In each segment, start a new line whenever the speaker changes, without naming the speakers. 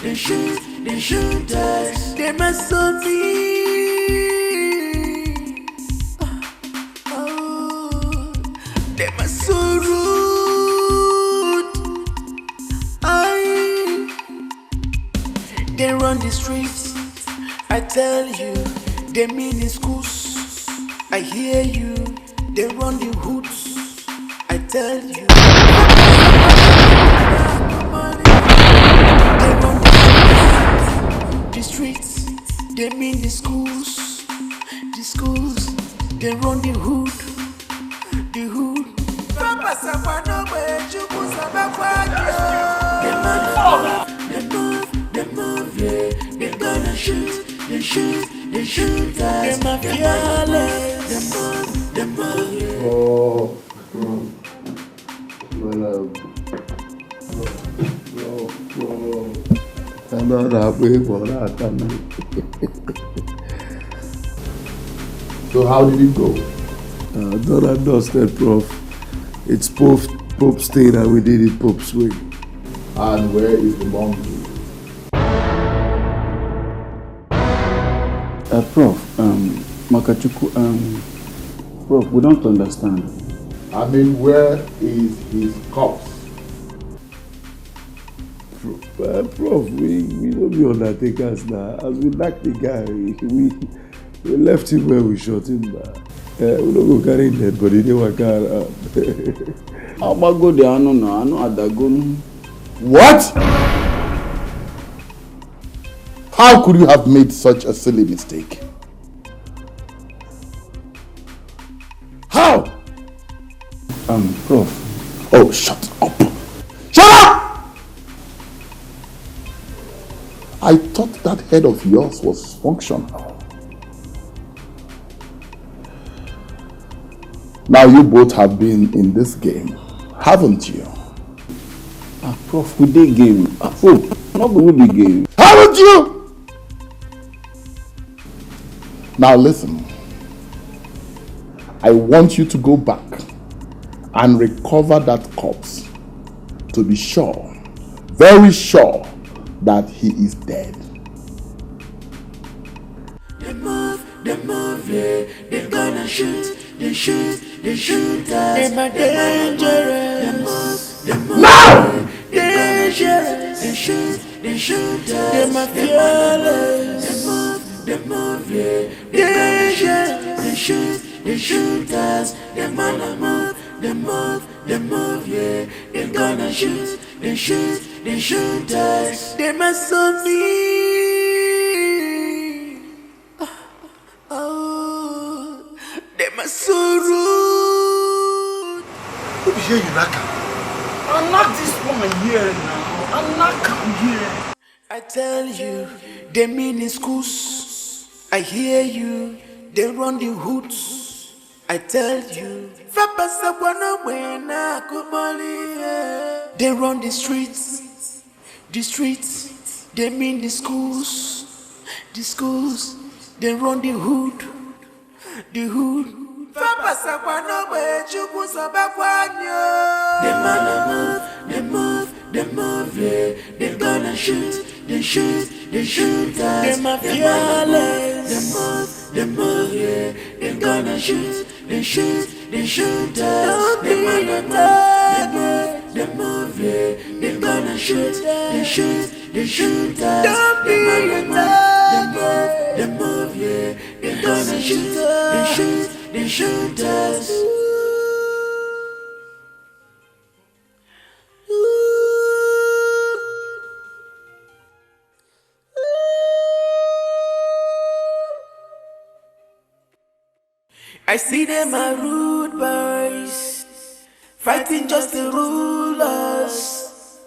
they shoot us. They must on me. They must so rude. They run the streets. I tell you, they mean in schools. I hear you. They run the hoods. I tell you. They run the streets. They mean the schools. The schools. They run the hood. The hood. They move, yeah. They gonna shoot, they shoot us. They my fearless. They move, yeah.
Oh, I'm not happy for that. So how did it go? Done and dusted, Prof. It's Pope's thing and we did it Pope's way. And where is the monkey?
Prof, Makachuku, Prof, we don't understand.
I mean, where is his corpse?
Prof, we don't be undertakers now. As we knocked the guy, we left him where we shot him. We don't go carry him dead, but he didn't work out.
How about go there? I know at the gun.
What? How could you have made such a silly mistake? How?
Prof.
Oh, shut up. Shut up! I thought that head of yours was functional. Now you both have been in this game, haven't you?
Prof, we did game. Prof, not we the game.
Haven't you? Now listen. I want you to go back and recover that corpse to be sure, very sure, that he is dead.
They move, yeah. They gonna shoot, they shoot us. They my dangerous. They move,
now!
Dangerous. They shoot us. They my fearless. They move, yeah. Dangerous. They shoot us. They move, yeah. They gonna shoot, they shoot us. They must on me. They must so rude.
Who be here, you knock? I knock this woman here now. I knock him here.
I tell you, they mean in schools. I hear you, they run the hoods. I tell you, they run the streets. The streets, they mean the schools. The schools, they run the hood. The hood. They move, yeah. They gonna shoot, they shoot us. They my fearless. They move, yeah. They gonna shoot, they shoot us. They move, yeah. They gonna shoot, they shoot us. They move, yeah. They gonna shoot, they shoot us. I see them are rude boys, fighting just to rule us.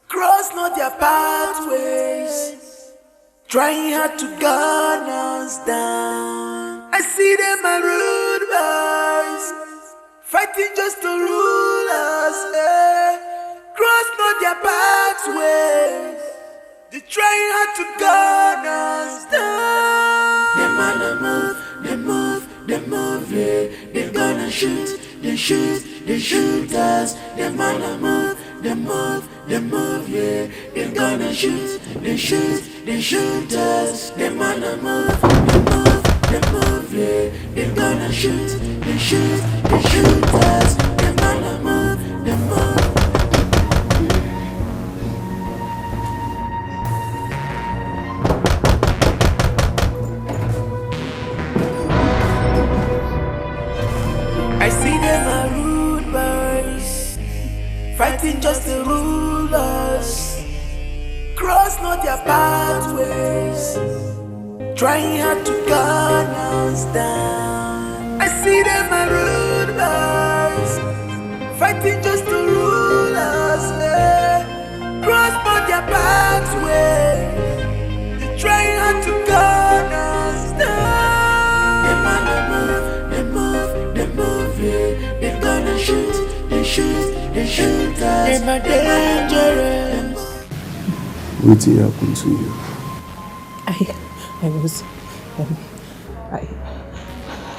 Cross not their pathways, trying hard to gun us down. I see them are rude boys, fighting just to rule us. Cross not their pathways, they trying hard to gun us down. They move, yeah. They gonna shoot, they shoot us. They move, yeah. They gonna shoot, they shoot us. Them wanna move, yeah. They gonna shoot, they shoot us. Them wanna move. I see them are rude boys, fighting just to rule us. Cross not their pathways, trying hard to gun us down. I see them are rude boys, fighting just to rule us. Cross not their pathways, they're trying hard to gun us down. They move, yeah. They're gonna shoot, they shoot us. They're dangerous.
What happened to you?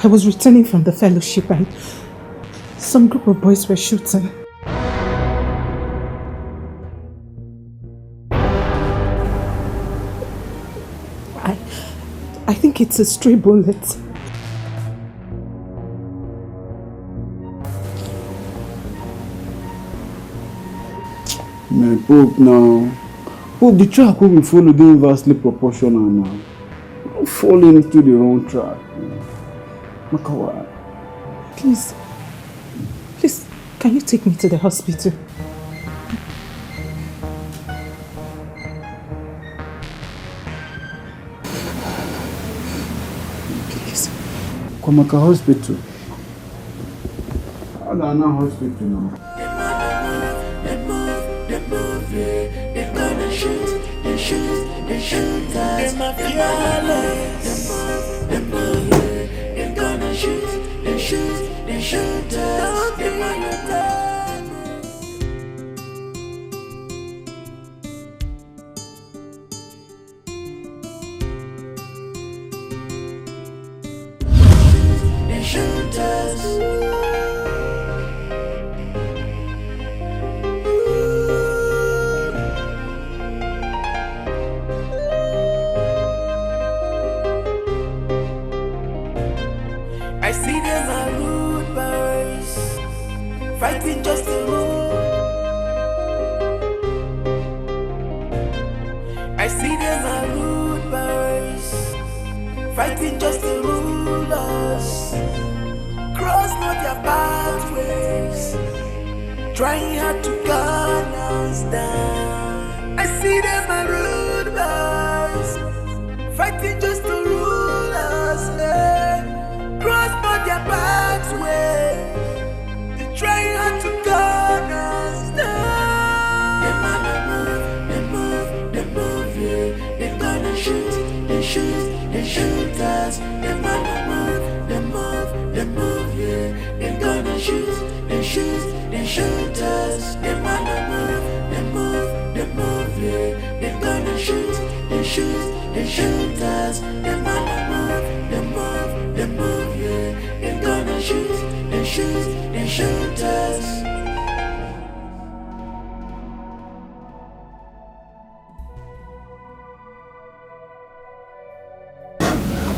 I was returning from the fellowship and some group of boys were shooting. I think it's a stray bullet.
My Pope now. Pope, the track will be followed inversely proportional now. Don't fall into the wrong track. Makawa.
Please, can you take me to the hospital? Please.
Kwamaka Hospital. Agana Hospital now.
They move, yeah. They're gonna shoot us. They're fearless. They move, yeah. They're gonna shoot us. They're shoot us. I see them are rude boys, fighting just to rule. I see them are rude boys, fighting just to rule us. Cross not their pathways, trying hard to gun us down. I see them are rude boys, fighting just to rule us. Cross not their pathway, they're trying hard to gun us down. They move, yeah. They're gonna shoot us. They move, yeah. They're gonna shoot us. They move, yeah. They're gonna shoot us. They move, yeah. They're gonna shoot us.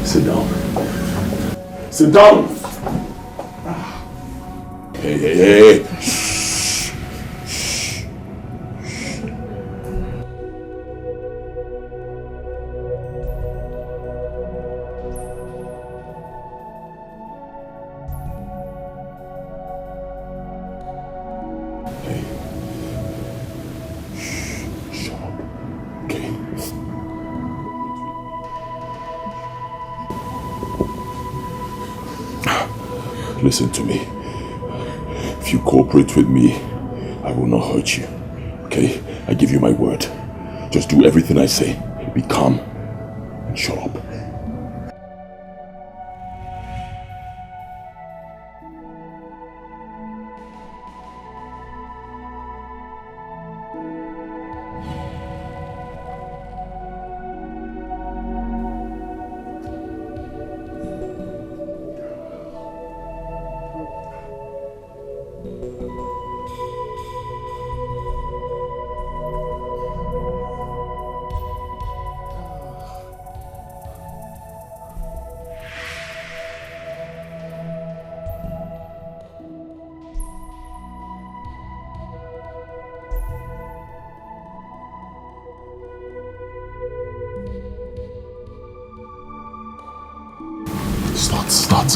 Sit down. Sit down. Hey. Shh. Hey. Shut up. Okay. Listen to me. If you cooperate with me, I will not hurt you. Okay? I give you my word. Just do everything I say. Be calm and shut up. Start.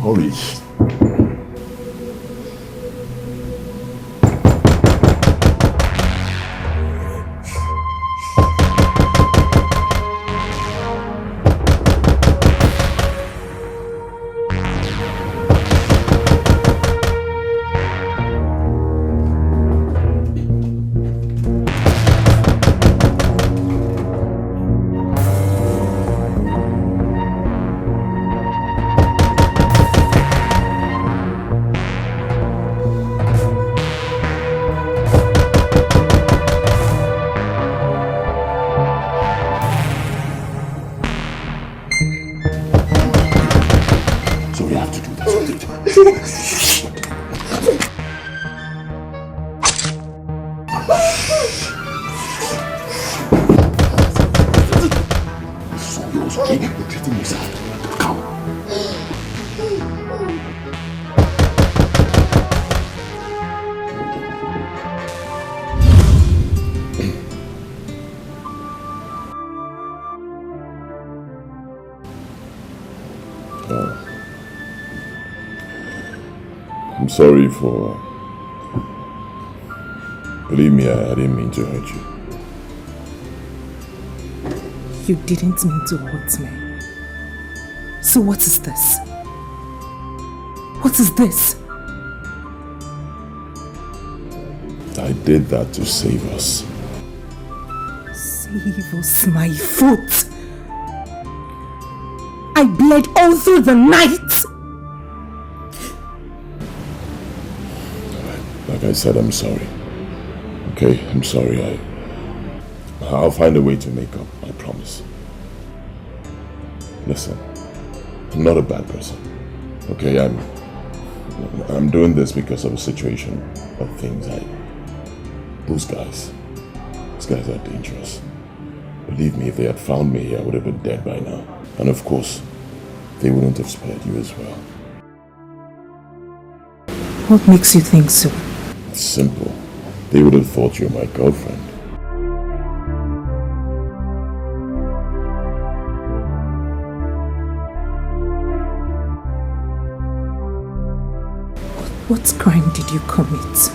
Hurry. I'm sorry for... Believe me, I didn't mean to hurt you.
You didn't mean to hurt me. So what is this? What is this?
I did that to save us.
Save us, my foot! I bled all through the night!
Like I said, I'm sorry. Okay, I'm sorry. I'll find a way to make up, I promise. Listen, I'm not a bad person. Okay, I'm doing this because of a situation of things. Those guys are dangerous. Believe me, if they had found me, I would have been dead by now. And of course, they wouldn't have spared you as well.
What makes you think so?
It's simple. They would have thought you were my girlfriend.
What crime did you commit?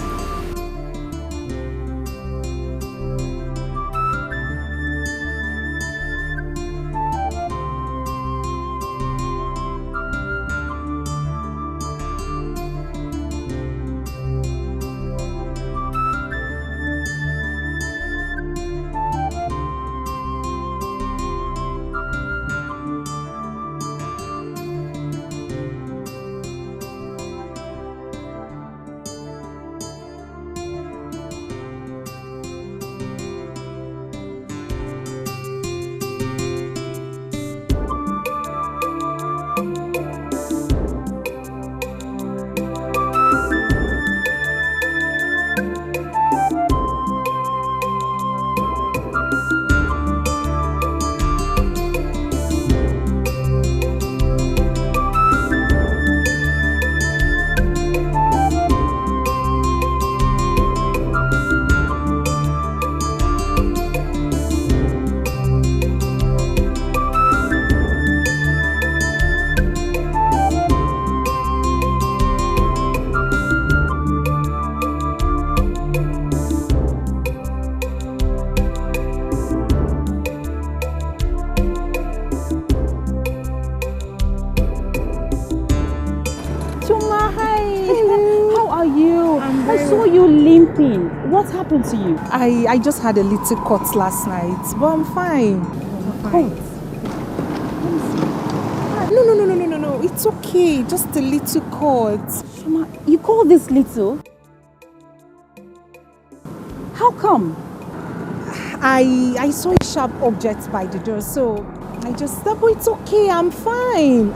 What happened to you?
I just had a little cut last night, but I'm fine. No. It's okay. Just a little cut.
Shoma, you call this little? How come?
I saw a sharp object by the door, so I just thought, but it's okay. I'm fine,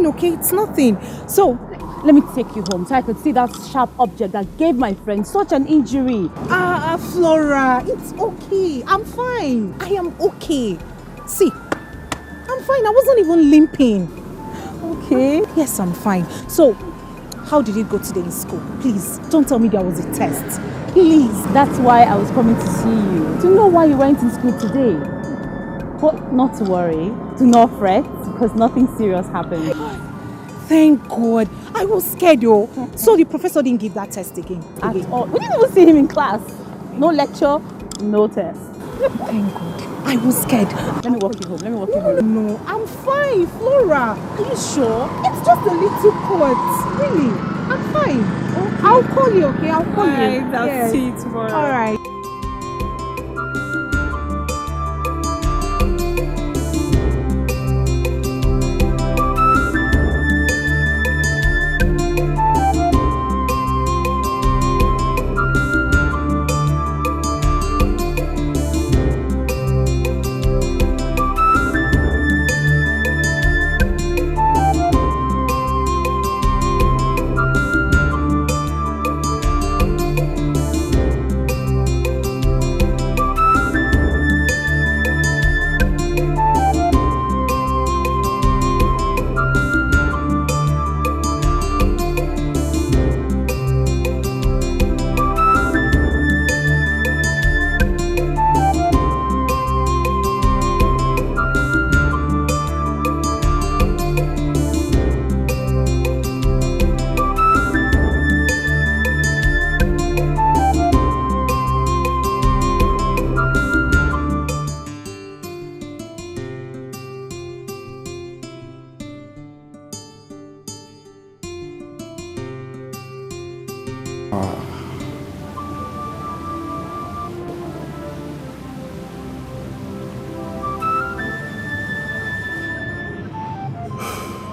okay? It's nothing. So,
let me take you home so I could see that sharp object that gave my friend such an injury.
Flora, it's okay. I'm fine. I am okay. See, I'm fine. I wasn't even limping.
Okay.
Yes, I'm fine. So, How did it go today in school? Please, don't tell me there was a test. Please.
That's why I was coming to see you. To know why you went to school today. But not to worry. Do not fret, because nothing serious happened.
Thank God. I was scared, though. So the professor didn't give that test again?
At all. We didn't even see him in class. No lecture, no test.
Thank God. I was scared.
Let me walk you home.
No, I'm fine, Flora. Are you sure? It's just a little cut. Really? I'm fine. Okay. I'll call you, okay? I'll call you.
I'll see you tomorrow.
All right.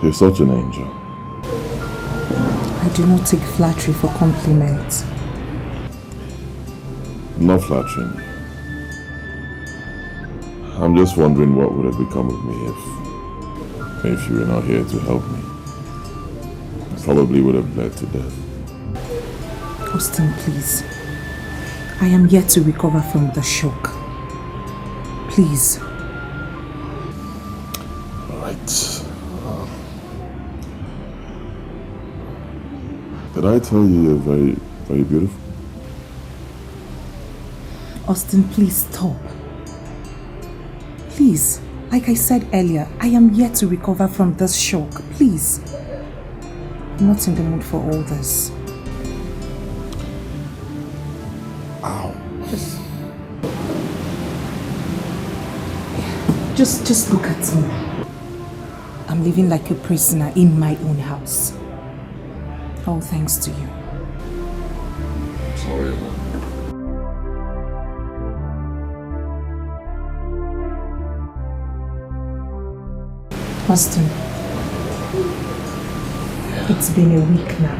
You're such an angel.
I do not take flattery for compliments.
Not flattering. I'm just wondering what would have become of me if you were not here to help me. I probably would have bled to death.
Austin, please. I am yet to recover from the shock. Please.
All right. Did I tell you you're very, very beautiful?
Austin, please stop. Please, like I said earlier, I am yet to recover from this shock. Please. I'm not in the mood for all this.
Ow.
Just look at me. I'm living like a prisoner in my own house. All thanks to you.
Sorry, man.
Austin, it's been a week now,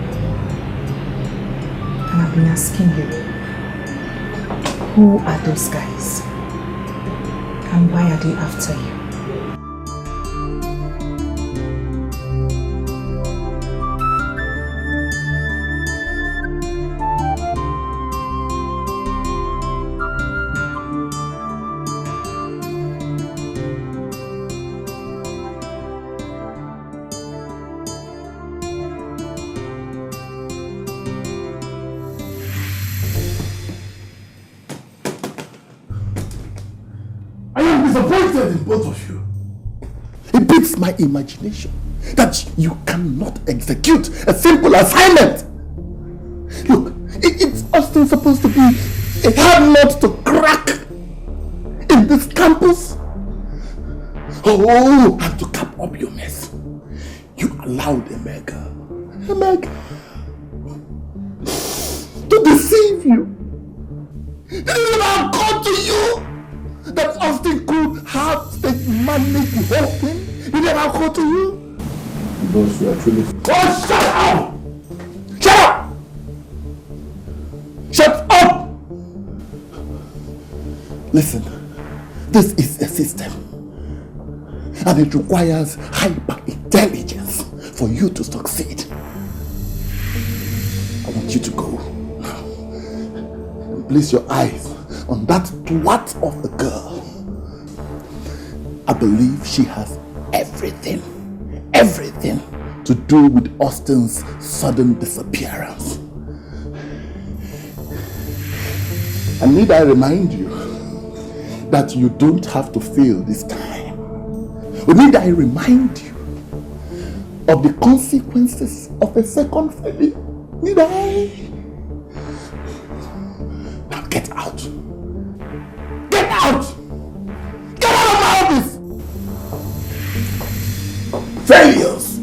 and I've been asking you, who are those guys? And why are they after you?
In both of you. It beats my imagination that you cannot execute a simple assignment. Look, it's Austin supposed to be a hard nut to crack in this campus. Oh, and to cap up your mess, you allowed Emeka to deceive you. It didn't even occur to you that Austin could have state managed the whole thing. It never occurred to you.
Boss, you are truly...
Oh, shut up! Shut up! Shut up! Listen, this is a system, and it requires hyper-intelligence for you to succeed. I want you to go now and place your eyes on that twat of a girl. I believe she has everything to do with Austin's sudden disappearance. And need I remind you that you don't have to fail this time? Or need I remind you of the consequences of a second failure? Need I? Now get out! Get out! Get out of my office! Failures!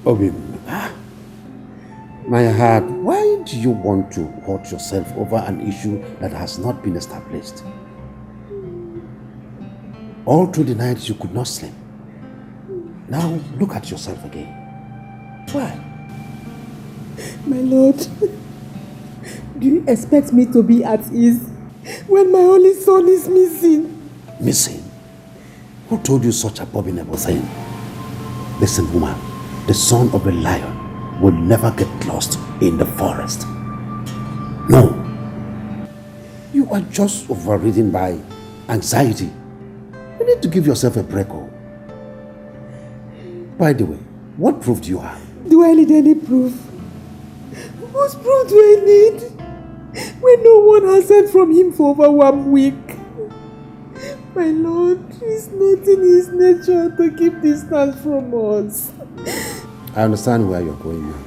Obi, my heart, why do you want to hurt yourself over an issue that has not been established? All through the night you could not sleep. Now look at yourself again. Why?
My lord, do you expect me to be at ease when my only son is missing?
Missing? Who told you such abominable thing? Listen, woman. The son of a lion will never get lost in the forest. No. You are just overridden by anxiety. You need to give yourself a break. By the way, what proof do you have?
Do I need any proof? Whose proof do I need? When no one has heard from him for over 1 week. My lord, it's not in his nature to keep distance from us.
I understand where you're going now.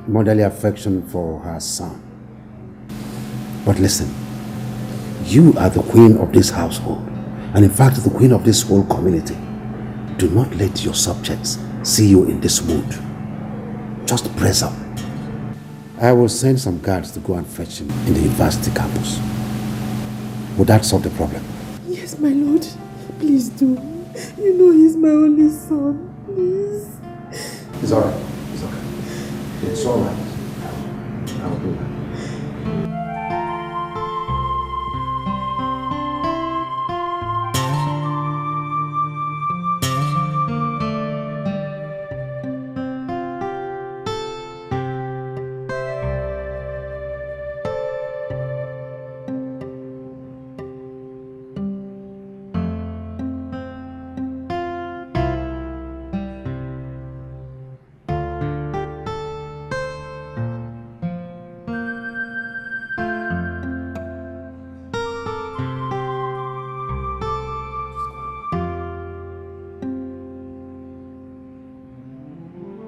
Motherly affection for her son. But listen, you are the queen of this household, and in fact the queen of this whole community. Do not let your subjects see you in this mood. Just press up. I will send some guards to go and fetch him in the university campus. Would that solve the problem?
Yes, my lord. Please do. You know he's my only son. Please.
It's alright. It's okay. It's alright. I will do that.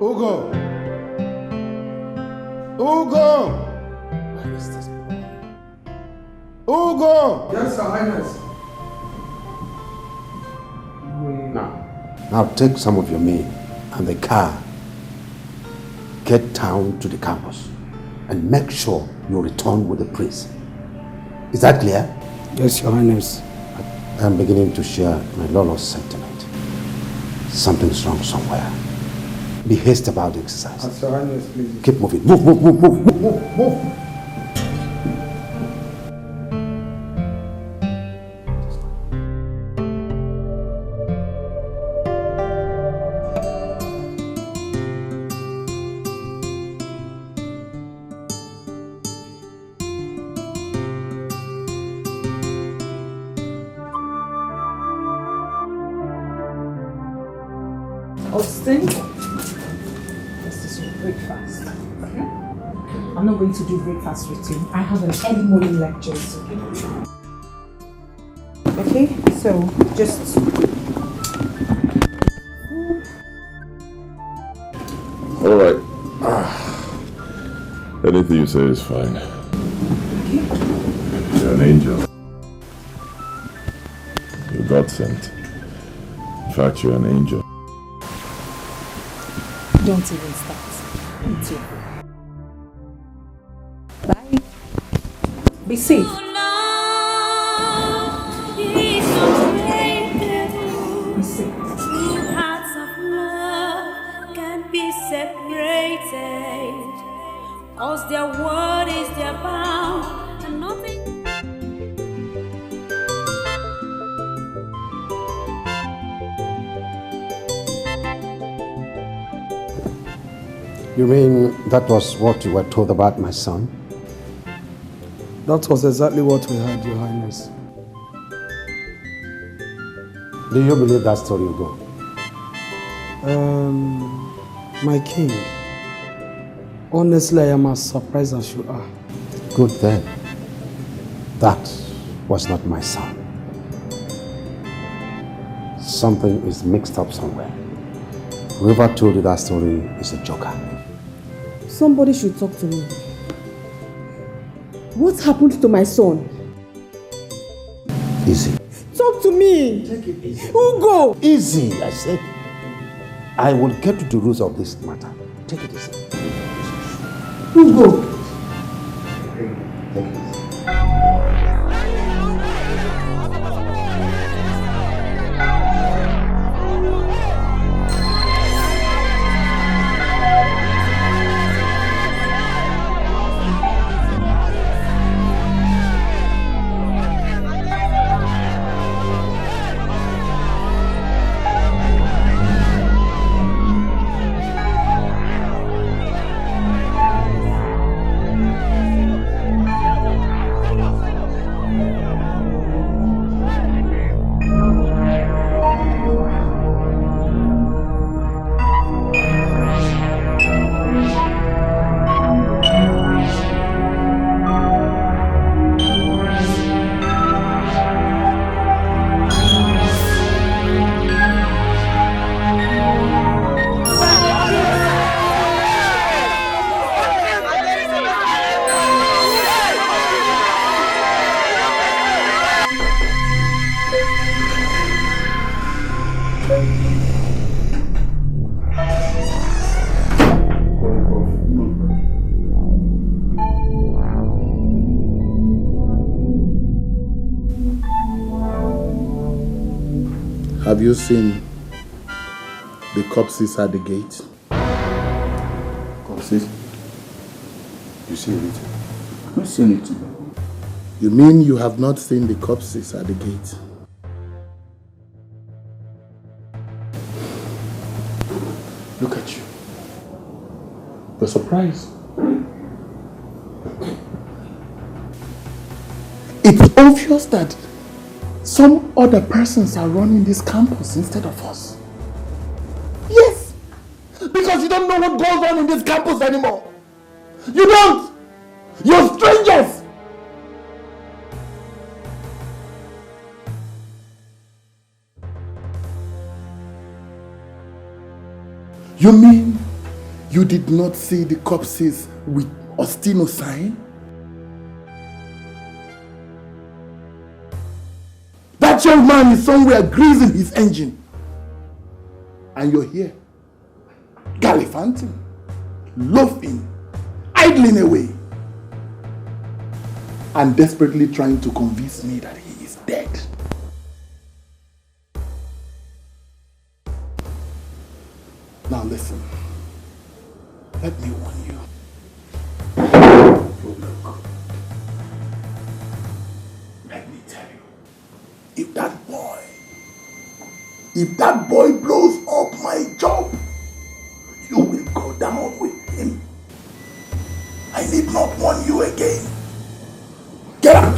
Ugo! Ugo!
Where is this boy?
Ugo!
Yes, Your Highness.
Now take some of your men and the car. Get down to the campus and make sure you return with the prince. Is that clear?
Yes, Your Highness.
I am beginning to share my lawless sentiment. Something's wrong somewhere. Be hasty about the exercise.
As Your Highness, please.
Keep moving. Move.
Austin, this is your breakfast. Okay? I'm not going to do breakfast with you. I have an early morning lecture. Okay, so just
All right. Anything you say is fine.
okay.
You're an angel. You're God sent. In fact, you're an angel.
Don't even start. It's you. Bye. Be safe. Be safe.
Two hearts of love can't be separated, 'cause their word is their bound and
nothing.
You mean that was what you were told about my son?
That was exactly what we heard, Your Highness.
Do you believe that story, Ugo?
My king, honestly, I am as surprised as you are.
Good then. That was not my son. Something is mixed up somewhere. Whoever told you that story is a joker.
Somebody should talk to me. What happened to my son?
Easy.
Talk to me.
Take it easy.
Ugo.
Easy, I said. I will get to the roots of this matter. Take it easy.
Ugo.
Take it easy.
Have you seen the corpses at the gate?
Corpses? You see it? I've seen it.
You mean you have not seen the corpses at the gate? Look at you. You're surprised. It's obvious that some other persons are running this campus instead of us. Yes! Because you don't know what goes on in this campus anymore. You don't! You're strangers! You mean you did not see the corpses with Ostino sign? That young man is somewhere greasing his engine. And you're here, gallivanting, loafing, idling away, and desperately trying to convince me that he is dead. Now listen, let me warn you. Look, let me tell you, if that boy blows up my job, you will go down with him. I need not warn you again. Get out!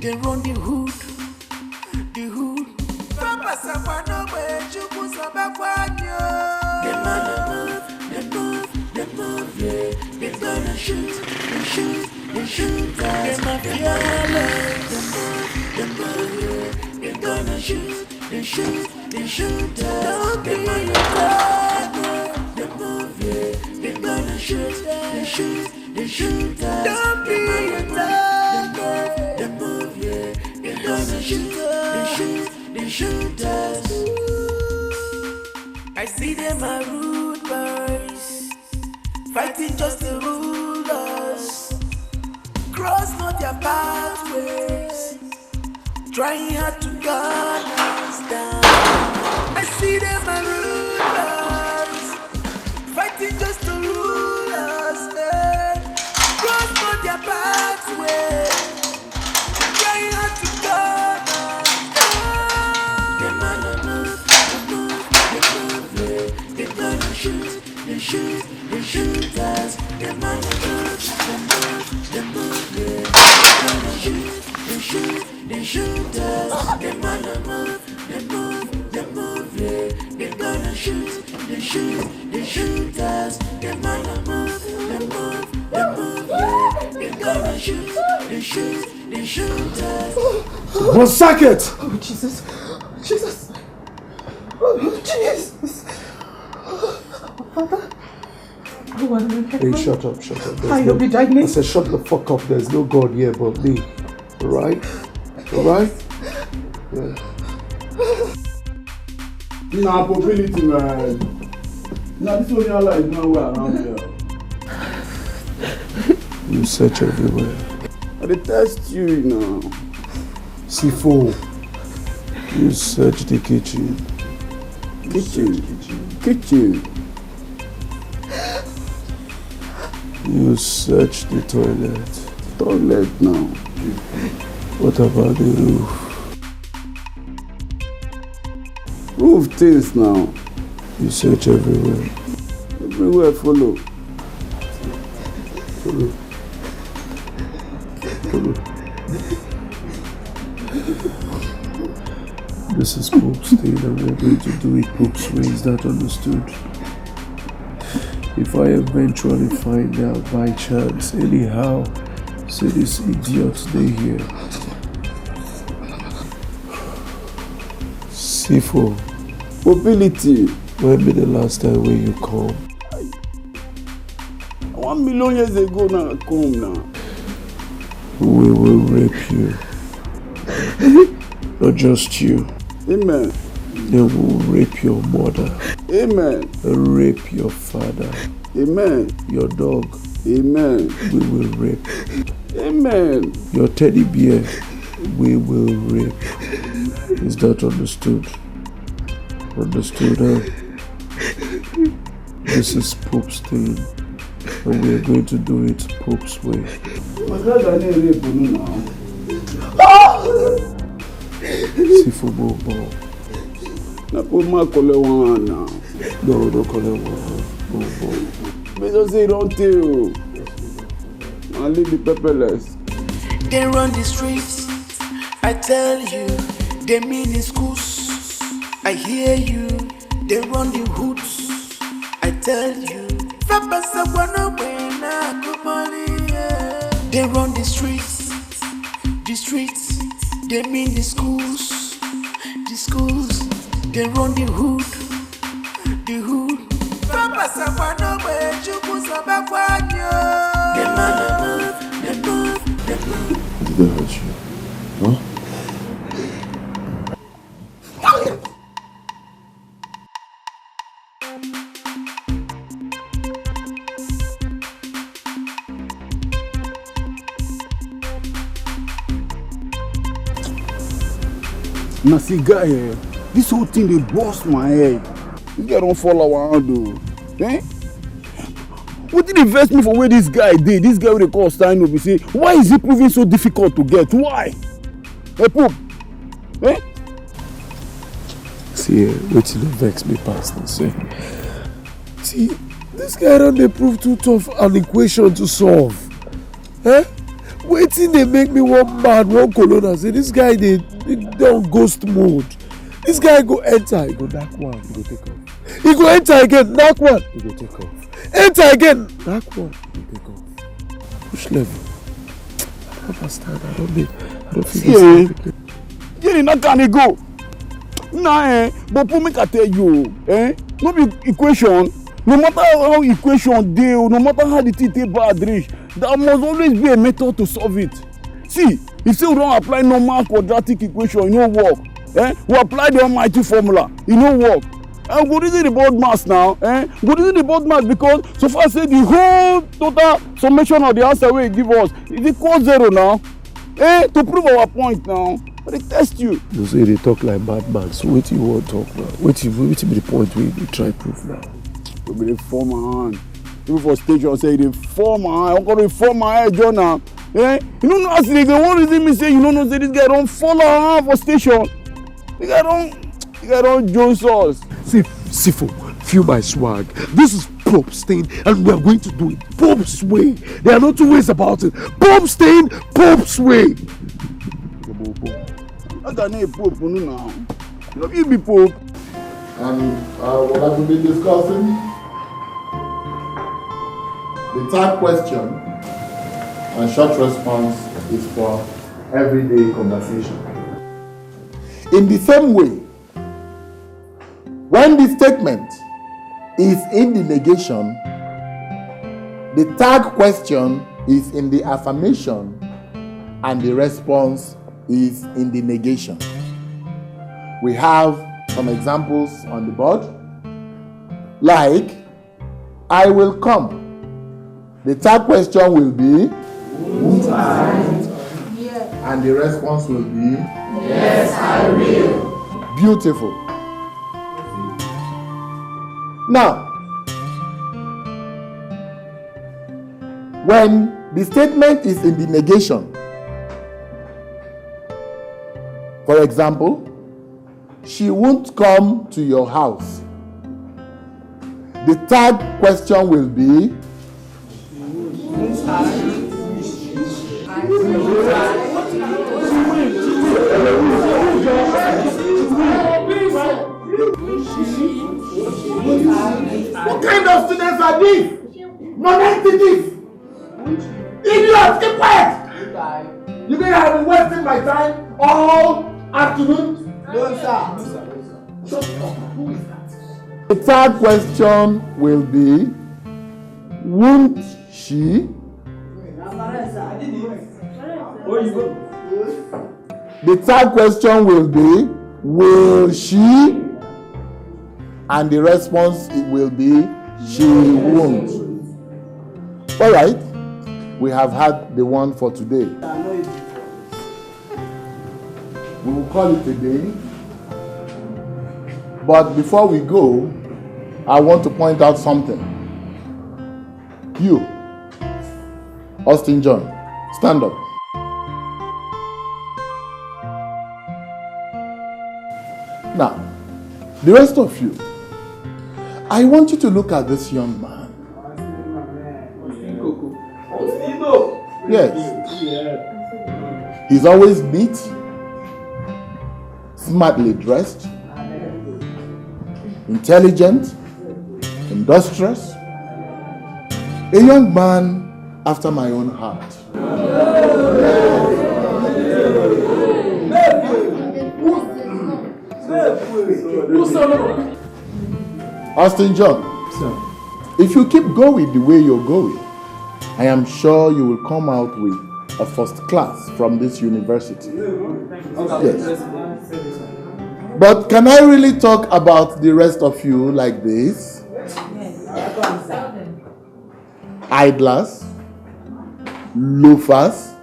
they run the hood. Papa Sapano, where you put some back on you. They move, yeah. They gonna shoot us. They mafia, they move, yeah. They gonna shoot us. They move, yeah. They gonna shoot us. Don't be a dog. They move, yeah. They gonna shoot us. I see them are rude boys, fighting just to rule us. Cross not their pathways, trying hard to gun us down. I see them are rude boys, fighting just to rule us. Cross not their pathways, trying hard to gun us down. Them man move, yeah. They gonna shoot us. Them man move, yeah. They shoot us. Them man move, yeah. They gonna shoot us. Them man move, yeah. They gonna shoot us.
One second!
Oh, Jesus. Oh, Jesus. Father?
Hey, shut up.
I'll be dying.
I said, shut the fuck up. There's no God here but me. Alright? Yeah.
Nah, mobility, man. Nah, this one y'all is nowhere around here.
You search everywhere.
I detest you, you know.
C4. You search the kitchen.
Kitchen.
You search the toilet.
Toilet now.
What about the roof?
Roof things now.
You search everywhere.
Everywhere follow.
This is Pope's thing and we're going to do it Pope's way. Is that understood? If I eventually find out by chance, anyhow, see this idiot stay here. C4.
Mobility.
When be the last time when you come?
1 million years ago now, I come now.
We will rape you. Not just you.
Amen.
They will rape your mother.
Amen.
Rape your father.
Amen.
Your dog.
Amen.
We will rape.
Amen.
Your teddy bear. We will rape. Is that understood? Understood, huh? This is Pope's thing. And we are going to do it Pope's way. C4 ball.
Na put my color one now.
No, don't call it one.
But just say don't tell. I'll leave the pepperless.
They run the streets, I tell you. They mean the schools, I hear you. They run the hoods, I tell you. They run the streets, they mean the schools. They run the hood. They move.
Did they hurt you? Huh?
Now see guy here, this whole thing they bust my head. This guy don't fall around though. Eh? What did they vex me for where this guy did? This guy they call stand up, he say, why is it proving so difficult to get? Why? Hey Pope. Eh?
See, wait till they vex me past this. See, this guy don't they prove too tough an equation to solve. Eh? Waiting they make me one mad, one colonel. Say this guy they on ghost mode. This guy go enter, he go knock one, he go take off. He go enter again, knock one, he go take off. Enter again, knock one, he go take off. Push level. I don't understand. I don't feel this.
Yeah, not can go. Nah, but for me I tell you, no be equation. No matter how equation deal, no matter how the thing take bad reach, there must always be a method to solve it. See, if you don't apply normal quadratic equation, it no work. We apply the almighty formula, it no work. And go reason the board mass now. Go reason the board mass because so far say the whole total summation of the answer wey give us is equal 0 now. To prove our point now. But they test you.
You say they talk like madman. So what you want to talk now? What be the point we try prove now?
You be the former hand. People for station say the former hand. I'm gonna form my head, John now. You don't know as they go. One reason me say you don't know say this guy don't follow hand for station. The guy don't join us.
See, Sifo, feel my swag. This is Pope Stain, and we are going to do it Pope's way. There are no two ways about it. Pope Stain, Pope's way.
How can I Pope now? You be Pope.
And what I will be discussing, the third question and short response is for everyday conversation. In the same way, when the statement is in the negation, the third question is in the affirmation and the response is in the negation. We have some examples on the board, like, I will come. The third question will be, and the response will be,
yes, I will.
Beautiful. Now, when the statement is in the negation, for example, she won't come to your house. The third question will be, what kind of students are these? Non-entities! Idiots, keep quiet! You think I've been wasting my time all afternoon? No, sir. Shut up. Who is that? The third question will be, won't she? The third question will be, will she? And the response will be, she won't. All right, we have had the one for today. We will call it a day. But before we go, I want to point out something. You, Austin John, stand up. Now, the rest of you, I want you to look at this young man. Yes. He's always neat, smartly dressed, intelligent, industrious, a young man after my own heart. Austin John, sir, if you keep going the way you're going, I am sure you will come out with a first class from this university. Yes. But can I really talk about the rest of you like this? Idlers, loafers,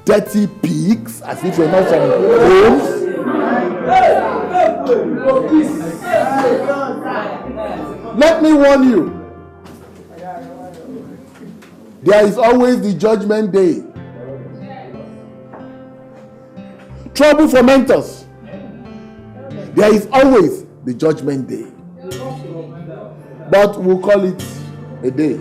dirty pigs, as if you're not from homes. Let me warn you, there is always the judgment day. Trouble for mentors. There is always the judgment day. But we'll call it A day.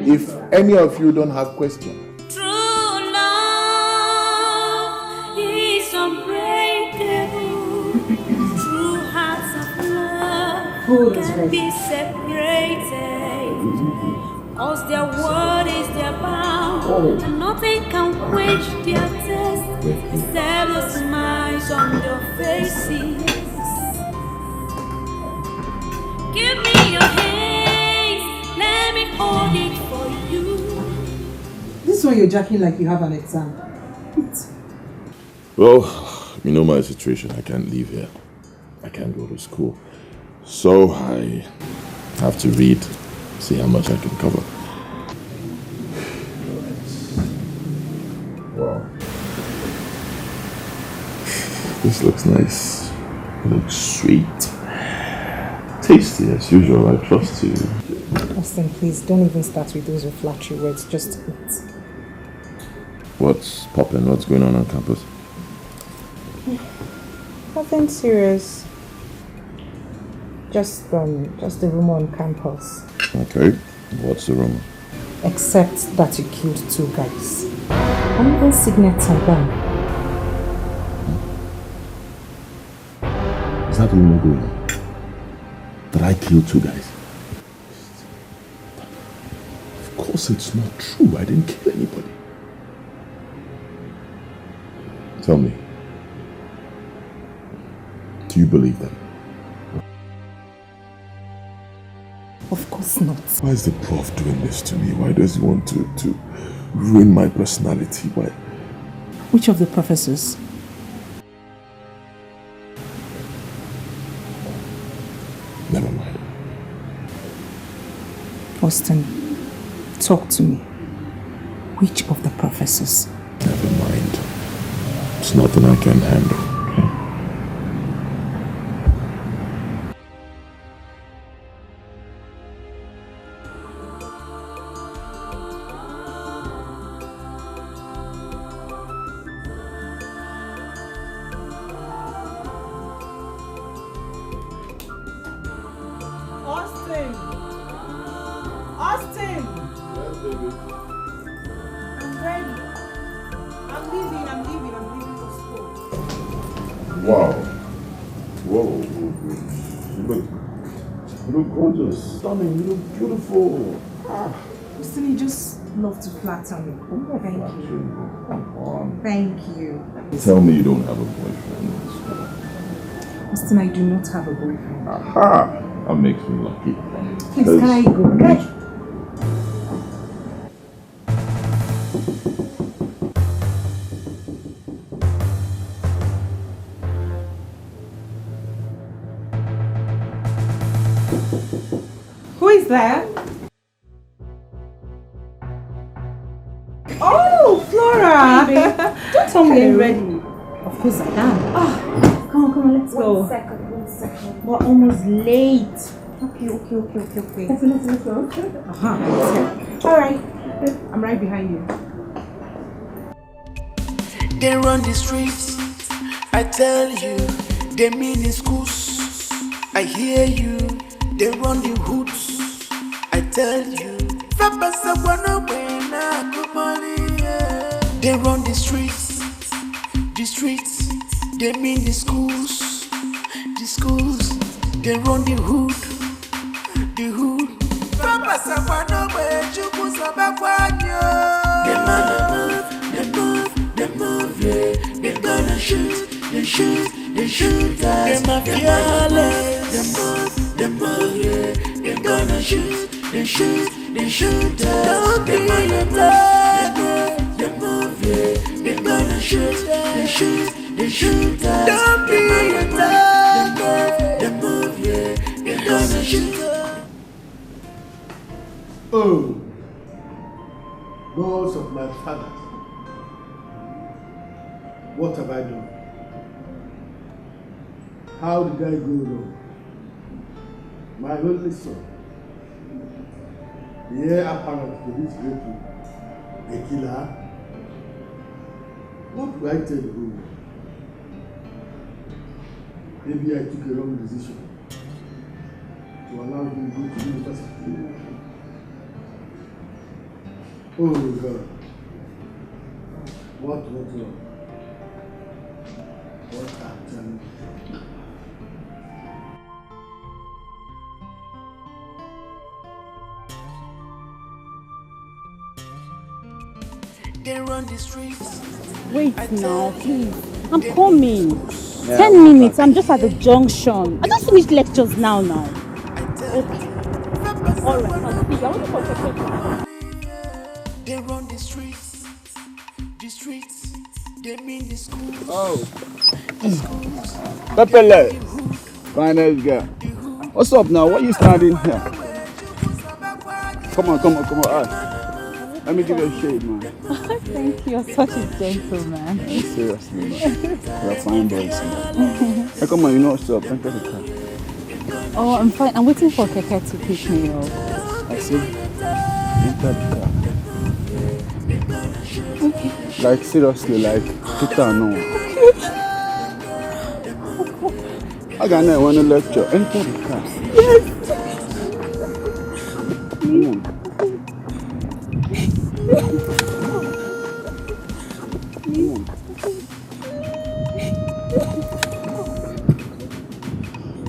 If any of you don't have questions.
True love is unbreakable. True hearts of love can be separated. Cause their word is their bound, and nothing can quench their thirst except the smiles on their faces. Give me your hands, let me hold it for you.
This one you're jacking like you have an exam.
Well, you know my situation. I can't leave here. I can't go to school. So I have to read, see how much I can cover. Wow. This looks nice. It looks sweet. Tasty as usual, I trust you.
Austin, please don't even start with those flattery words. Just eat.
What's poppin'? What's going on campus?
Nothing serious. Just the rumor on campus.
Okay. What's the rumor?
Except that you killed 2 guys. And even signets and them.
Is that the rumor going on? That I killed 2 guys? Of course it's not true. I didn't kill anybody. Tell me. Do you believe them?
Of course not.
Why is the prof doing this to me? Why does he want to ruin my personality? Why?
Which of the professors?
Never mind.
Austin, talk to me. Which of the professors?
Never mind. It's nothing I can handle. Wow. Whoa. You look gorgeous. Stunning. You look beautiful.
Austin, you just love to flatter me. Thank you.
Come on.
Thank you.
Tell me you don't have a boyfriend.
Austin, I do not have a boyfriend.
Aha! That makes me lucky.
Please, can I go? Who is there? Oh, Flora!
Hey, babe. Don't tell me you're ready.
Of course I am.
Oh, come on, let's go.
One second.
We're almost late.
Okay.
Let's go.
Alright. I'm right behind you.
They run the streets, I tell you. They mean in schools, I hear you. They run the hoods, I tell you. They run the streets, they mean the schools, they run the hood. They move, yeah. They gonna shoot us. They fearless. They move, yeah. They gonna shoot us. Don't be afraid. They move, yeah. They gonna shoot us. Don't be afraid. They move, yeah. They gonna shoot us.
Oh, gods of my fathers, what have I done? How did I go wrong? My only son, the heir apparent to this great room, a killer. What do I tell the whole world? Maybe I took a wrong decision to allow him to go to university.
Oh God. What? What happened?
They run the streets.
Wait now, please. I'm coming. 10 minutes, I'm just at the junction. I just finished lectures now. Okay. Alright, I'll see you. I want to talk.
They run the streets, they mean the schools.
Oh. Pepele. Finest guy. What's up now? Why are you standing here? Come on. Let me give you a shade, man.
Thank you, you're such a gentleman.
Seriously, man. You're a fine boy, man. Hey, come on, you know what's up. Enter the car.
Oh, I'm fine. I'm waiting for Keke to pick me up.
I see. Enter the car.
Okay.
Like, seriously, like, put down now. I got no one to lecture. Enter the car.
Yes.
Come on.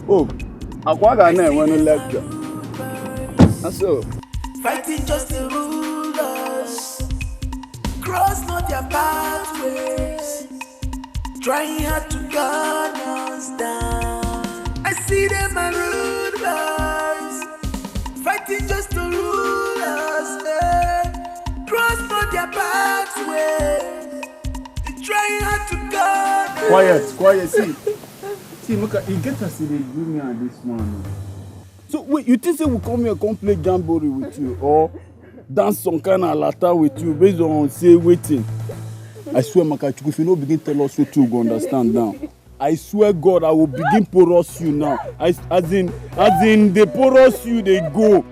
Oh, I got no one to lecture. That's all.
Fighting just to rule us, cross not their pathways, trying hard to gun us down. I see them and rulers, fighting just to rule us, cross not their pathways, trying hard to gun us.
Quiet, see, look at, you get us in the me and this man. So wait, you think say we come here come play jamboree with you or dance some kind of lata with you based on say waiting? I swear, Makachuku, if you no begin tell us what you go understand now. I swear God, I will begin porous you now. As in they porous you, they go.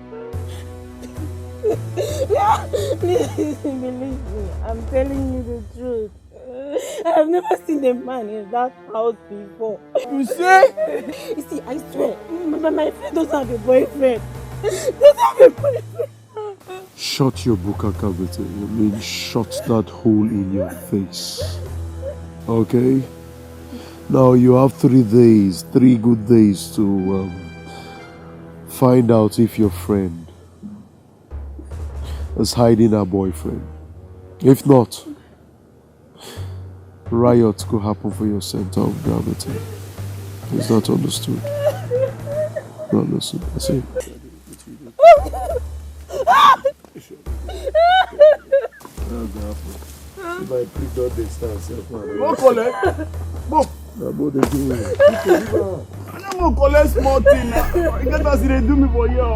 Please believe me, I'm telling you the truth. I've never seen a man in that house before.
You say?
You see, I swear, my friend doesn't have a boyfriend. Doesn't have a boyfriend.
Shut your buka cavity. I mean, shut that hole in your face. Okay? Now you have 3 days, 3 good days to find out if your friend is hiding her boyfriend. If not, riots could happen for your center of gravity. Is that understood? Not understood. I see. If I prick out the stance,
Go collect. Go. I don't go collect small thing now. You get us they do me for you.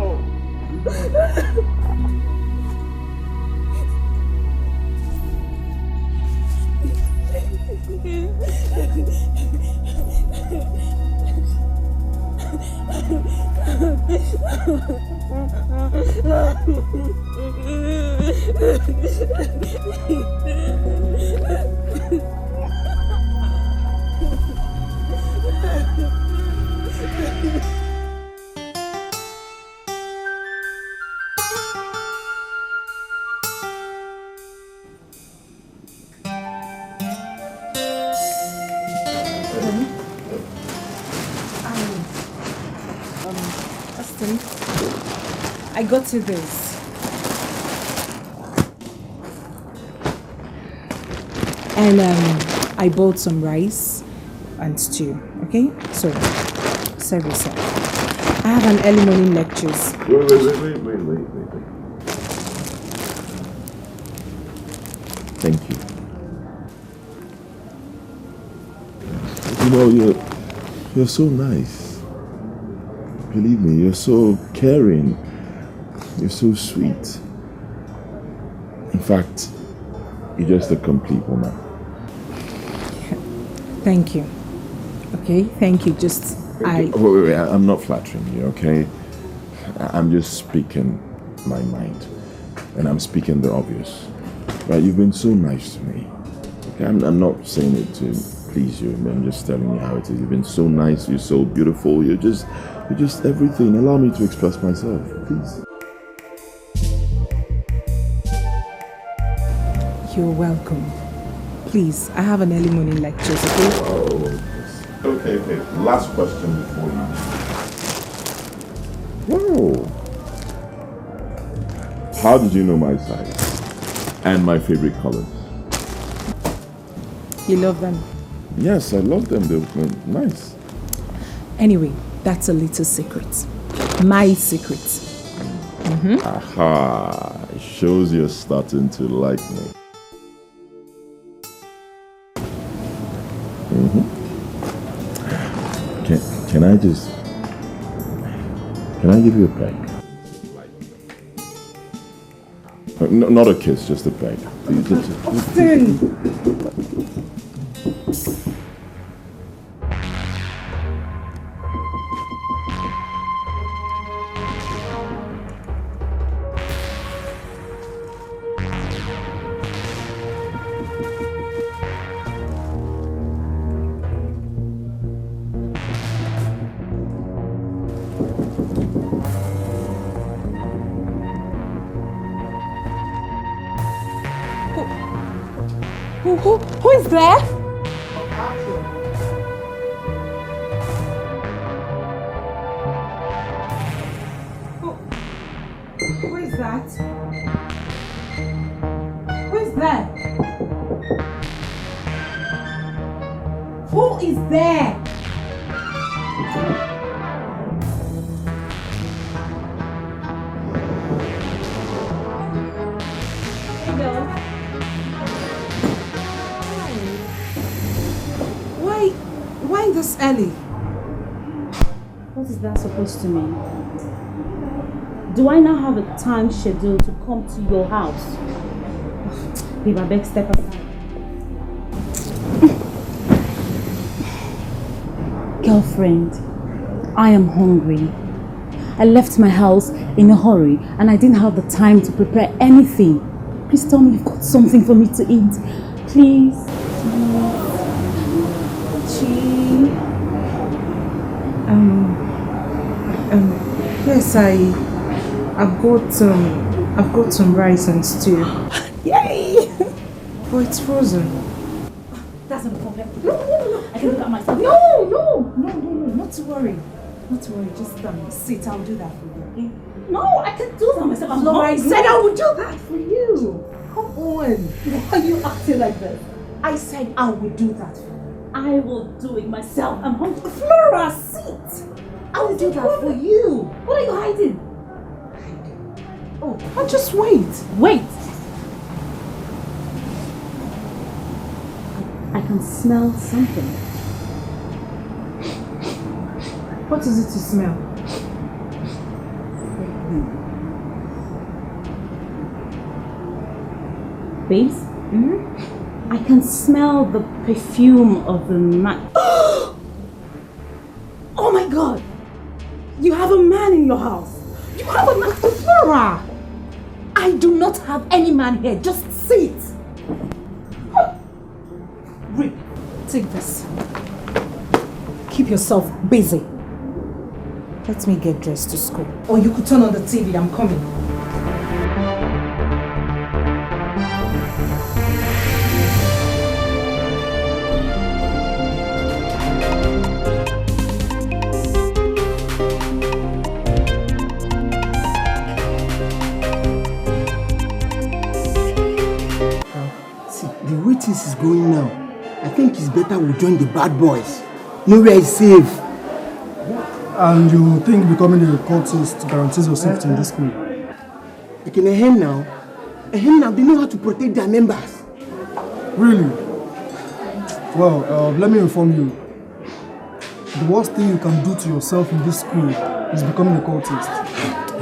I got you this. And I bought some rice and stew, okay? So, serve yourself. I have an early morning lectures.
Wait. Thank you. You know, you're so nice. Believe me, you're so caring. You're so sweet. In fact, you're just a complete woman.
Thank you. Okay, thank you.
Wait, I'm not flattering you, okay? I'm just speaking my mind. And I'm speaking the obvious. Right, you've been so nice to me. Okay, I'm not saying it to please you. I'm just telling you how it is. You've been so nice, you're so beautiful, you're just everything. Allow me to express myself, please.
You're welcome. Please, I have an early morning lecture, okay?
Okay. Last question before you. Whoa. How did you know my size? And my favorite colors?
You love them?
Yes, I love them. They're nice.
Anyway, that's a little secret. My secret.
Aha. It shows you're starting to like me. Can I give you a peg? No, not a kiss, just a peg.
Austin! Who is there? Who is that? Who is there? Who is there? Why this early?
What is that supposed to mean? Do I now have a time schedule to come to your house? Babe, I beg, step aside. Girlfriend, I am hungry. I left my house in a hurry and I didn't have the time to prepare anything. Please tell me you've got something for me to eat. Please.
Yes, I've got some rice and stew. Yay! Oh, it's frozen.
That's not a problem. No. I can do that myself.
No, not to worry. Not to worry, just sit, I'll do that for you, okay?
No, I can do that myself.
No, I said I would do that for you. Come on.
Why are you acting like this?
I said I would do that for you.
I will do it myself. I'm hungry.
Flora, sit. I will do that for you.
What are you hiding?
Oh, I'll just wait.
Wait. I can smell something.
What is it to smell?
Babes? I can smell the perfume of the man.
Oh my God! You have a man in your house. You have a man, Flora. I do not have any man here. Just sit. Rick, take this. Keep yourself busy. Let me get dressed to school. Or you could turn on the TV. I'm coming.
The way things is going now, I think it's better we join the bad boys. Nowhere is safe.
And you think becoming a cultist guarantees your safety in this school?
Like in a hen now, they know how to protect their members.
Really? Well, let me inform you. The worst thing you can do to yourself in this school is becoming a cultist.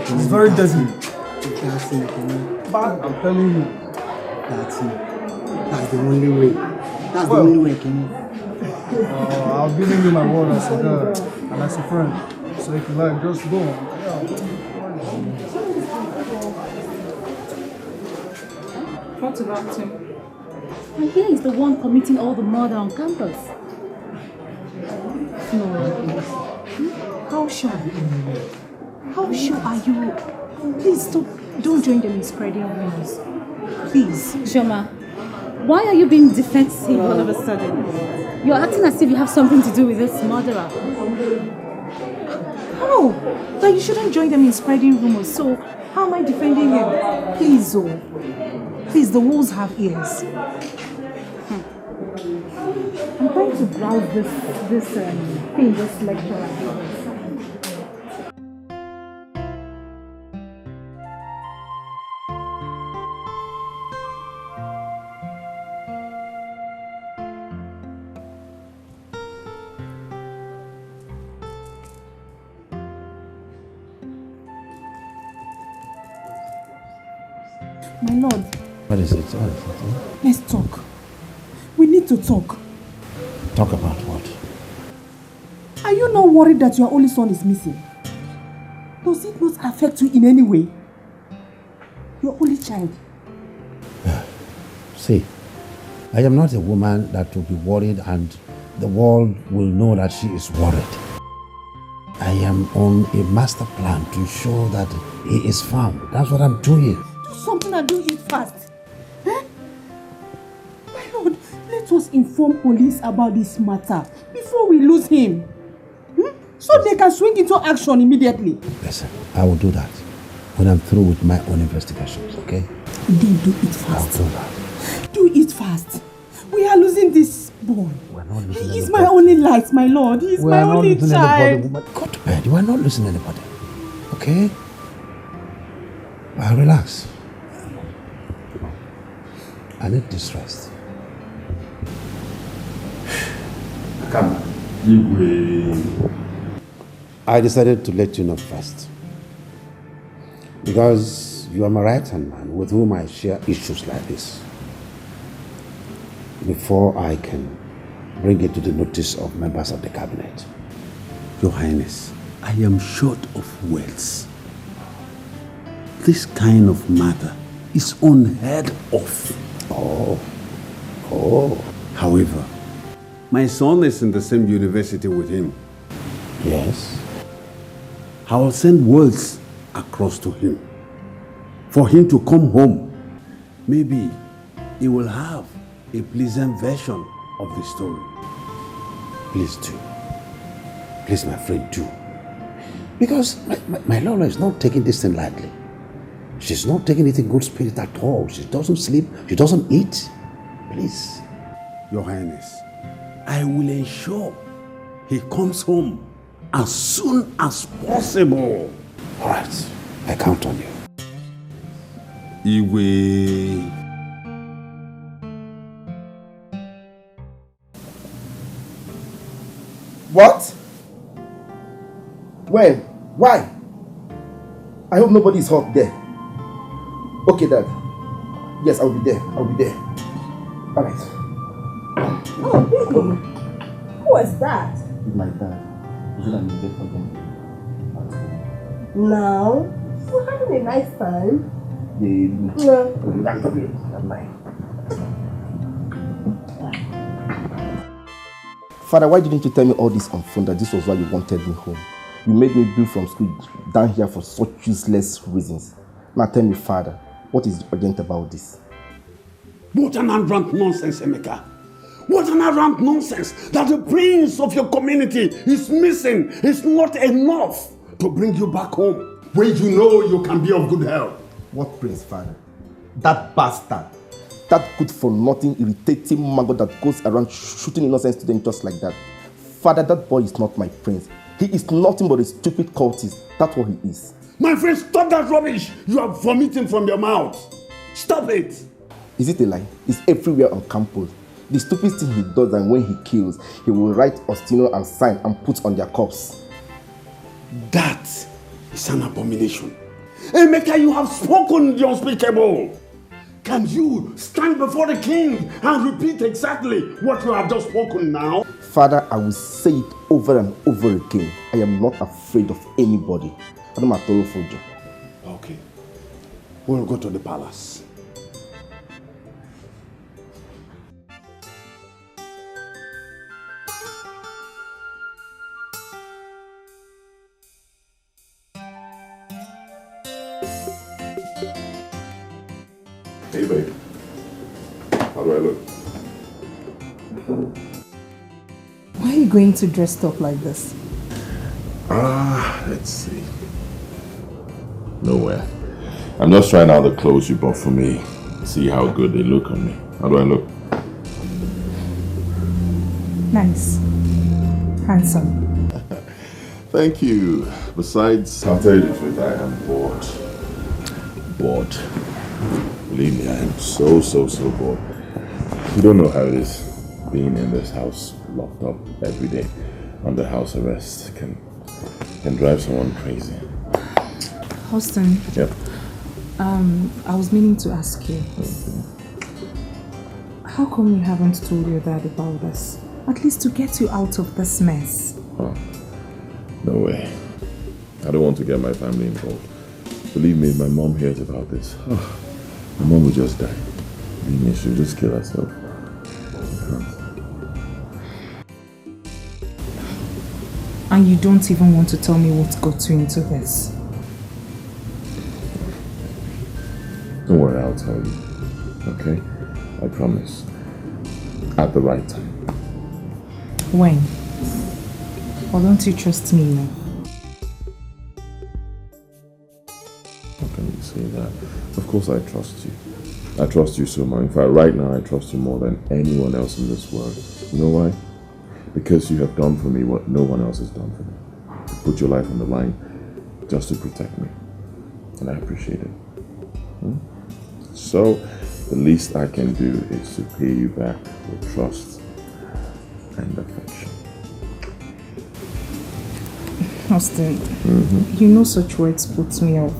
It's very deadly. But I'm telling you.
That's the only way. That's the only way, Kenny.
I've given you my word as a girl and as a friend. So if you like, just go.
What about him?
I hear he's the one committing all the murder on campus.
No. How sure are you? How sure are you? Please stop. Don't join them in spreading rumors. Please.
Shoma, Why are you being defensive all of a sudden? You're acting as if you have something to do with this murderer.
How? That you shouldn't join them in spreading rumors. So how am I defending him? Please, oh. Please, the wolves have ears. I'm trying to browse this thing, this lecture. My lord.
What is it? What is it?
Let's talk. We need to talk.
Talk about what?
Are you not worried that your only son is missing? Does it not affect you in any way? Your only child.
See, I am not a woman that will be worried and the world will know that she is worried. I am on a master plan to ensure that he is found. That's what I'm doing.
Do something and do it fast. Eh? My lord, let us inform police about this matter before we lose him. So they can swing into action immediately.
Listen, I will do that when I'm through with my own investigations, okay?
Then do it fast.
I'll do that.
Do it fast. We are losing this boy.
We're not losing
He is
anybody.
my only light, my lord. He is my only child.
Go to bed. You are not losing anybody. Okay? Relax. I need this rest.
Come.
I decided to let you know first. Because you are my right-hand man with whom I share issues like this. Before I can bring it to the notice of members of the cabinet.
Your Highness, I am short of words. This kind of matter is unheard of.
Oh.
However, my son is in the same university with him.
Yes.
I will send words across to him for him to come home. Maybe he will have a pleasant version of the story.
Please do. Please, my friend, do. Because my Lola is not taking this thing lightly. She's not taking it in good spirit at all. She doesn't sleep. She doesn't eat. Please.
Your Highness, I will ensure he comes home as soon as possible.
All right. I count on you.
Igwe.
What? When? Why? I hope nobody is hurt there. Okay, Dad. Yes, I'll be there. I'll be there. All right.
Oh, baby. Who was that?
My dad. Is it an invite for them?
Now, we're having a nice time.
No. Father, why didn't you tell me all this on phone that this was why you wanted me home? You made me bill from school down here for such useless reasons. Now tell me, Father, what is urgent about this?
What an arrant nonsense, Emeka. What an arrant nonsense that the prince of your community is missing is not enough to bring you back home when you know you can be of good help.
What prince, Father? That bastard. That good for nothing, irritating maggot that goes around shooting innocent students just like that. Father, that boy is not my prince. He is nothing but a stupid cultist. That's what he is.
My friend, stop that rubbish. You are vomiting from your mouth. Stop it.
Is it a lie? It's everywhere on campus. The stupid thing he does, and when he kills, he will write Ostino and sign and put on their corpse.
That is an abomination. Emeka, you have spoken the unspeakable. Can you stand before the king and repeat exactly what you have just spoken now?
Father, I will say it over and over again. I am not afraid of anybody.
Okay. We'll go to the palace.
Hey, babe. How do I look?
Why are you going to dress up like this?
Let's see. Nowhere. I'm just trying out the clothes you bought for me. See how good they look on me. How do I look?
Nice. Handsome.
Thank you. Besides, I'll tell you the truth, I am bored. Bored. Believe me, I am so bored. You don't know how it is being in this house, locked up every day under house arrest. Can drive someone crazy.
Austin.
Yep.
I was meaning to ask you. How come you haven't told your dad about this? At least to get you out of this mess.
Oh, no way. I don't want to get my family involved. Believe me, if my mom hears about this, my mom will just die. Believe me, she'll just kill herself.
And you don't even want to tell me what got you into this?
Don't worry, I'll tell you. Okay? I promise. At the right time.
When? Or don't you trust me now?
How can you say that? Of course I trust you. I trust you so much. In fact, right now I trust you more than anyone else in this world. You know why? Because you have done for me what no one else has done for me. You put your life on the line just to protect me. And I appreciate it. So, the least I can do is to pay you back with trust and affection.
Austin, you know such words put me off.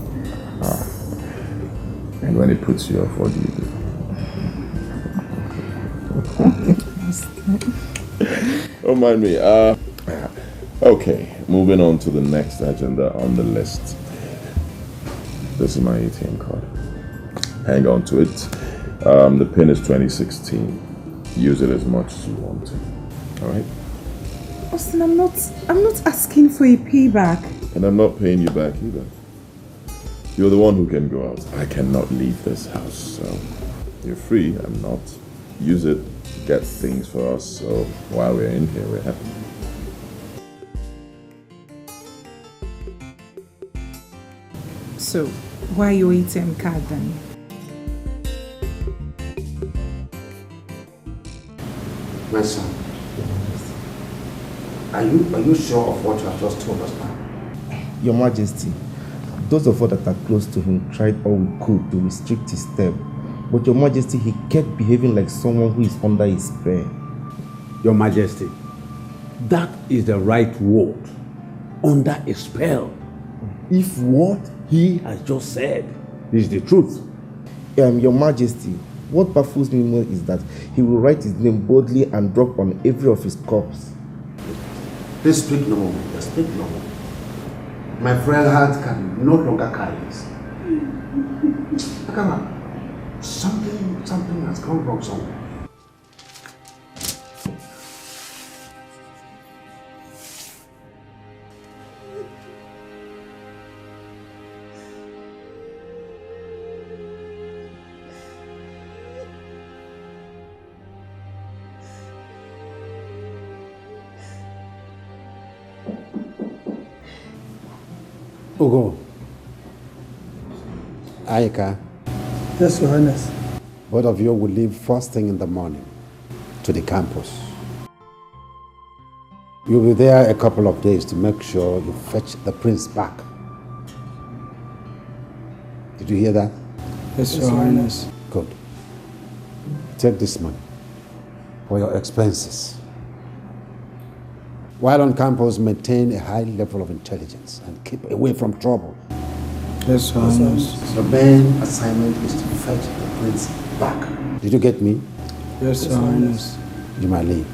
And when it puts you off, what do you do? Don't mind me. Okay, moving on to the next agenda on the list. This is my ATM card. Hang on to it. The pin is 2016. Use it as much as you want to. Alright?
Austin, I'm not asking for a payback.
And I'm not paying you back either. You're the one who can go out. I cannot leave this house, so you're free. I'm not. Use it, get things for us, so while we're in here, we're happy.
So, why your ATM card then?
My son, are you sure of what you have just told us now?
Your Majesty, those of us that are close to him tried all we could to restrict his step. But Your Majesty, he kept behaving like someone who is under his spell.
Your Majesty, that is the right word. Under a spell. If what he has just said is the truth.
Your Majesty, what baffles me more is that he will write his name boldly and drop on every of his corpse.
Please speak no more. Just speak no more. My frail heart can no longer carry this. Come on. Something has gone wrong somewhere.
Ugo. Aika.
Yes, Your Highness.
Both of you will leave first thing in the morning to the campus. You'll be there a couple of days to make sure you fetch the prince back. Did you hear that?
Yes, Your Highness.
Good. Take this money for your expenses. While on campus, maintain a high level of intelligence and keep away from trouble.
Yes, Your Highness.
The main assignment is to fetch the prince back.
Did you get me?
Yes, Your Highness.
You might leave.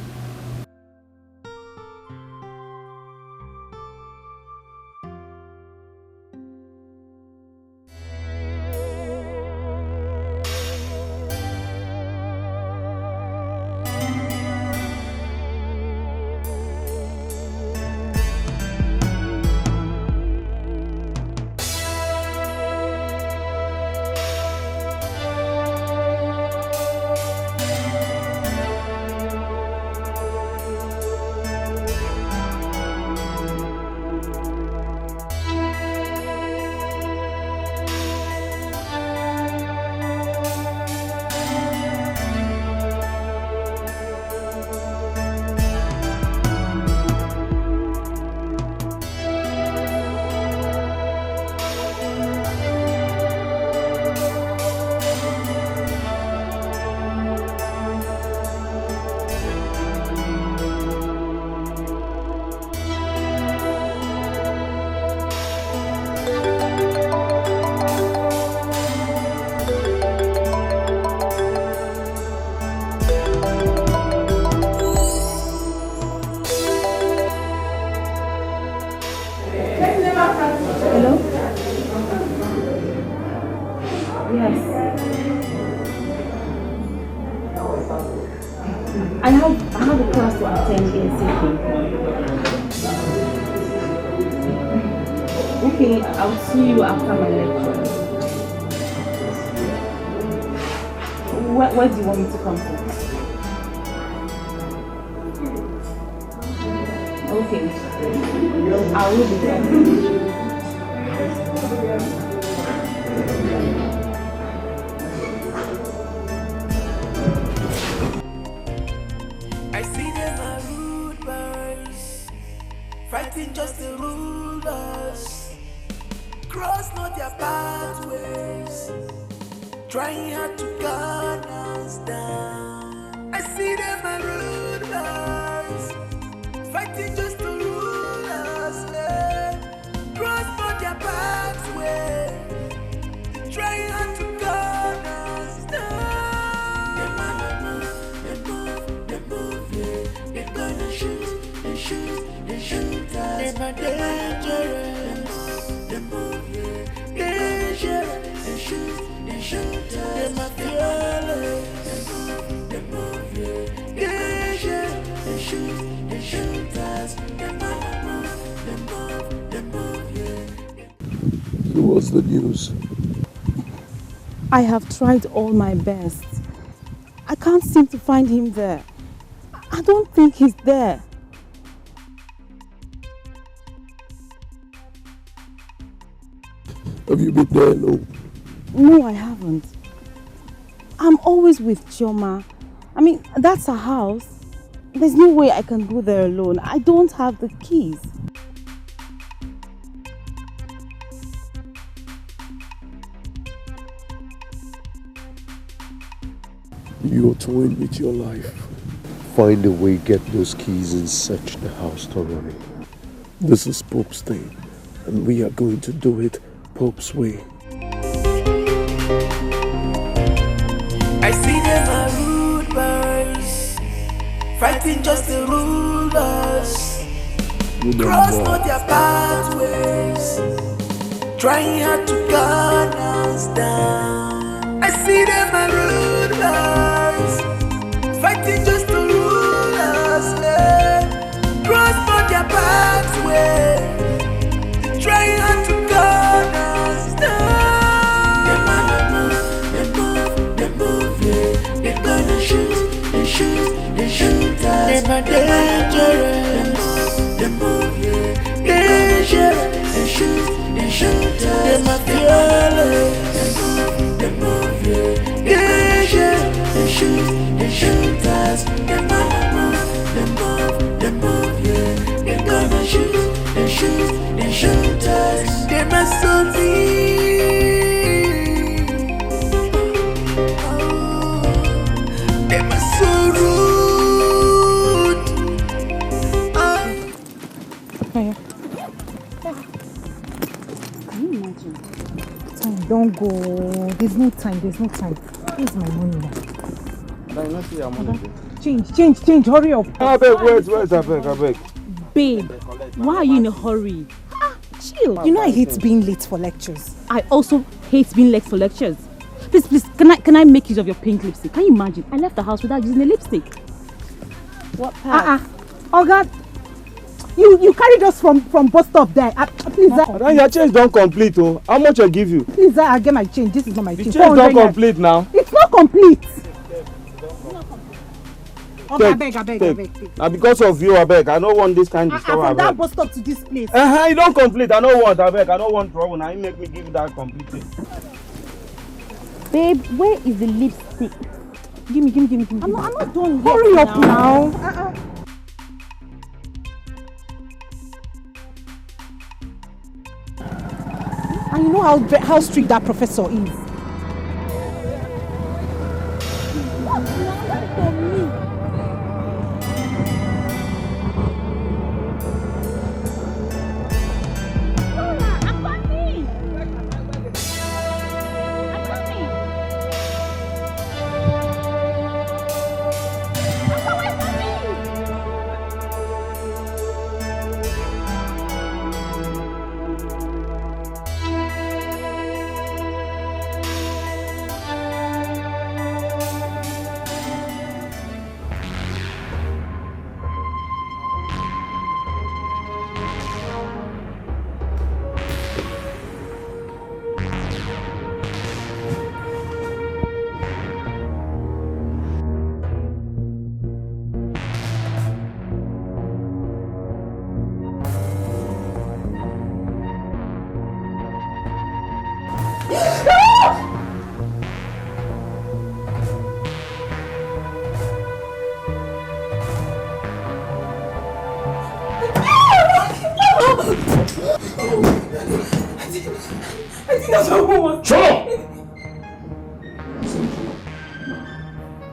Okay, I'll see you after my lecture. Where do you want me to come from? Okay. I will be there.
I see them are rude boys, fighting just to rule us. Cross not their pathways, trying hard to gun us down. I see them are rude boys, fighting just to rule us. Cross not their pathways, trying hard to gun us down. They move, yeah. They gonna shoot us. They are dangerous. They move, yeah. Dangerous. They shoot us. They are fearless. They move, yeah. Dangerous. They shoot us. They move, yeah.
So what's the news?
I have tried all my best. I can't seem to find him there. I don't think he's there.
Have you been there alone?
No, I haven't. I'm always with Chioma. I mean, that's her house. There's no way I can go there alone. I don't have the keys.
You're toying with your life. Find a way, get those keys and search the house thoroughly. This is Pope's thing, and we are going to do it Pope's way.
I see them are rude boys, fighting just to rule us. Cross not their pathways, trying hard to gun us down. I see them are rude boys, fighting just to rule us. Cross not their pathways, trying hard to gun us down. They move, yeah. They gonna shoot us. They are dangerous. They move, yeah. Dangerous. They shoot us. They are fearless. They move, yeah. Dangerous. They shoot us. They move, yeah. They gonna shoot us. They must so they must so rude.
Hey. Can you imagine? Time, don't go. There's no time. Where's my money now? Change. Hurry up.
I beg, wait, I beg.
Babe, why are you in a hurry?
Chill. You know I hate being late for lectures.
I also hate being late for lectures. Please, can I make use of your pink lipstick? Can you imagine? I left the house without using a lipstick.
What part? Oh God. You carried us from bus stop there. Please,
Your change don't complete, oh. How much I give you?
Please, I get my change. This is not my change.
The change don't complete now.
It's not complete. Okay, I beg.
Now because of you, I beg. I don't want this kind of stuff.
From that bus stop to this place.
You don't complete. I don't want, I beg. I don't want trouble. Now you make me give you that complete.
Babe, where is the lipstick?
Give me.
I'm not done.
Hurry up now. And you know how strict that professor is.
I think that's what was.
Shut up!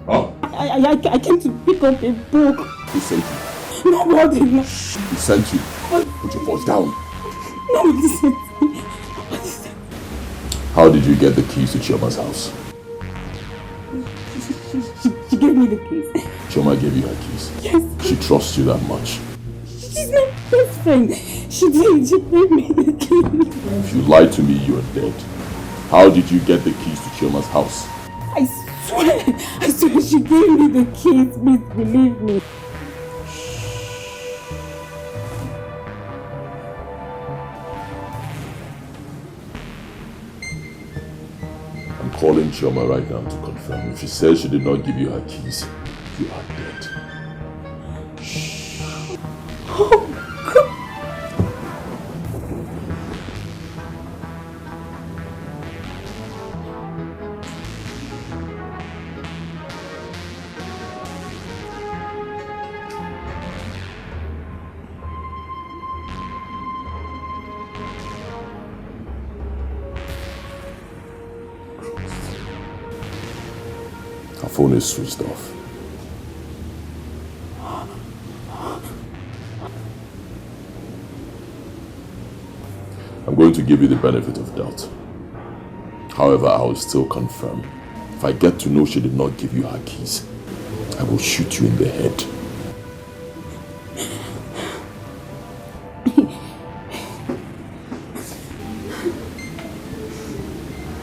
Huh?
I came to pick up a book.
Who sent you?
Nobody. No.
Who sent you? Put your voice down.
Nobody sent me.
How did you get the keys to Chioma's house?
She gave me the keys.
Chioma gave you her keys?
Yes.
She trusts you that much?
She's my best friend. She did. She gave me the keys.
If you lie to me, you're dead. How did you get the keys to Chioma's house?
I swear she gave me the keys. Please believe me.
I'm calling Chioma right now to confirm. If she says she did not give you her keys, you are dead.
Oh, God.
Her phone is switched off. I'm going to give you the benefit of doubt. However, I will still confirm. If I get to know she did not give you her keys, I will shoot you in the head.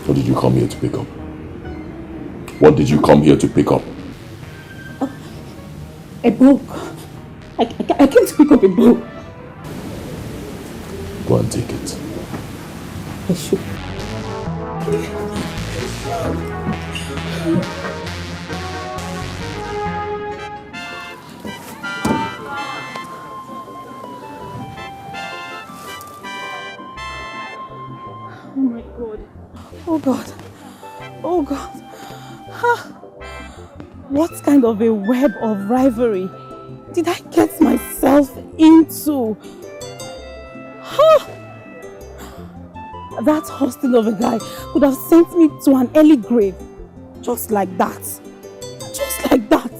What did you come here to pick up? What did you come here to pick up?
A book. I came to pick up a book.
Go and take it.
I should.
Oh my God. Oh God. Oh God. Huh. What kind of a web of rivalry did I get myself into? Huh. That husband of a guy could have sent me to an early grave. Just like that. Just like that.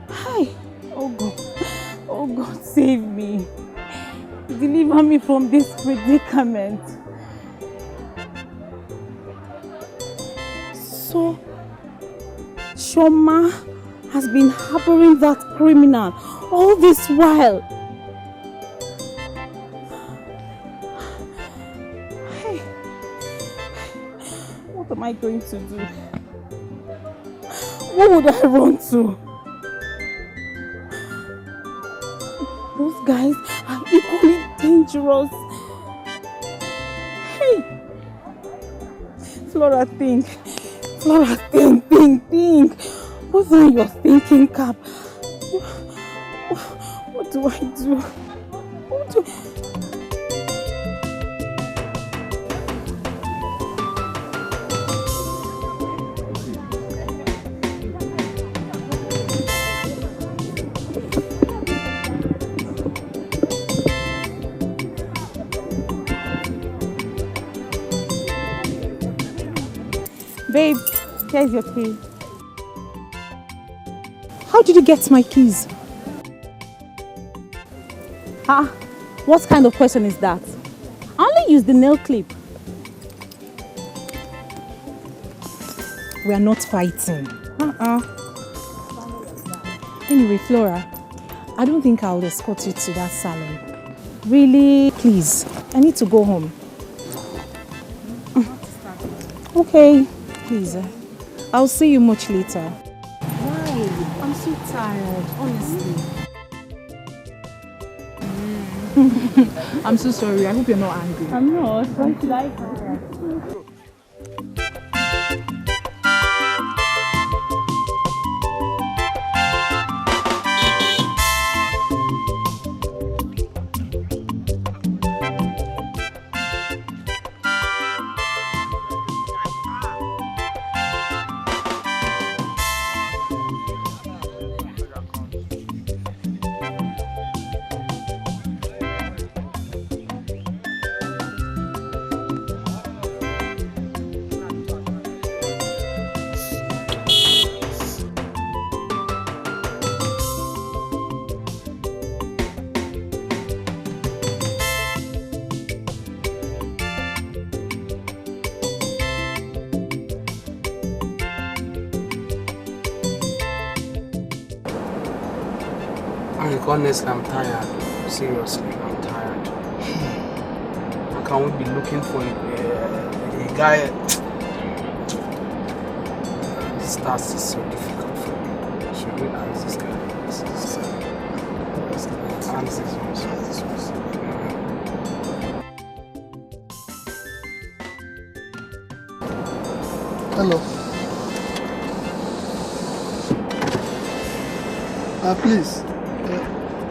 Hi. Oh God. Oh God, save me. Deliver me from this predicament. So, Chioma has been harboring that criminal all this while. Hey, what am I going to do? Who would I run to? Those guys are equally dangerous. Hey, Flora, think. Flora, think. Put on your thinking cap. What do I do? What do... Babe, here's your key.
How did you get my keys?
What kind of question is that? I only used the nail clip.
We are not fighting. Anyway, Flora, I don't think I'll escort you to that salon. Really? Please, I need to go home.
Okay.
Please, I'll see you much later. Why? I'm so tired, honestly. I'm so sorry. I hope you're not angry.
I'm not. Why should I?
honestly, I'm tired. Seriously, I'm tired. How can we be looking for a guy? Starts is so difficult for me. Should we ask this guy?
Hello. Please.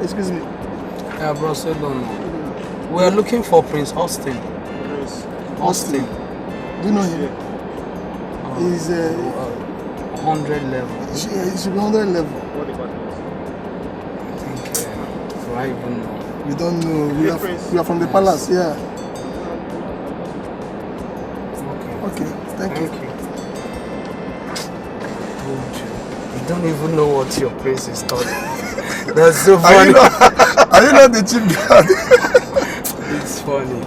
Excuse me.
Yeah, bro, so don't know. We are looking for Prince Austin. Austin.
Do you know him? He's
100 level.
He should be 100 level.
I think, do I even know?
We don't know. We are from the palace, yeah. Okay, thank you.
You don't even know what your prince is studying. That's so funny.
Are you not the chief guard?
It's funny.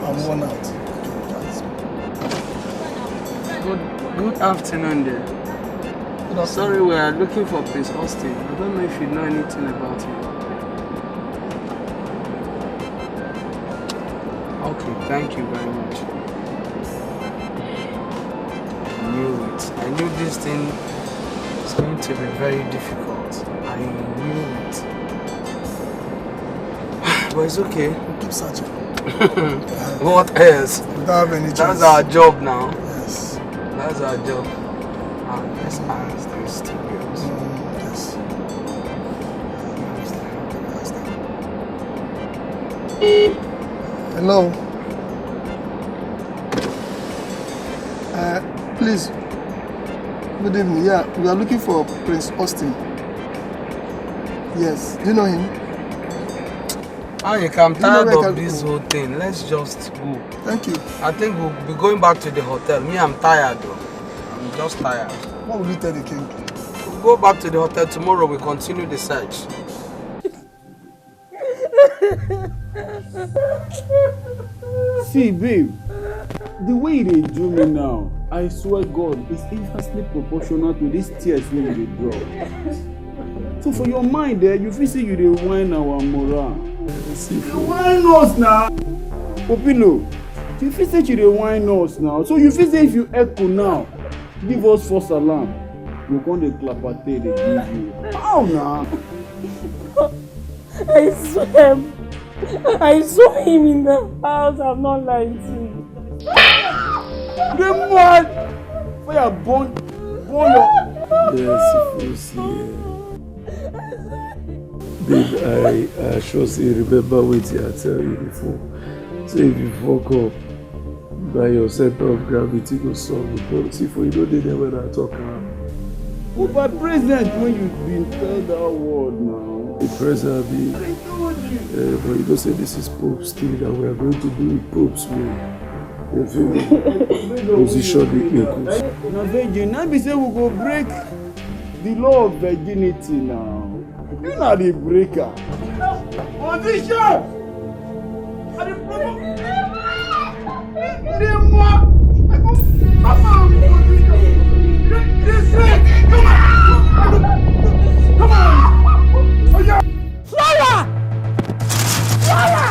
I'm worn out.
Good afternoon there. Sorry, we are looking for Prince Austin. I don't know if you know anything about him. Okay, thank you very much. I knew it. I knew this thing was going to be very difficult. I knew it. But it's okay.
We'll keep searching.
What else?
We don't have any choice.
That's our job now.
Yes.
That's our job. Let's ask these two girls.
Yes. Hello. Please. Good evening. Yeah, we are looking for Prince Austin. Yes. Do you know him?
I'm tired of this whole thing. Let's just go.
Thank you.
I think we'll be going back to the hotel. Me, I'm tired though. I'm just tired.
What will you tell the king?
We'll go back to the hotel tomorrow. We continue the search.
See, babe, the way they do me now, I swear God, is inversely proportional to these tears when they drop. So for your mind there, you feel say you dey whine our morale. You whine us now. Popilo, you feel say you dey whine us now. So you feel say if you echo now, give us false alarm, you come dey clap at they give you. How now?
I saw him in the house. I'm not lying to you.
The man, fire burn your.
Yes, if you see. Babe, I sure say remember what I tell you before. So if you fuck up, by your center of gravity go solve the problem. See, for you know they never talk now.
Who by present when you been tell that word now?
The present be. But you don't say this is Pope's thing that we are going to do it Pope's way. You feel me? Position the equals.
Now, virgin, now be say we go break the law of virginity now. You not the breaker. Position! And the problem. Come on!
Flora! Flora! Flora!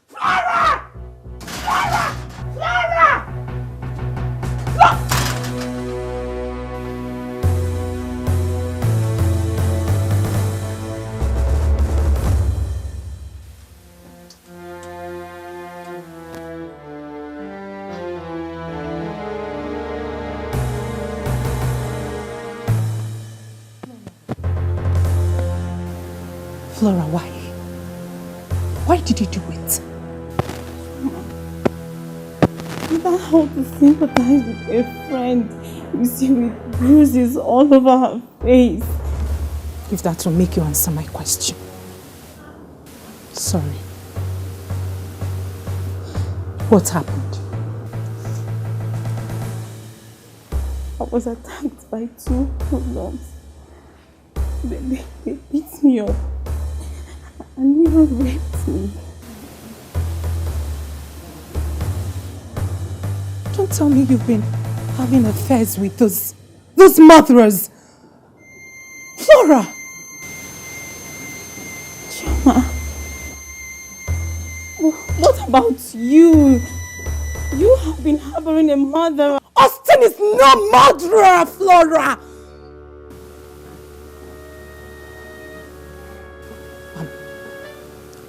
Flora! Flora! Flora, why? Why did you do it?
You don't have to sympathize with a friend. You see, with bruises all over her face.
If that will make you answer my question. Sorry. What happened?
I was attacked by two hoodlums. They beat me up and even raped me. Don't tell me you've been having affairs with those murderers. Flora! Chioma, what about you? You have been harboring a murderer. Austin is no murderer, Flora!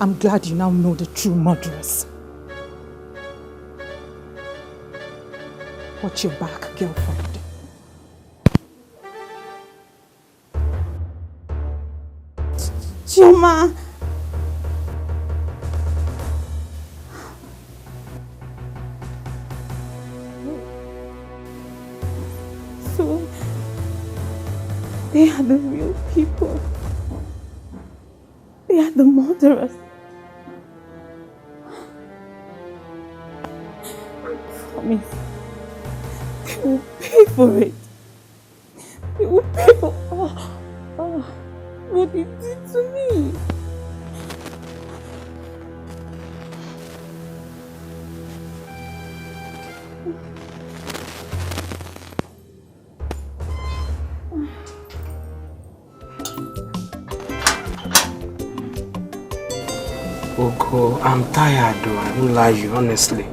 I'm glad you now know the true murderers. Watch your back, girlfriend. Chioma! So, they are the real people. They are the murderers. I promise. They will pay for it. They will pay for what they did to me.
Oko, I'm tired though, I won't lie you, honestly.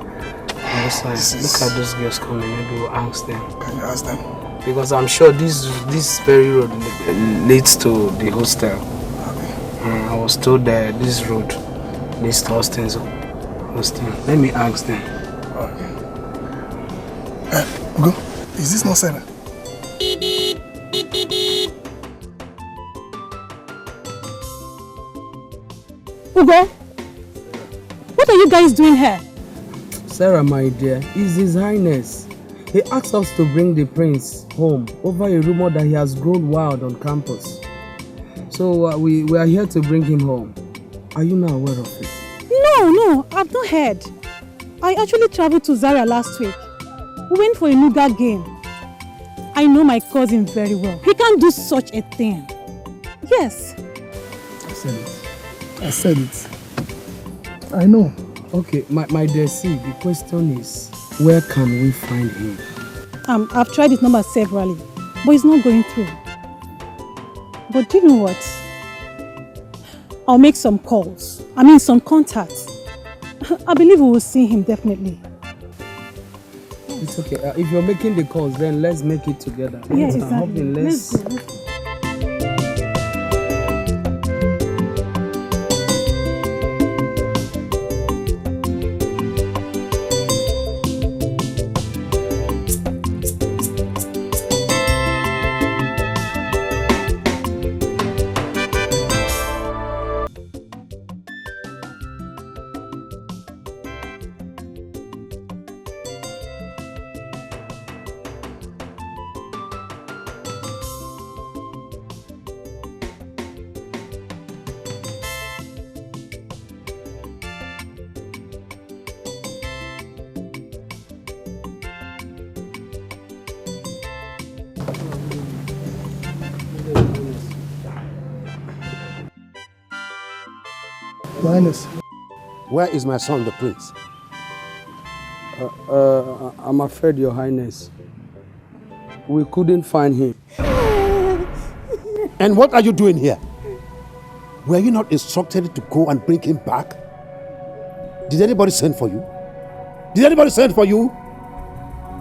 Besides, look at those girls coming, maybe we'll ask them.
Can you ask them?
Because I'm sure this very road leads to the hostel. Okay. I was told that this road leads to Austin's hostel. Let me ask them.
Okay. Ugo, is this not Sarah?
Ugo, what are you guys doing here?
Sarah, my dear, is His Highness. He asked us to bring the prince home over a rumor that he has grown wild on campus. So we are here to bring him home. Are you now aware of it?
No, I've not heard. I actually traveled to Zaria last week. We went for a Nuga game. I know my cousin very well. He can't do such a thing. Yes.
I said it. I know.
Okay, my dear, see, the question is, where can we find him?
I've tried his number severally, but it's not going through. But do you know what? I'll make some calls. Some contacts. I believe we will see him definitely.
It's okay. If you're making the calls, then let's make it together.
Yeah, exactly.
Let's
go.
Your Highness.
Where is my son, the prince?
I'm afraid, Your Highness, we couldn't find him.
And what are you doing here? Were you not instructed to go and bring him back? Did anybody send for you? Did anybody send for you?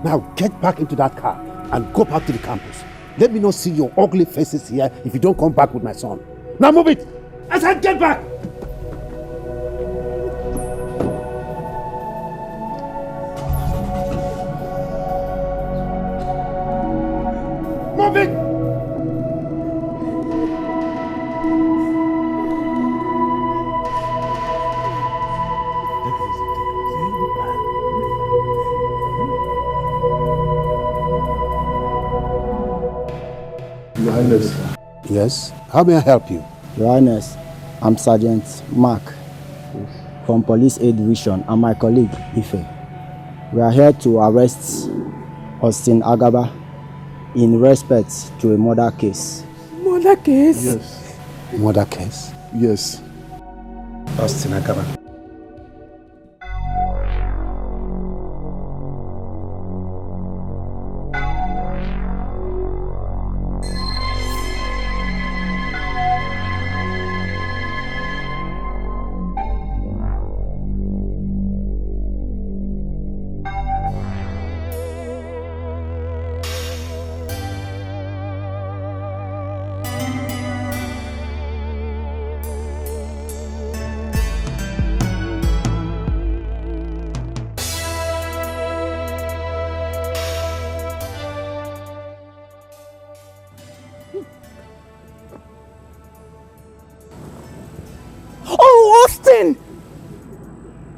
Now get back into that car and go back to the campus. Let me not see your ugly faces here if you don't come back with my son. Now move it! I said get back! Move it!
Your Highness.
Yes? How may I help you?
Your Highness, I'm Sergeant Mark from Police A Division and my colleague Ife. We are here to arrest Austin Agaba in respect to a murder case.
Murder case?
Yes.
Murder case?
Yes.
Austin Agaba.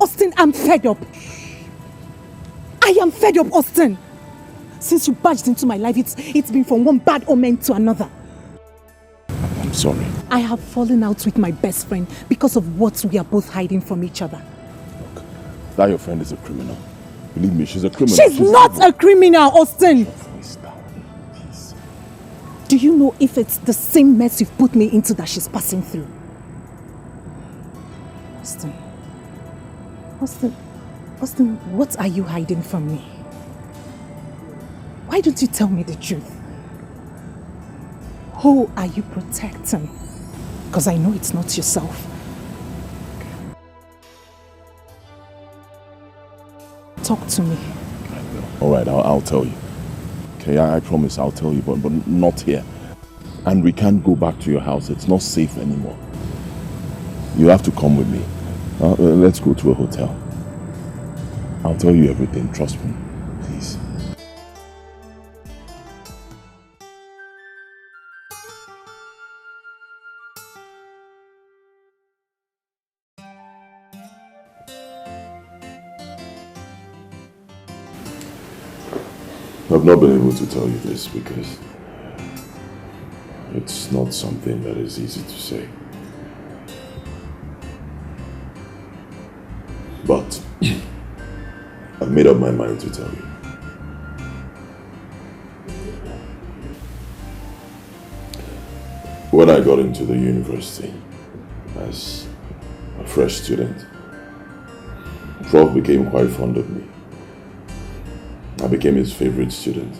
Austin, I'm fed up. I am fed up, Austin. Since you barged into my life, it's been from one bad omen to another.
I'm sorry.
I have fallen out with my best friend because of what we are both hiding from each other.
Look, that your friend is a criminal. Believe me, she's a criminal.
She's not a criminal, Austin. Do you know if it's the same mess you've put me into that she's passing through? Austin, what are you hiding from me? Why don't you tell me the truth? Who are you protecting? Because I know it's not yourself. Talk to me.
I will. All right, I'll tell you. Okay, I promise I'll tell you, but not here. And we can't go back to your house. It's not safe anymore. You have to come with me. Let's go to a hotel. I'll tell you everything, trust me. Please. I've not been able to tell you this because it's not something that is easy to say. But I've made up my mind to tell you. When I got into the university as a fresh student, Prof became quite fond of me. I became his favorite student.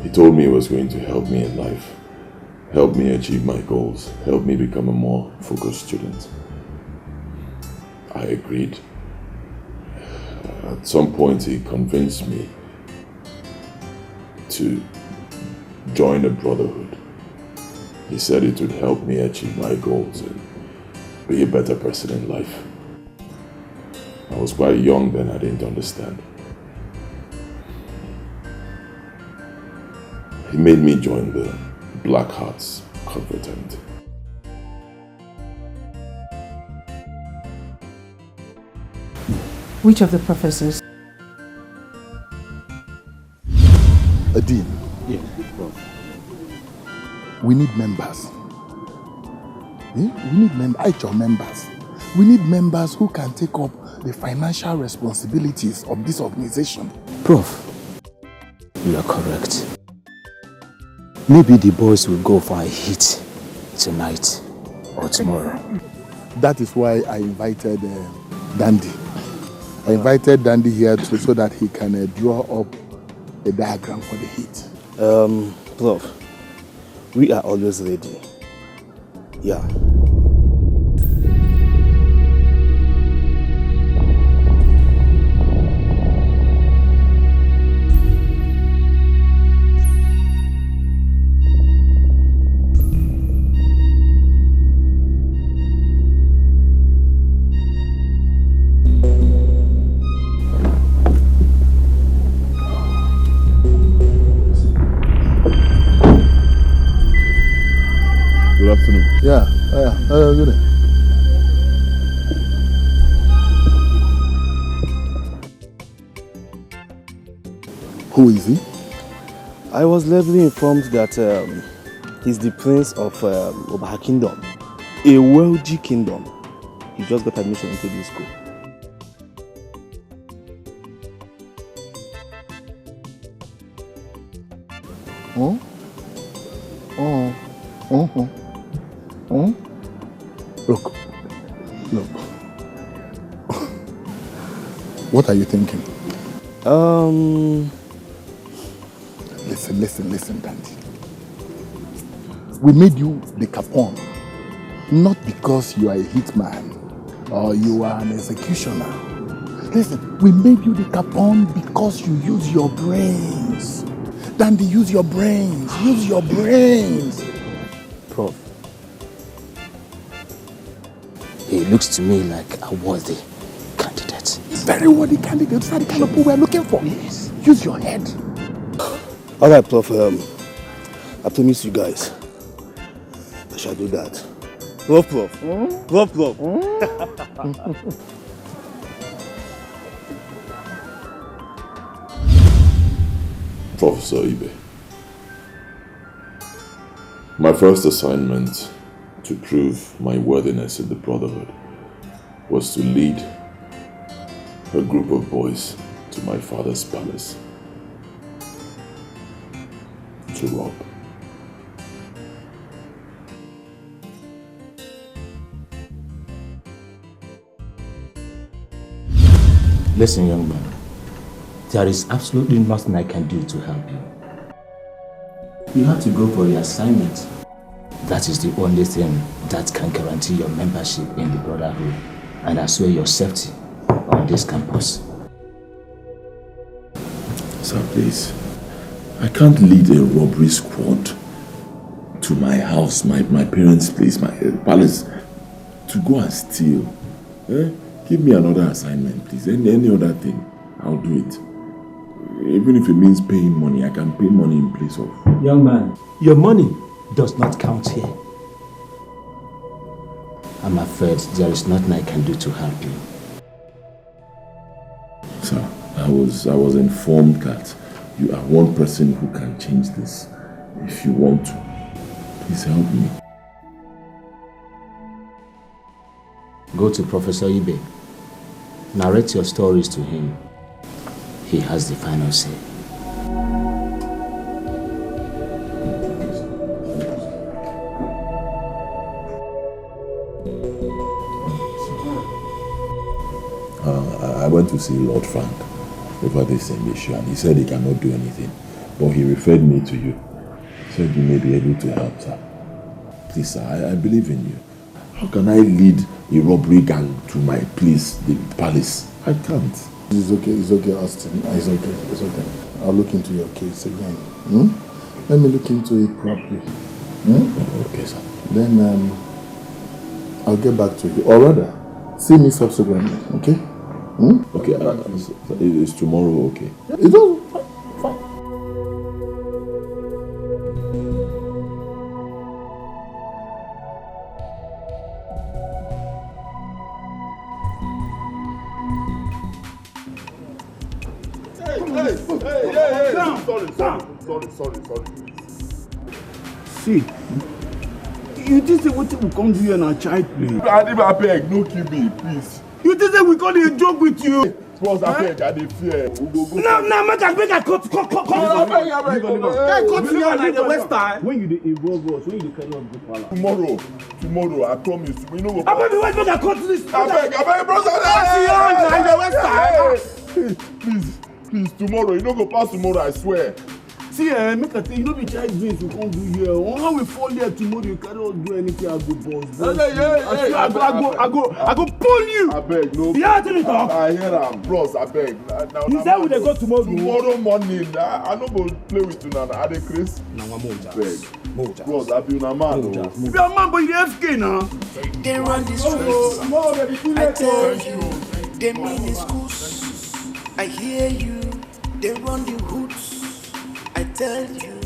He told me he was going to help me in life, help me achieve my goals, help me become a more focused student. I agreed. At some point, he convinced me to join a brotherhood. He said it would help me achieve my goals and be a better person in life. I was quite young then, I didn't understand. He made me join the Black Hearts confraternity.
Which of the professors?
Dean.
Yeah.
We need members. We need members. We need members who can take up the financial responsibilities of this organization.
Prof, you are correct. Maybe the boys will go for a hit tonight or tomorrow.
That is why I invited Dandy. I invited Dandy here so that he can draw up a diagram for the hit.
Prof, we are always ready. Yeah.
Good afternoon.
Yeah, good. Who is he?
I was lately informed that he's the prince of Obaha Kingdom, a wealthy kingdom. He just got admission into this school.
What are you thinking? Listen, Dandy. We made you the Capone, not because you are a hitman or you are an executioner. Listen, we made you the Capone because you use your brains. Dandy, use your brains. Use your brains.
Prof, he looks to me like a worthy candidate.
Very worthy candidate. That's the kind of people we're looking for. Yes. Use your head.
All right, Prof. I promise you guys, I shall do that. Prof. Prof.
Professor Ibe, my first assignment to prove my worthiness in the Brotherhood was to lead a group of boys to my father's palace to rob.
Listen, young man, there is absolutely nothing I can do to help you. You have to go for the assignment. That is the only thing that can guarantee your membership in the Brotherhood and assure your safety on this campus.
Sir, please, I can't lead a robbery squad to my house, my parents' place, my palace, to go and steal. Give me another assignment, please. Any other thing, I'll do it. Even if it means paying money, I can pay money in place of...
Young man, your money does not count here. I'm afraid there is nothing I can do to help you.
Sir, I was informed that you are one person who can change this. If you want to, please help me.
Go to Professor Ibe. Narrate your stories to him. He has the final say.
I went to see Lord Frank over this same issue and he said he cannot do anything. But he referred me to you. He said you may be able to help, sir. Please, sir, I believe in you. How can I lead a robbery gang to my place, the palace? I can't.
It's okay, Austin. It's okay. I'll look into your case again. Let me look into it properly.
Okay, sir.
Then I'll get back to you. Or rather, see me subsequently, okay?
Okay, is tomorrow okay?
It's all fine.
Sorry. See, you think say what we come do here na child play?
I beg, no kill me, please.
You think say we call a joke with you?
Boss, I beg, I dey fear.
Now, make I cut. Cut you and I the West Side. When you dey involve us, when you dey carry us go palace.
Tomorrow, I promise. We no go.
I beg, wait, make I cut this.
I beg, bros.
Cut you and the West Side.
Please, tomorrow. You no go pass tomorrow, I swear.
See, make I tell you, no be child dreams we can't do here. How we fall here tomorrow, you cannot do anything. I go boss. I go pull you.
I beg, no.
Yeah, tell me talk.
I hear am, bros. I beg.
You said we dey go tomorrow.
Tomorrow morning, I no go play with you now. I dey craze.
Now I'm
beg. Bros, I be una man.
You be a man, but you dey FK now.
They run the streets. I tell you, they mean the schools. I hear you. They run the hoods. I tell you,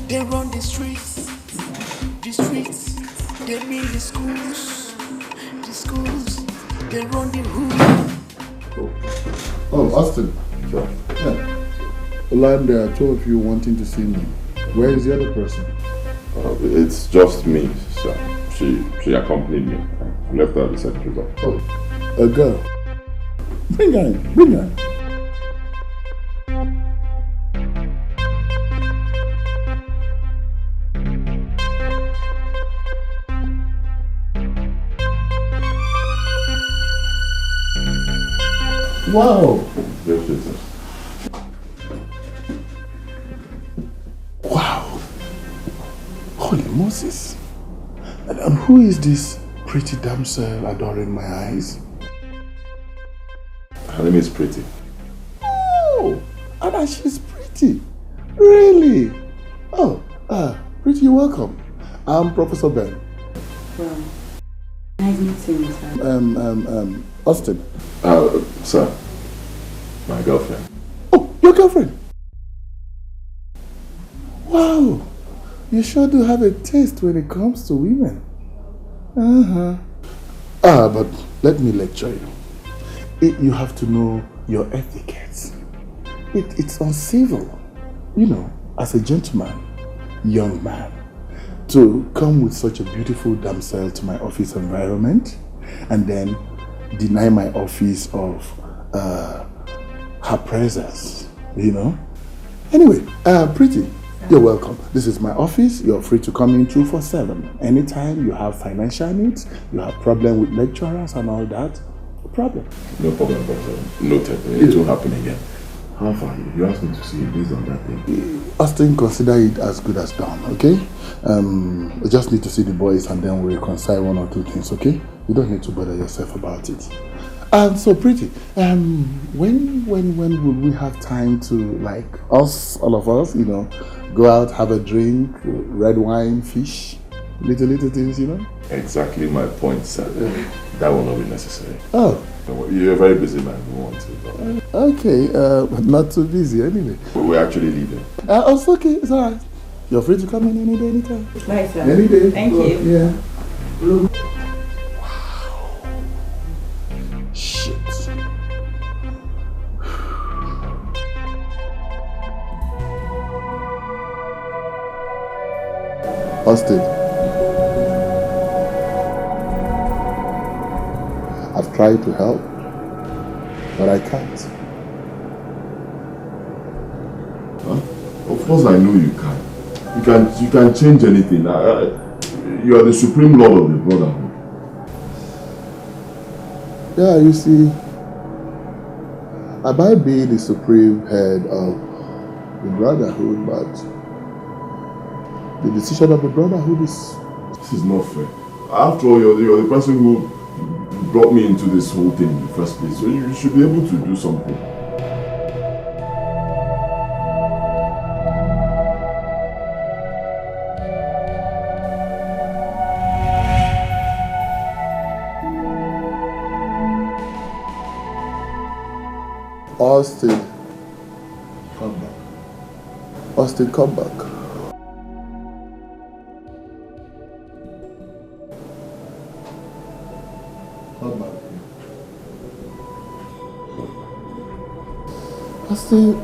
they run the streets, they mean the schools, they run the hood.
Oh, Austin.
Sure.
Yeah. Olan, there are two of you wanting to see me. Where is the other person?
It's just me, sir. She accompanied me. I left her at the secretary's office.
Oh, a girl. Bring her in. Wow.
Yes, sir.
Wow. Holy Moses. And who is this pretty damsel adoring my eyes?
Her name is Pretty.
Oh, and she's pretty. Really? Oh, Pretty, you're welcome. I'm Professor Ben.
Well, nice meeting you, sir.
Austin.
Sir. My girlfriend.
Oh, your girlfriend? Wow. You sure do have a taste when it comes to women. But let me lecture you. You have to know your etiquette. It's uncivil, you know, as a gentleman, young man, to come with such a beautiful damsel to my office environment and then deny my office of her presence, you know. Anyway, Pretty, you're welcome. This is my office. You're free to come in 24/7. Anytime you have financial needs, you have problem with lecturers and all that, no problem.
No problem, but noted. It won't happen again. How far? You asked me to see you based on that thing.
Austin, consider it as good as done, okay? I just need to see the boys and then we'll reconcile one or two things, okay? You don't need to bother yourself about it. So Pretty, when will we have time to, like, all of us, you know, go out, have a drink, red wine, fish, little things, you know?
Exactly my point, sir. That will not be necessary.
Oh.
You're a very busy man. We want to.
Okay, but not too busy anyway.
We're actually leaving.
It's okay, it's alright. You're free to come in any day, anytime.
Bye, sir.
Any day.
Thank you.
Yeah. Wow. Shit. Austin. I've tried to help, but I can't.
Huh? Of course I know you can. You can change anything. You are the supreme lord of the brotherhood.
Yeah, you see, I might be the supreme head of the brotherhood, but the decision of the brotherhood is...
This is not fair. After all, you're the person who brought me into this whole thing in the first place, so you should be able to do something.
Austin, come back. Austin, come back. Come back. Austin,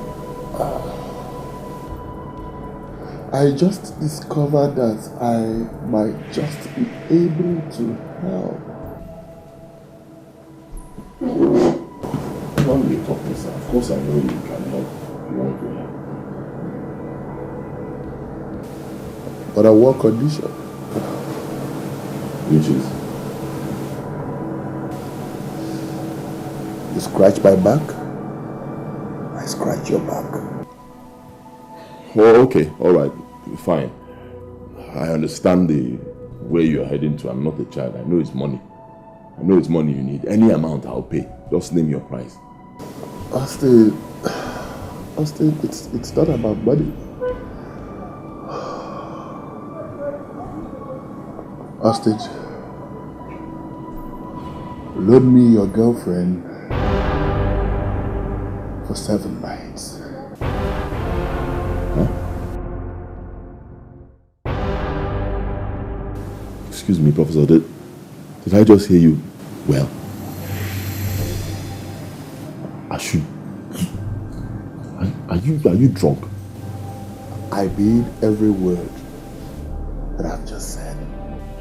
I just discovered that I might just be able to help.
Don't be talking, sir. Of course I know you can help. You want to help.
But on one condition.
Which is?
You scratch my back, I scratch your back.
Oh, okay. Alright. Fine. I understand the way you're heading to. I'm not a child. I know it's money. I know it's money you need. Any amount I'll pay. Just name your price.
Austin, it's not about money. Austin, loan me your girlfriend for 7 nights.
Huh? Excuse me, Professor. Did I just hear you? Well, I should. Are you drunk?
I mean every word that I've just said.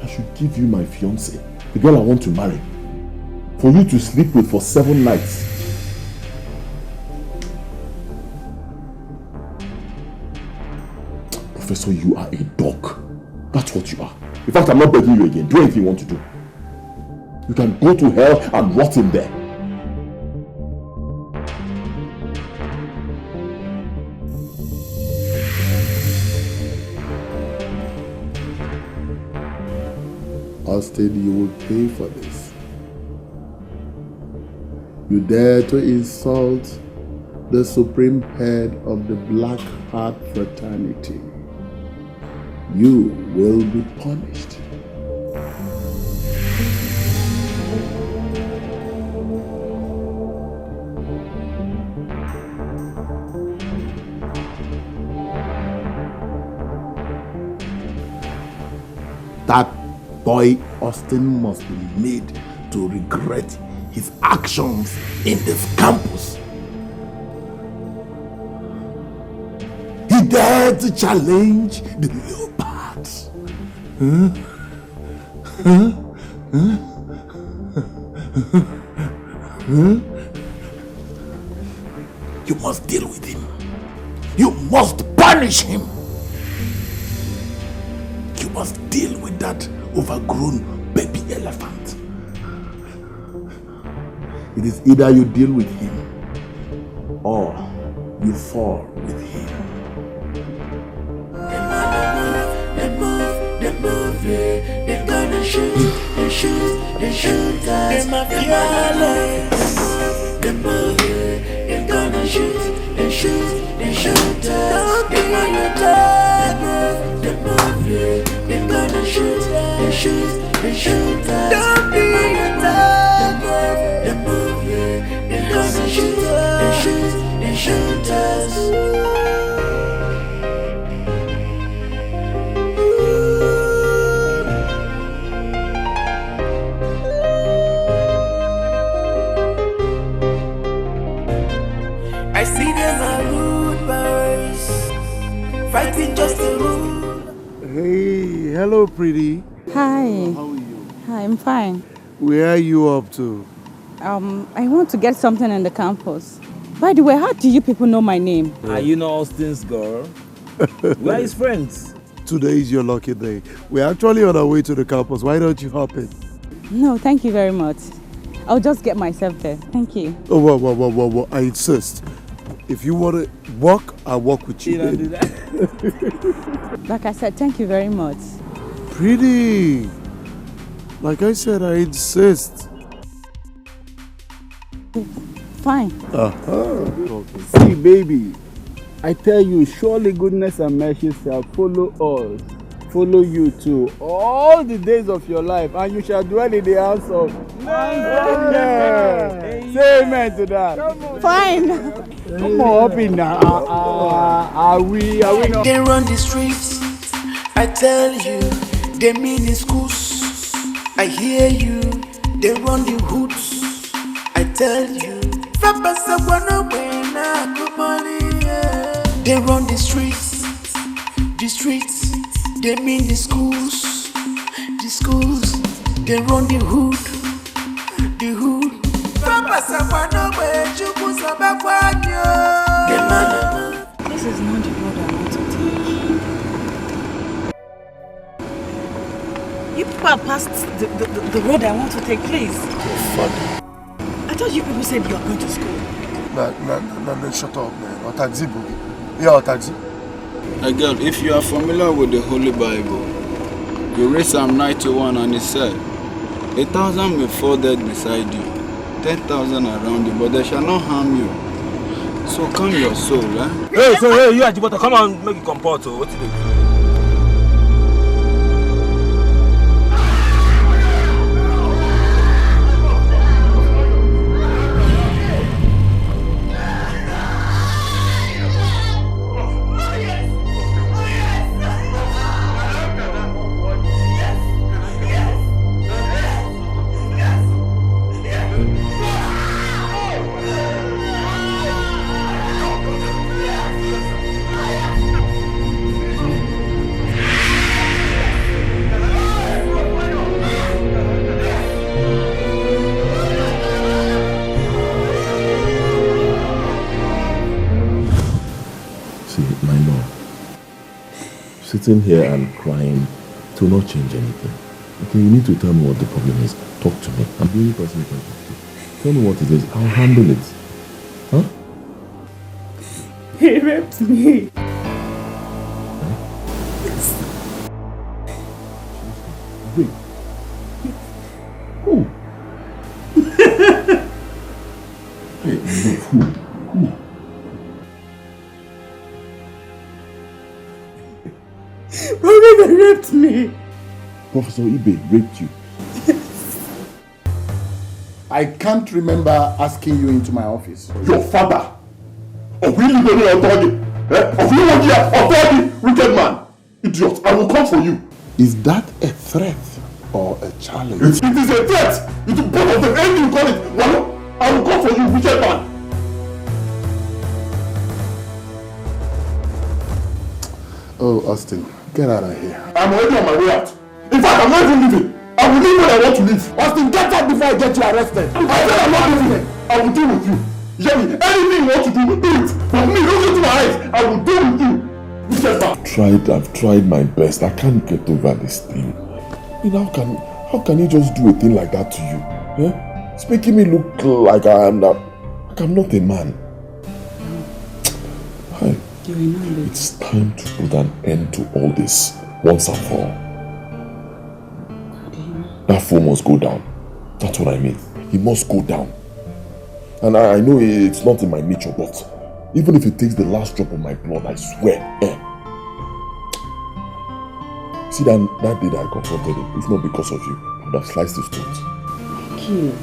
I should give you my fiancée, the girl I want to marry, for you to sleep with for 7 nights. Professor, you are a dog. That's what you are. In fact, I'm not begging you again. Do anything you want to do. You can go to hell and rot in there.
Austin, you will pay for this. You dare to insult the supreme head of the Black Heart Fraternity. You will be punished. That boy Austin must be made to regret his actions in this campus. He dared to challenge the leopards. You must deal with him. You must punish him. You must deal with that overgrown baby elephant. It is either you deal with him or you fall with him.
They move, yeah. They gonna shoot us. They my fearless. They move, yeah. They gonna shoot us. They wanna die. They move, yeah. They gonna shoot us. Don't be a dog. They move, yeah. They gonna shoot us. I see them are rude boys, fighting just to rule.
Hey, hello, pretty.
Hi.
How are you?
Hi, I'm fine.
Where are you up to?
I want to get something in the campus. By the way, how do you people know my name?
Are you not Austin's girl? We are his friends.
Today is your lucky day. We're actually on our way to the campus. Why don't you hop in?
No, thank you very much. I'll just get myself there. Thank you.
Oh, well, I insist. If you want to walk, I'll walk with you.
You don't do that.
Like I said, thank you very much.
Pretty. Like I said, I insist.
Fine.
Okay. See, baby, I tell you, surely goodness and mercy shall follow us, follow you too, all the days of your life, and you shall dwell in the house of. Say amen to that.
Fine.
Come on, up in now. Are we not?
They run the streets, I tell you. They mean in schools, I hear you. They run the hoods, I tell you. They run the streets, they mean the schools, they run the hood.
This is not the road I want to take. You people are past the road I want to take, please. I thought you people said you are going to school.
No, shut up, man. Or taxi, boogie. Yeah, or taxi.
Girl, if you are familiar with the Holy Bible, you read Psalm 91 and it said, 1,000 may fall dead beside you, 10,000 around you, but they shall not harm you. So calm your soul, eh?
Hey, you Ajibota, come on, make it comport. What did you do?
Sitting here and crying to not change anything. Okay, you need to tell me what the problem is. Talk to me. I'm the only person you can talk to. Tell me what it is. I'll handle it. Huh?
He raped me.
Wait. Who? Hey, who?
They raped me.
Professor Ibe raped you.
I can't remember asking you into my office.
Your father! Of really any authority! Of you want here, authority, wicked man! Idiot, I will come for you! Is that a threat or a challenge? It is a threat! It is both of them, anything you call it! Well, I will come for you, wicked man!
Oh, Austin, get out of here.
I'm already on my way out. In fact, I'm not even leaving. I will leave when I want to leave.
Austin, get out before I get you arrested.
I said I'm not leaving. I will deal with you. Hear me? Anything you want to do it. For me, look into my eyes. I will deal with you. I've tried my best. I can't get over this thing. You know, how can you just do a thing like that to you? Eh? It's making me look like I'm not a man. Hi. It's time to put an end to all this once and for all. That fool must go down. That's what I mean. He must go down. And I know it's not in my nature, but even if it takes the last drop of my blood, I swear. See that day that I confronted him, if not because of you, I would have sliced his throat.
Thank you.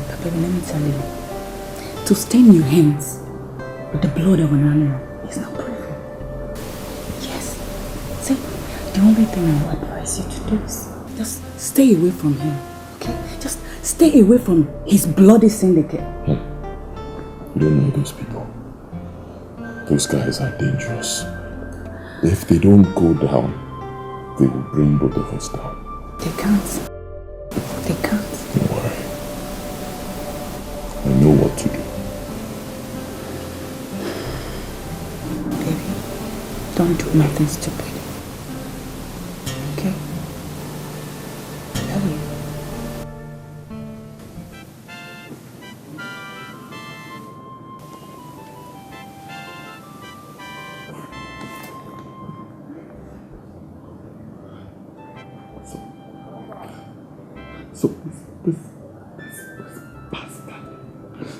But baby, let me tell you. To stain your hands with the blood of an animal is not proven. Yes. See, the only thing I would advise you to do is just stay away from him, okay? Just stay away from his bloody syndicate.
You don't know those people. Those guys are dangerous. If they don't go down, they will bring both of us down.
They can't. They can't.
Don't worry. I know what to do.
Baby, don't do nothing stupid. Okay? I love you.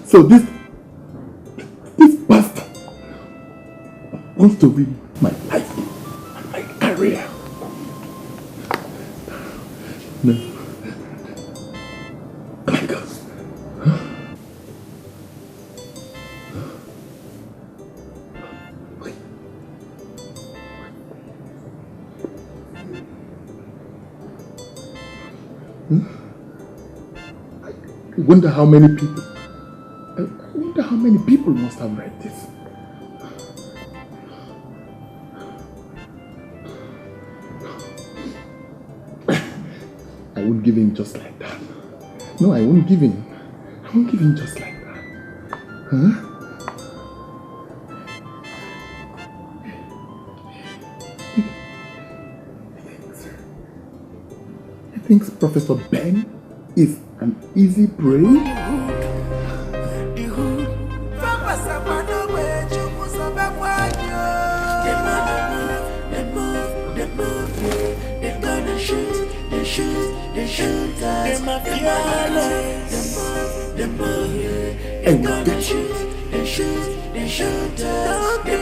So this bastard wants to ruin my life and my career. No. My God. I wonder how many people must have read this. I won't give him just like that. No, I won't give him. I won't give him just like that. Huh? He thinks Professor Ben is an easy prey?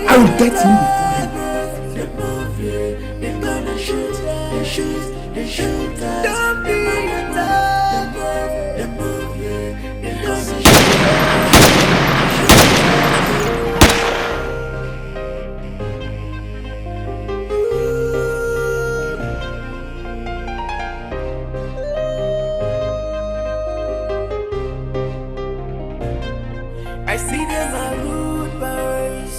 I will get him before him. They're gonna shoot, they shoot, they shoot us. Don't be attacked. They move, they're gonna shoot.
I see them are rude boys,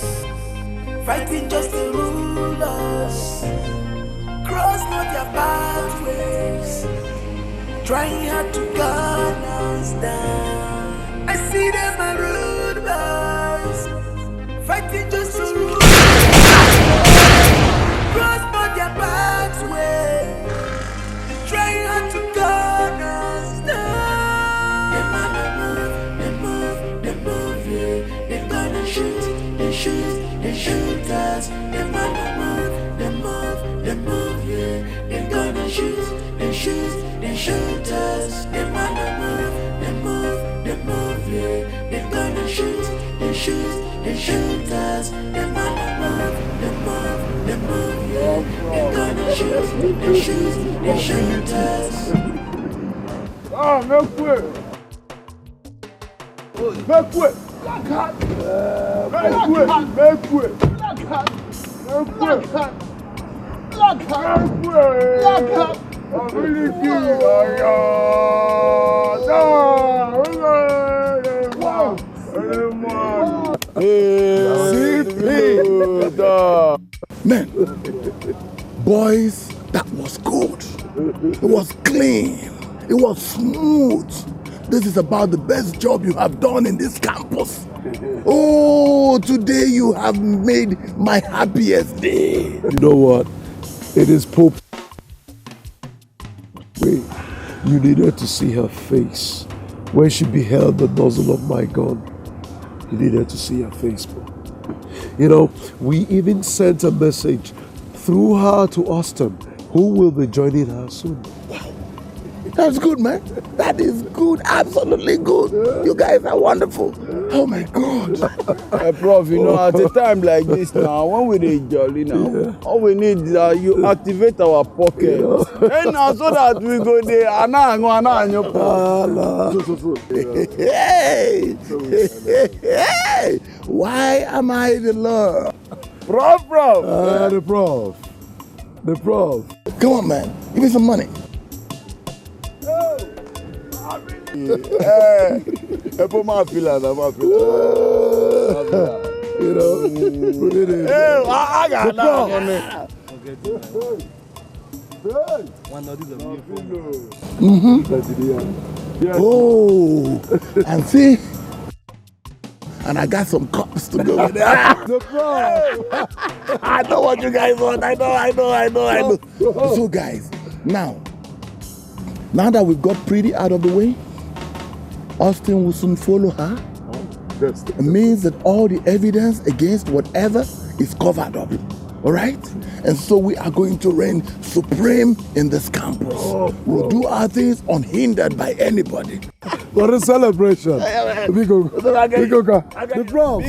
fighting just to rule us. Cross not their pathways, trying hard to gun us down. I see them are rude boys, fighting just to rule us. Cross not their pathways, trying hard to gun us down. They're gonna shoot, they shoot, they shoot us. They're gonna move, they move, they move, yeah. They're gonna shoot, they shoot, they shoot us. they shoot us. They move, yeah. They gonna shoot, they shoot us.
Ah, make way! Make way! Make way! Make way! I'm really kidding.
Man, boys, that was good. It was clean. It was smooth. This is about the best job you have done in this campus. Oh, today you have made my happiest day.
You know what? It is Pope. Wait, you needed to see her face when she beheld the nozzle of my gun. You needed to see her face, bro. You know, we even sent a message through her to Austin, who will be joining her soon.
Wow. That's good, man. That is good. Absolutely good. You guys are wonderful. Oh my God.
Hey, Prof, you know, at a time like this now, when we dey jolly now, all we need is you activate our pocket. And now so that we go there,
Hey! Why am I the Lord?
Prof.
The prof.
Come on, man. Give me some money.
My pillar.
You know, put it in.
I got that money.
Oh, and see, and I got some cups to go with that. I know what you guys want. I know. So, guys, now that we've got Pretty out of the way, Austin will soon follow her. It means that all the evidence against whatever is covered up. All right? And so we are going to reign supreme in this campus. We'll do our things unhindered by anybody.
What a celebration. The prof.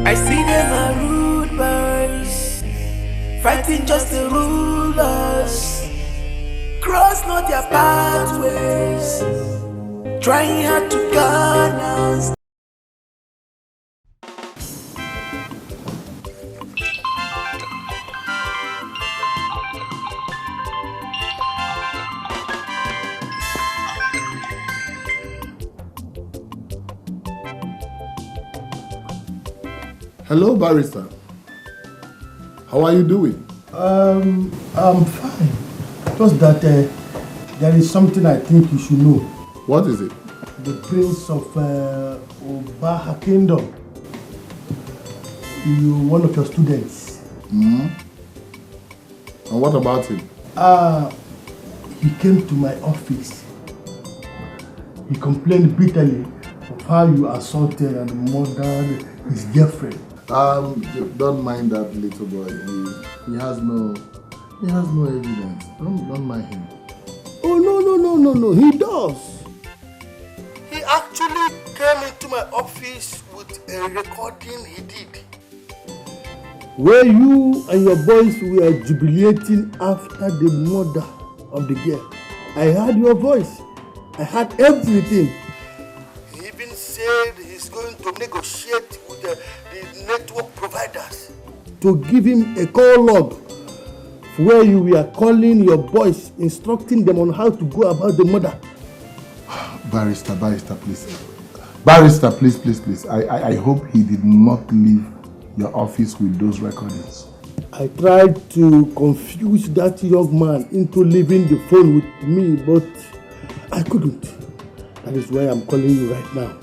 I see them are rude boys, fighting just the rulers. Cross not their pathways, trying hard to guard us.
Hello, barrister. How are you doing?
I'm fine. Just that there is something I think you should know.
What is it?
The Prince of Obaha Kingdom. One of your students.
Mm-hmm. And what about him?
He came to my office. He complained bitterly of how you assaulted and murdered his girlfriend.
Don't mind that little boy. He has no evidence. Don't mind him.
Oh no, he does. He actually came into my office with a recording he did, where you and your boys were jubilating after the murder of the girl. I heard your voice. I heard everything. He even said he's going to negotiate with the network providers to give him a call log where you were calling your boys, instructing them on how to go about the murder.
Barrister, please. Barrister, please. I hope he did not leave your office with those recordings.
I tried to confuse that young man into leaving the phone with me, but I couldn't. That is why I'm calling you right now.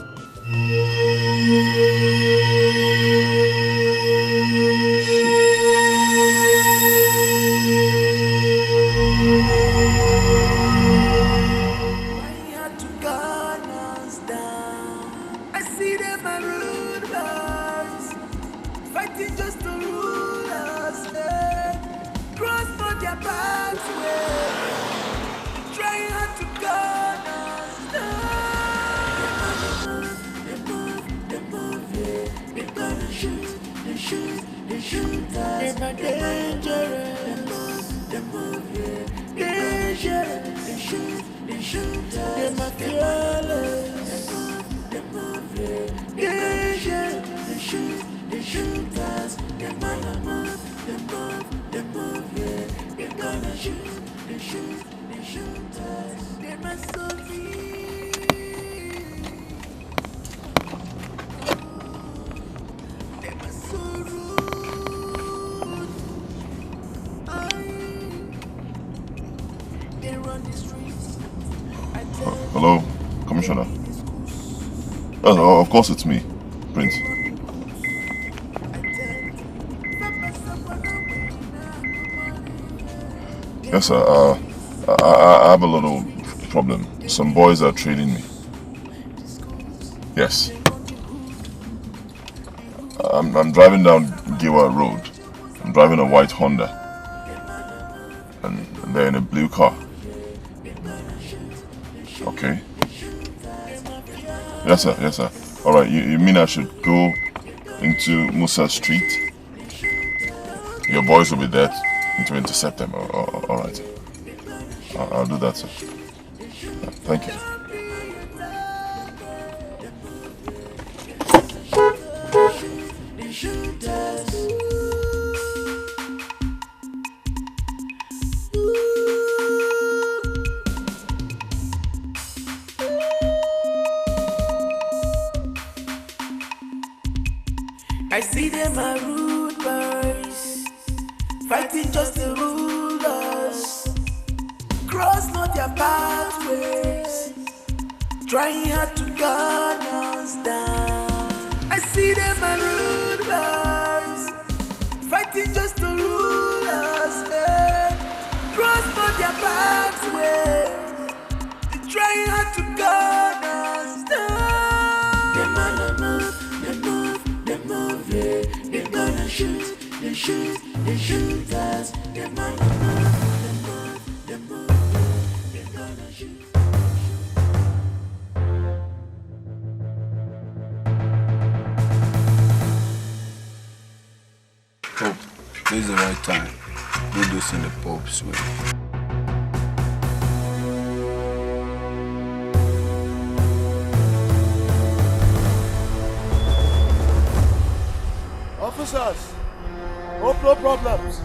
Hello, Commissioner. Oh, of course it's me, Prince. Yes, sir. I have a little problem. Some boys are trailing me. Yes. I'm driving down Giwa Road. I'm driving a white Honda. And they're in a blue car. Okay. Yes, sir. Alright, you mean I should go into Musa Street? Your boys will be there to intercept them. Alright. I'll do that, sir. Thank you.
I see them are rude boys, fighting just to rule us. Cross not their pathways, trying hard to gun us down. I see them are rude boys, fighting just to rule us. Cross not their pathways, they're trying hard to gun us down. They're gonna shoot us. They're gonna move, they're gonna shoot.
Hope, this is the right time. Do this in the Pope's way.
Officers, hope no problems.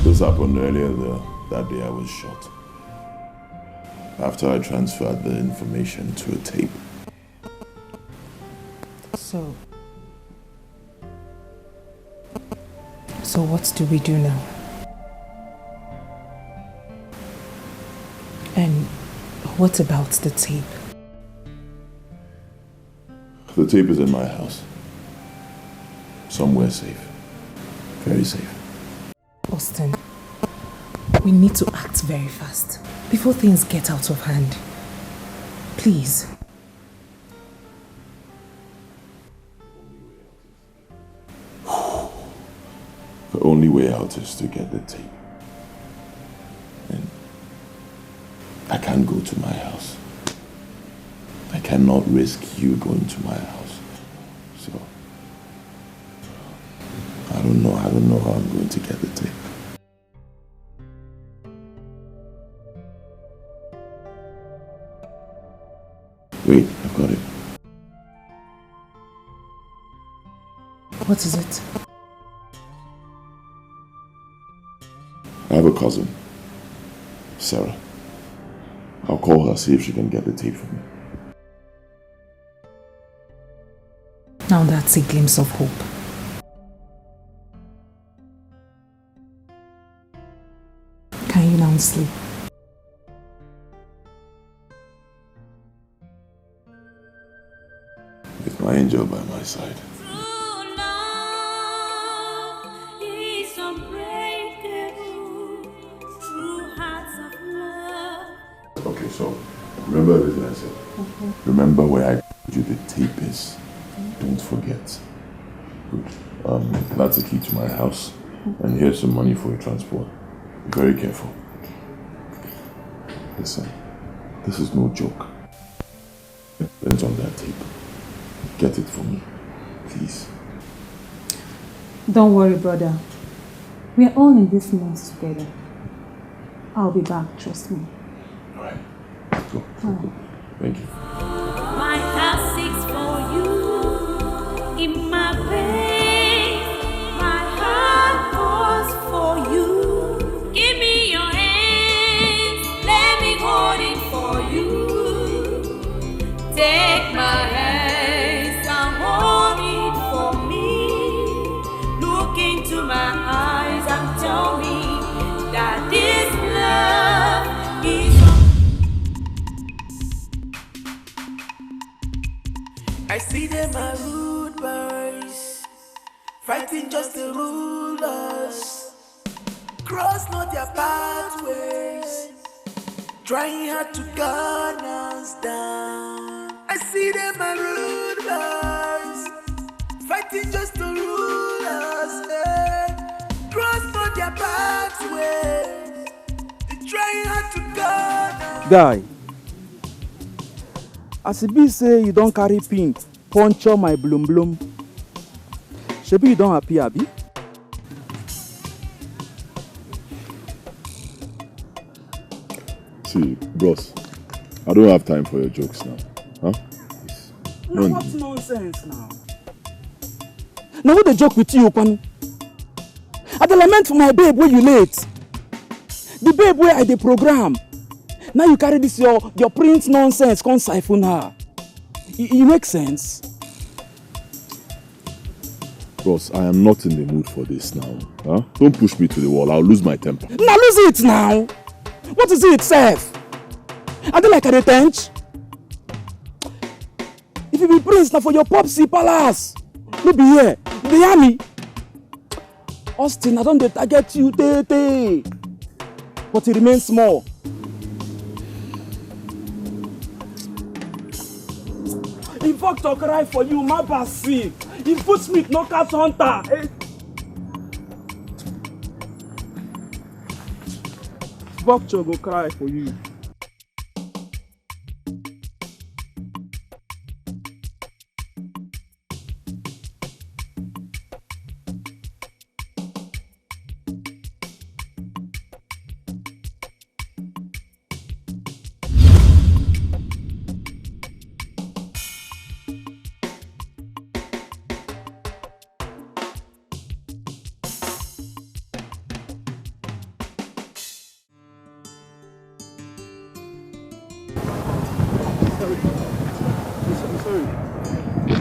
This happened earlier that day I was shot. After I transferred the information to a tape.
So what do we do now? And what about the tape?
The tape is in my house. Somewhere safe. Very safe.
Austin, we need to act very fast before things get out of hand. Please.
The only way out is to get the tape. And I can't go to my house. I cannot risk you going to my house. So don't know how I'm going to get the tape. Wait, I've got it.
What is it?
I have a cousin, Sarah. I'll call her, see if she can get the tape for me.
Now that's a glimpse of hope. Can you now sleep?
With my angel by my side. Okay, so remember everything I said. Remember where I told you the tape is. Don't forget. Good. That's the key to my house. And here's some money for your transport. Be very careful. Listen, this is no joke. Depends on that tape. Get it for me, please.
Don't worry, brother. We are all in this mess together. I'll be back, trust me.
Alright, let's go. Thank you.
My heart seeks for you in my pain. My heart calls for you. Give me your hands, let me hold it for you. Take my hands and hold it for me. Look into my eyes and tell me that this love is. I see them are rude boys, fighting just to rule us. Cross not their pathways, trying hard to gun us down. I see them are rude boys, fighting just to rule us. Cross not their pathways, they're trying hard to gun us.
Guy, as it be say you don't carry pin, puncture my bloom bloom. Shebi you don't happy, abi?
See, bros, I don't have time for your jokes now. Huh?
No, what's nonsense now? Now what the joke with you, Panu? I dey lament for my babe where you late. The babe where I dey program. Now you carry this your print nonsense, come siphon her. It makes sense.
Bros, I am not in the mood for this now. Huh? Don't push me to the wall, I'll lose my temper.
Now lose it now. What is it, Seth? I don't like a tench. If you be prince now for your popsy palace, no be here. They hear me. Austin, I don't target you, tete. But it remains small. If Victor cry for you, my basi. If Footsmith no catch hunter. Victor go cry for you.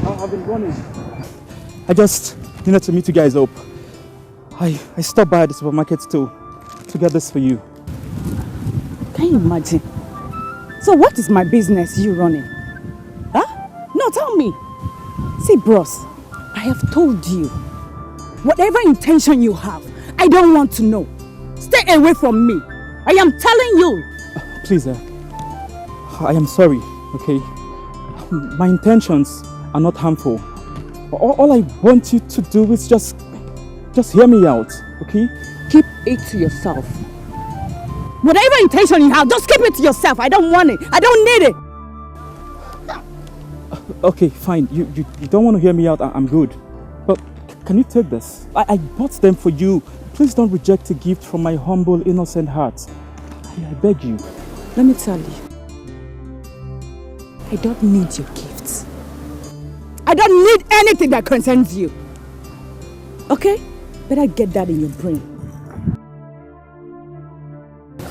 I've been running. I just needed to meet you guys up. I stopped by the supermarket to get this for you.
Can you imagine? So what is my business you running? Huh? No, tell me. See, bros, I have told you. Whatever intention you have, I don't want to know. Stay away from me. I am telling you.
Please, I am sorry, okay? My intentions are not harmful. All I want you to do is just hear me out, okay?
Keep it to yourself. Whatever intention you have, just keep it to yourself. I don't want it. I don't need it.
Okay, fine. You don't want to hear me out. I'm good. But
can you take this? I bought them for you. Please don't reject a gift from my humble, innocent heart. I beg you.
Let me tell you. I don't need your gifts. I don't need anything that concerns you. Okay? Better get that in your brain.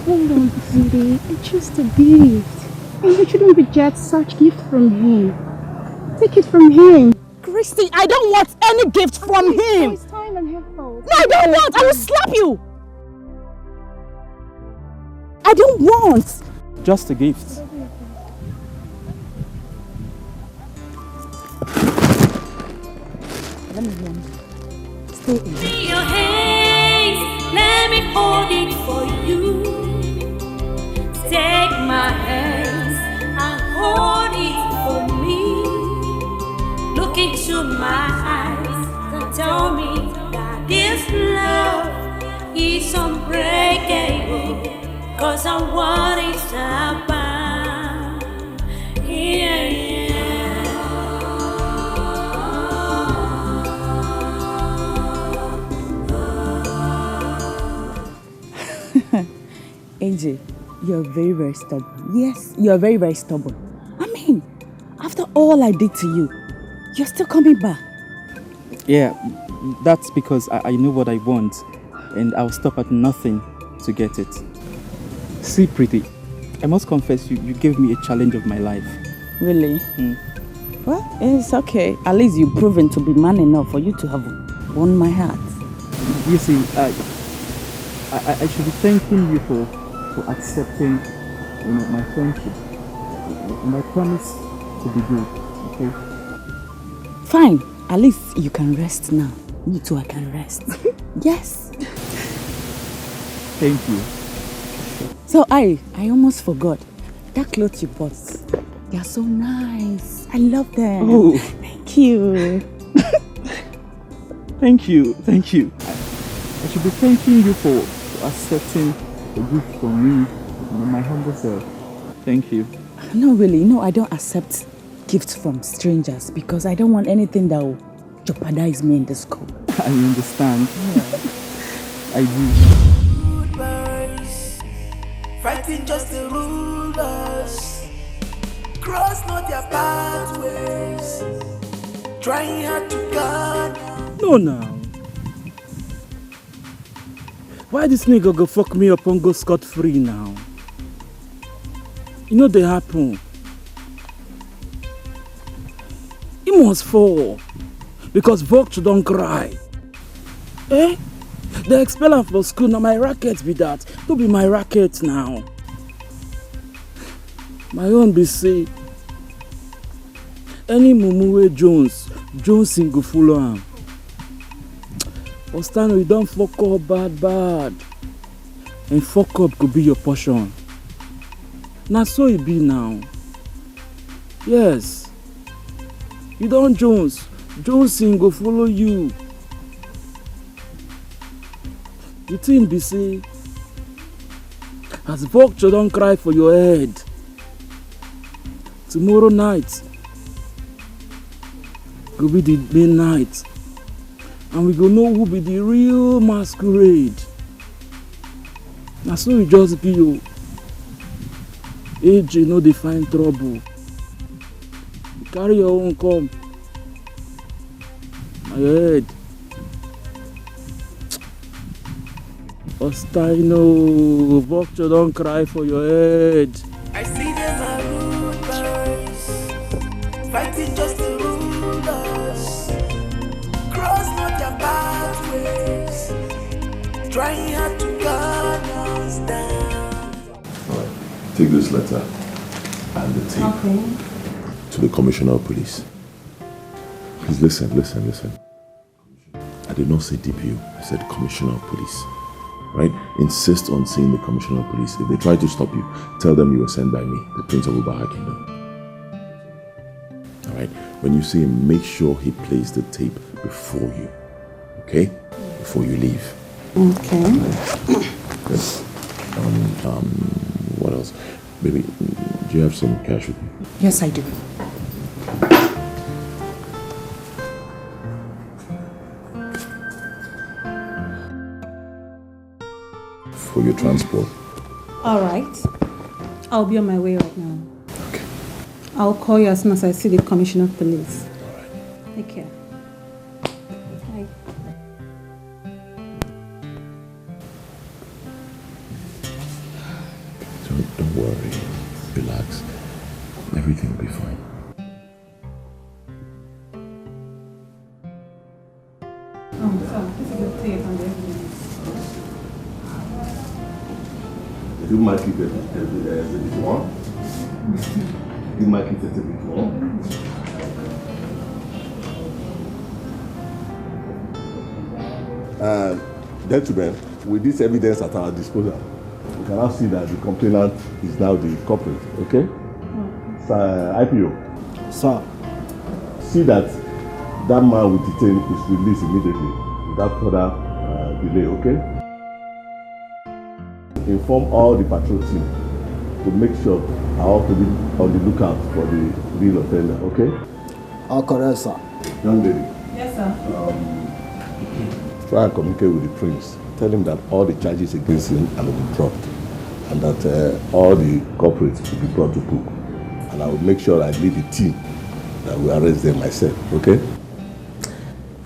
Hold on, sweetie. It's just a gift. And you shouldn't reject such gift from him. Take it from him.
Christy, I don't want any gift from him.
It's time and effort.
No, I don't want. I will slap you. I don't want.
Just a gift.
Let me run. Stay in.
Your hands, let me hold it for you. Take my hands and hold it for me. Look into my eyes and tell me that this love is unbreakable. 'Cause I want it to happen. Yeah,
AJ, you're very, very stubborn. Yes, you're very, very stubborn. I mean, after all I did to you, you're still coming back.
Yeah, that's because I know what I want, and I'll stop at nothing to get it. See, Pretty, I must confess you gave me a challenge of my life.
Really? Well, it's okay. At least you've proven to be man enough for you to have won my heart.
You see, I should be thanking you for accepting, my friendship. And I promise to be good, okay?
Fine. At least you can rest now. Me too, I can rest. Yes.
Thank you.
So I almost forgot. That clothes you bought, they are so nice. I love them.
Oh.
Thank you.
Thank you. I should be thanking you for accepting a gift from me, my humble self. Thank you.
No, really. No, I don't accept gifts from strangers because I don't want anything that will jeopardize me in the school.
I understand.
Yeah.
I do.
Goodbyes, fighting just to rule us. Cross not their pathways, trying hard to guard.
No, now. Why this nigga go fuck me up and go scot-free now? You know they happen. He must fall. Because Vox don't cry. Eh? They expel him from school, now my racket be that. Don't be my racket now. My own be say, any mumu Jones go follow him. Ostano, you don't fuck up bad. And fuck up could be your portion. Now so it be now. Yes. You don't Jones go follow you. The thing be say, as vulture don't cry for your head, tomorrow night go be the midnight, and we go know who be the real masquerade. Now so you just be you. AJ no dey find trouble. You carry your own come. My head. Ostino, vulture don't cry for your head.
I see them are rude boys, fighting just to rule us. Cross not their pathways, trying hard to guard us down.
Alright, take this letter and the tape to the Commissioner of Police. Please listen. I did not say DPO, I said Commissioner of Police. Right? Insist on seeing the Commissioner of Police. If they try to stop you, tell them you were sent by me, the Prince of Ubaha Kingdom. Alright? When you see him, make sure he plays the tape before you. Okay? Before you leave.
Okay.
Yes. What else? Baby, do you have some cash with you?
Yes, I do.
for your transport.
All right. I'll be on my way right now. Okay. I'll call you as soon as I see the Commissioner of Police. All right. Take care. Bye.
Don't worry. Relax. Everything will be fine.
So this is the tape and the evidence.
You might keep it as a bit more. You might keep it a bit more. Gentlemen, with this evidence at our disposal, we can now see that the complainant is now the culprit, okay? Sir, IPO.
Sir.
See that that man with detained is released immediately without further delay, okay? Inform all the patrol team to make sure I all to be on the lookout for the real offender, okay?
All correct, sir.
Young lady.
Yes, sir.
Try and communicate with the prince. Tell him that all the charges against him will be dropped and that all the culprits will be brought to book. And I will make sure I lead the team that will arrest them myself, okay?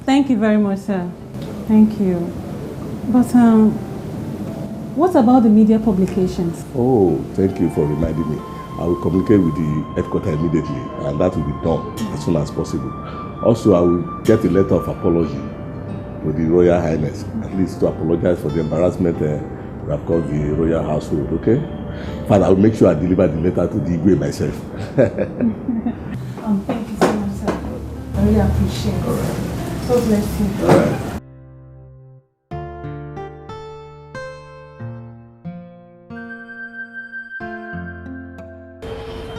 Thank you very much, sir. Thank you. But what about the media publications?
Oh, thank you for reminding me. I will communicate with the headquarters immediately and that will be done as soon as possible. Also, I will get a letter of apology to the Royal Highness, at least to apologize for the embarrassment we have caused the royal household, okay? Father, I will make sure I deliver the letter to the Igwe myself.
Thank you so much, sir. I really appreciate it.
All right.
So bless you.
All right.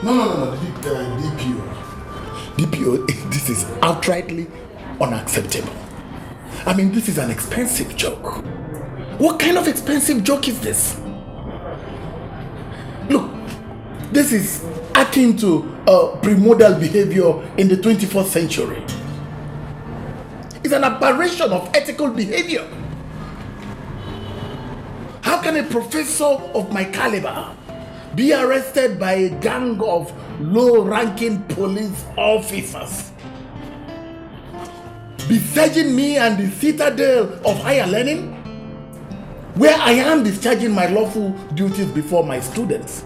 No, DPO, this is outrightly unacceptable. I mean, this is an expensive joke. What kind of expensive joke is this? Look, this is akin to primordial behavior in the 21st century. It's an aberration of ethical behavior. How can a professor of my caliber be arrested by a gang of low-ranking police officers, besieging me and the citadel of higher learning, where I am discharging my lawful duties before my students?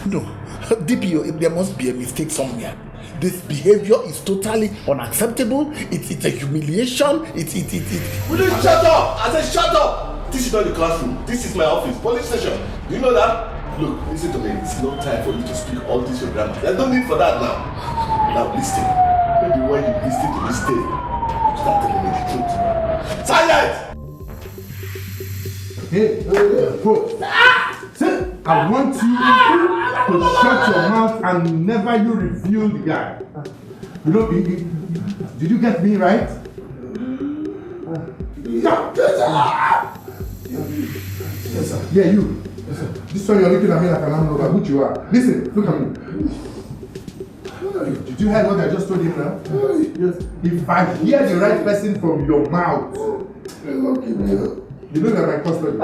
No, DPO, there must be a mistake somewhere. This behavior is totally unacceptable. It's a humiliation.
Will you shut up? I said shut up! This is not the classroom. This is my office, police station. Do you know that? Look, listen to me. It's no time for you to speak all this your grammar. There's no need for that now. Now listen. Maybe when you listen to this tape, you start telling me the truth. Silence!
Hey, bro. I want you to shut your mouth and never you reveal the guy. You know, did you get me right? Yes, sir. Yeah, you. Yes, sir. This one you're looking at me like an animal, like who you are. Listen, look at me. Did you hear what I just told him now? Yes. If I hear the right person from your mouth, you know that my custody.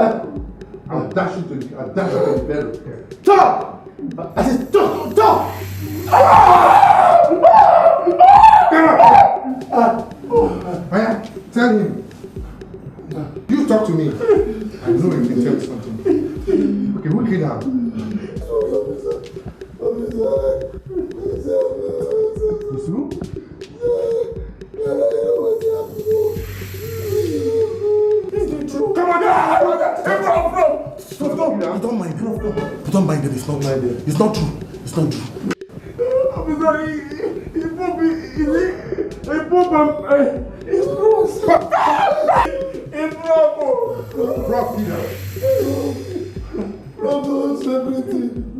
I'll dash you to the bed. Stop! I said stop! Stop! Tell him. You talk to me. I know you can tell me something. Okay, who killed her? It's who? Come on, bro! Stop! Don't mind him. Don't mind him. It's not true. It's not true. It's not true. I'm sorry. It's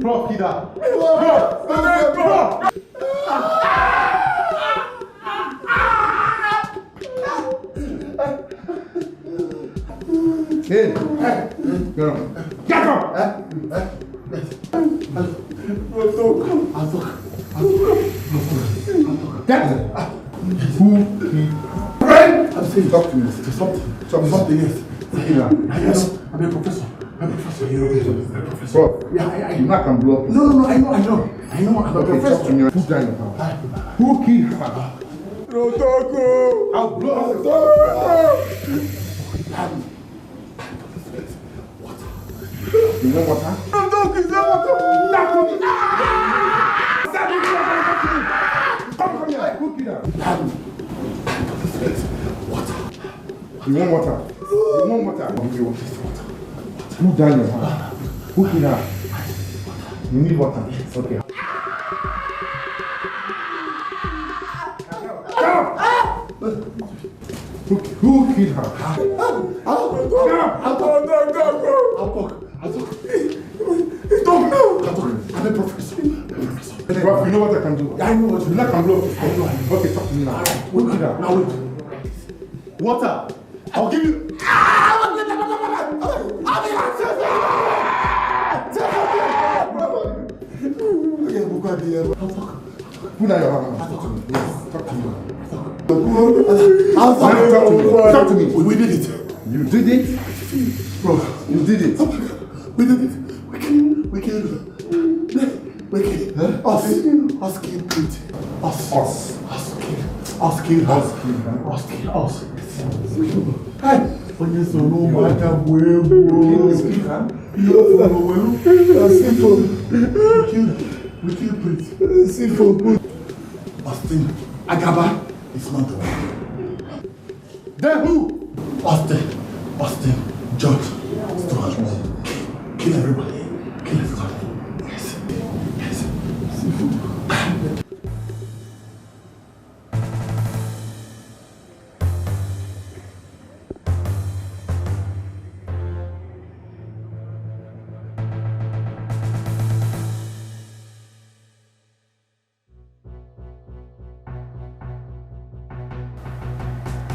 Prof Kida. Prof Kida. Hey, get up! Get up! Who? Friend! I'm saying talk to me. Something else. Yes, I'm a professor. Bro, yeah, I know I can blow up. No, I know. I'm a professor. Put down your hand. Who killed her?
Rotoko!
I'll blow up. You want water?
Rotoko, is that
Come here. Who killed her? Water. You want water? I'll give you water. Put down your hand. Who killed her? You need water. Okay. Who killed her? I'll talk. I'm a professor. Prof, you know what I can do? I know what you can blow. Okay, talk to me now. Who killed her? Now wait. Water. I'll give you. Put down your hand. Talk to me. Talk to me. We did it. You did it? Bro, you did it. We did it. We killed us killed Pete. Us killed us. Hey, when you so no matter where we killed Pete. Austin, Agaba is not the one. Then who? Austin, George, Storage. Kill everybody. Kill everybody. Yes.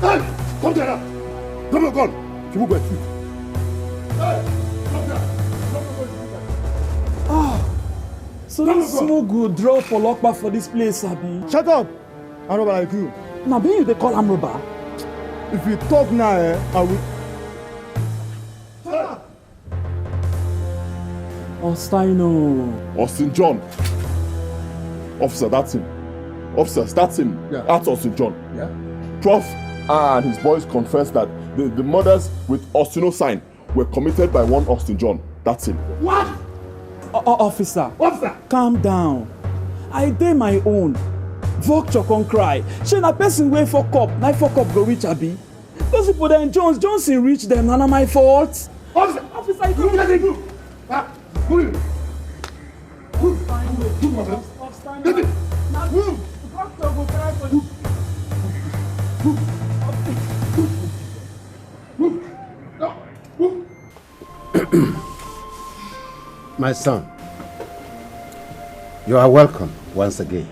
Hey! Come there now! Drop your gun! If you move my feet. Hey! Come there!
So this smuggle drop for lockback for this place, Abi.
Shut up! I'm robber like you.
Now, being you they call am robber.
If you talk now, I will.
Ostaino.
Austin John. Officer, that's him. Officers, that's him.
Yeah.
That's Austin John.
Yeah.
Prof and his boys confessed that the murders with Austino sign were committed by one Austin John. That's him.
What? Officer, calm down. I dey my own. Vulture can cry. She na person wey fuck up. Na fuck up go reach Abi. Those people then Johnson reach them. Na my fault.
Officer, you let it go. Move. Get it. Move.
My son, you are welcome once again.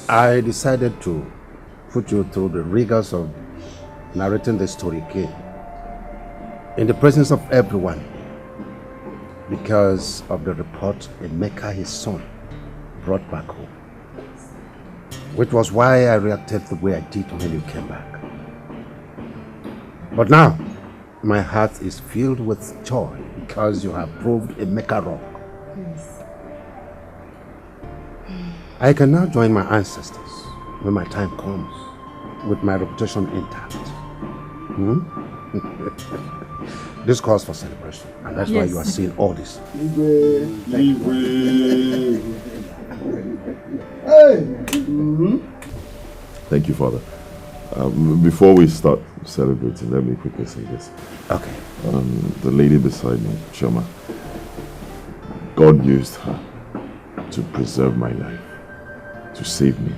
I decided to put you through the rigors of narrating the story again in the presence of everyone because of the report Emeka, his son, brought back home, which was why I reacted the way I did when you came back. But now, my heart is filled with joy because you have proved Emeka wrong.
Yes.
I can now join my ancestors when my time comes with my reputation intact. This calls for celebration, and that's why you are seeing all this.
Thank you, Father. Before we start celebrating, let me quickly say this.
Okay.
The lady beside me, Shoma, God used her to preserve my life, to save me.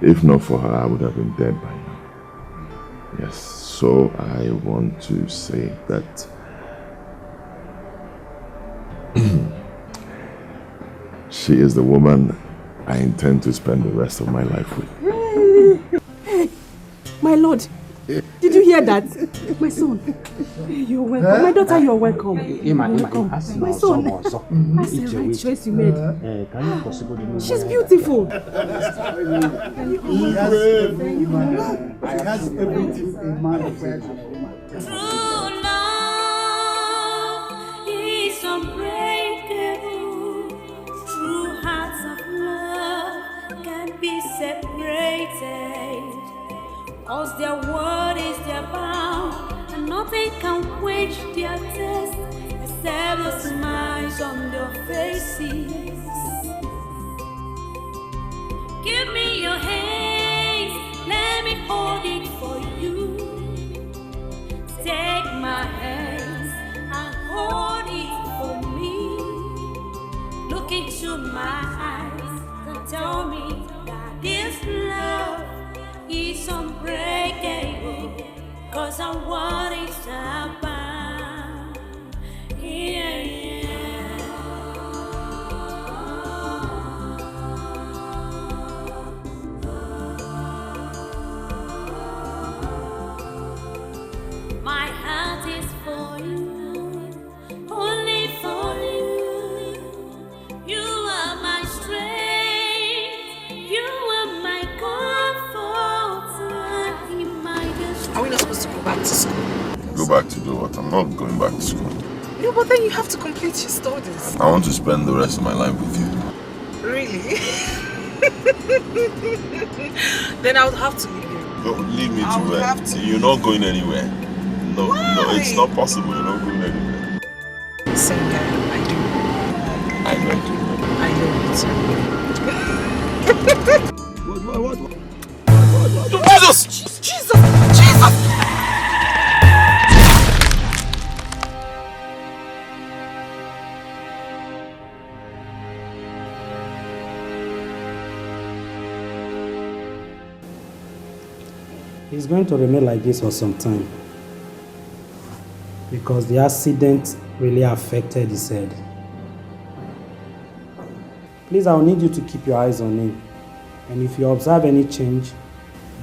If not for her, I would have been dead by now. Yes, so I want to say that she is the woman I intend to spend the rest of my life with.
My lord, did you hear that? My son, you're welcome. My daughter, you're welcome. My son, that's the right choice you made. She's beautiful.
He has everything a man requires of a woman.
be separated. Cause their word is their bound, and nothing can quench their thirst except the smiles on their faces. Give me your hands, let me hold it for you. Take my hands and hold it for me. Look into my eyes and tell me that this love is unbreakable. Cause I want it to happen. Yeah, yeah. My heart is for you, only for you. You are my strength, you are my comfort in my distress.
Are we not supposed to go back to school?
Go back to do what? I'm not going back to school.
No, but then you have to complete your studies.
I want to spend the rest of my life with you.
Really? Then I would have to leave you.
Don't leave me to where? You're not going anywhere. No, no, it's not possible. You're not going anywhere.
Same guy, I do.
I know you.
I know you too.
What? Jesus!
Jesus! Jesus!
He's going to remain like this for some time because the accident really affected his head. Please, I'll need you to keep your eyes on him. And if you observe any change,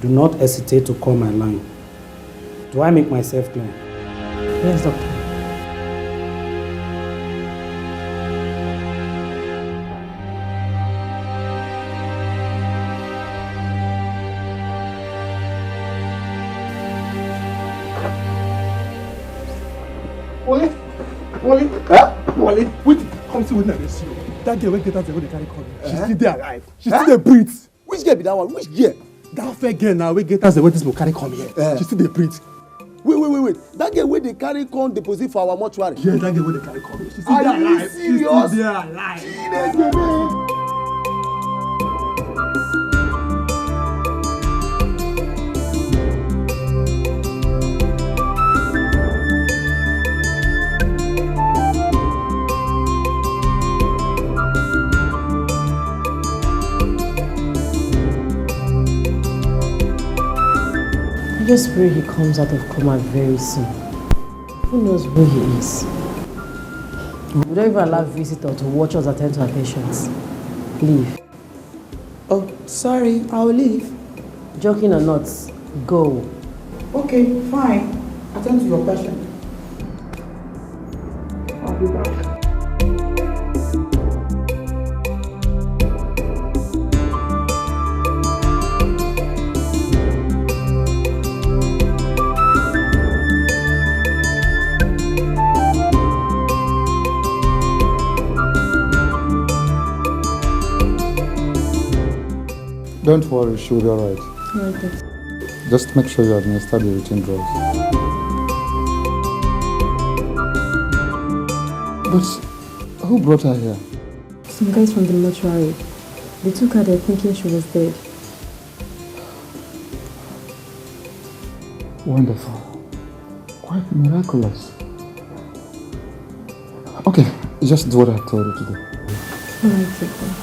do not hesitate to call my line. Do I make myself clear?
Yes, doctor.
Wale, wait, come see what I see. That girl went get out the way they carry come. She's still there alive. She's still there breathe.
Which girl be that one? Which girl?
That fair girl now, we get out the way this will carry come here. She's still there breathe.
Wait. That girl where they carry come deposit for our mortuary.
Yeah, that girl where they carry come. She's still there alive. She's still there alive.
I just pray he comes out of coma very soon. Who knows where he is? We don't even allow visitors to watch us attend to our patients. Leave.
Oh, sorry, I'll leave.
Joking or not, go.
Okay, fine. Attend to your patient. I'll be back.
Don't worry, she'll be alright.
Okay.
Just make sure you administer the routine drugs. But who brought her here?
Some guys from the mortuary. They took her there thinking she was dead.
Wonderful. Quite miraculous. Okay, just do what I told you to do.
Alright, take care.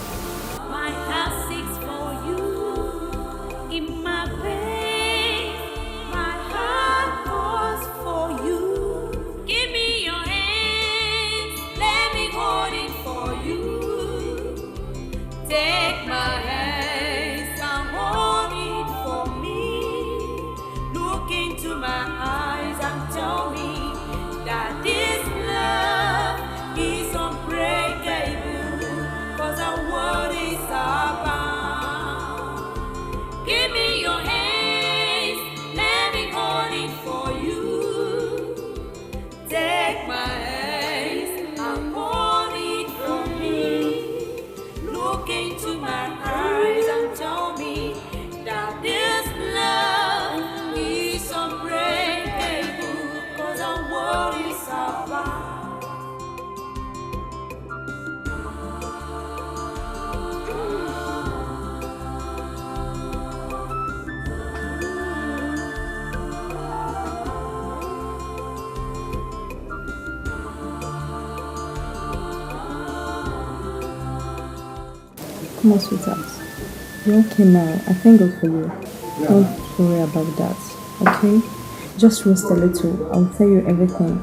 Look into my eyes.
Come on, sweetheart. You're okay now. I thank God for you.
Yeah.
Don't worry about that, okay? Just rest a little. I'll tell you everything.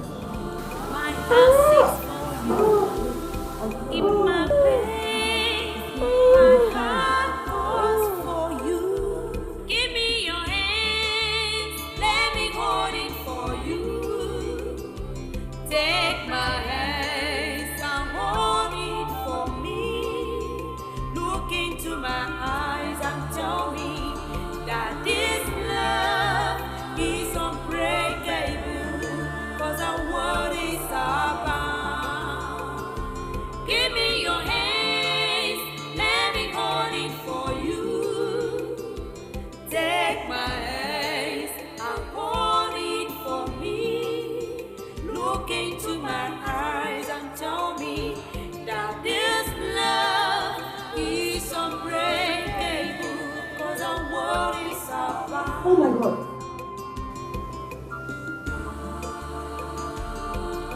Oh my God.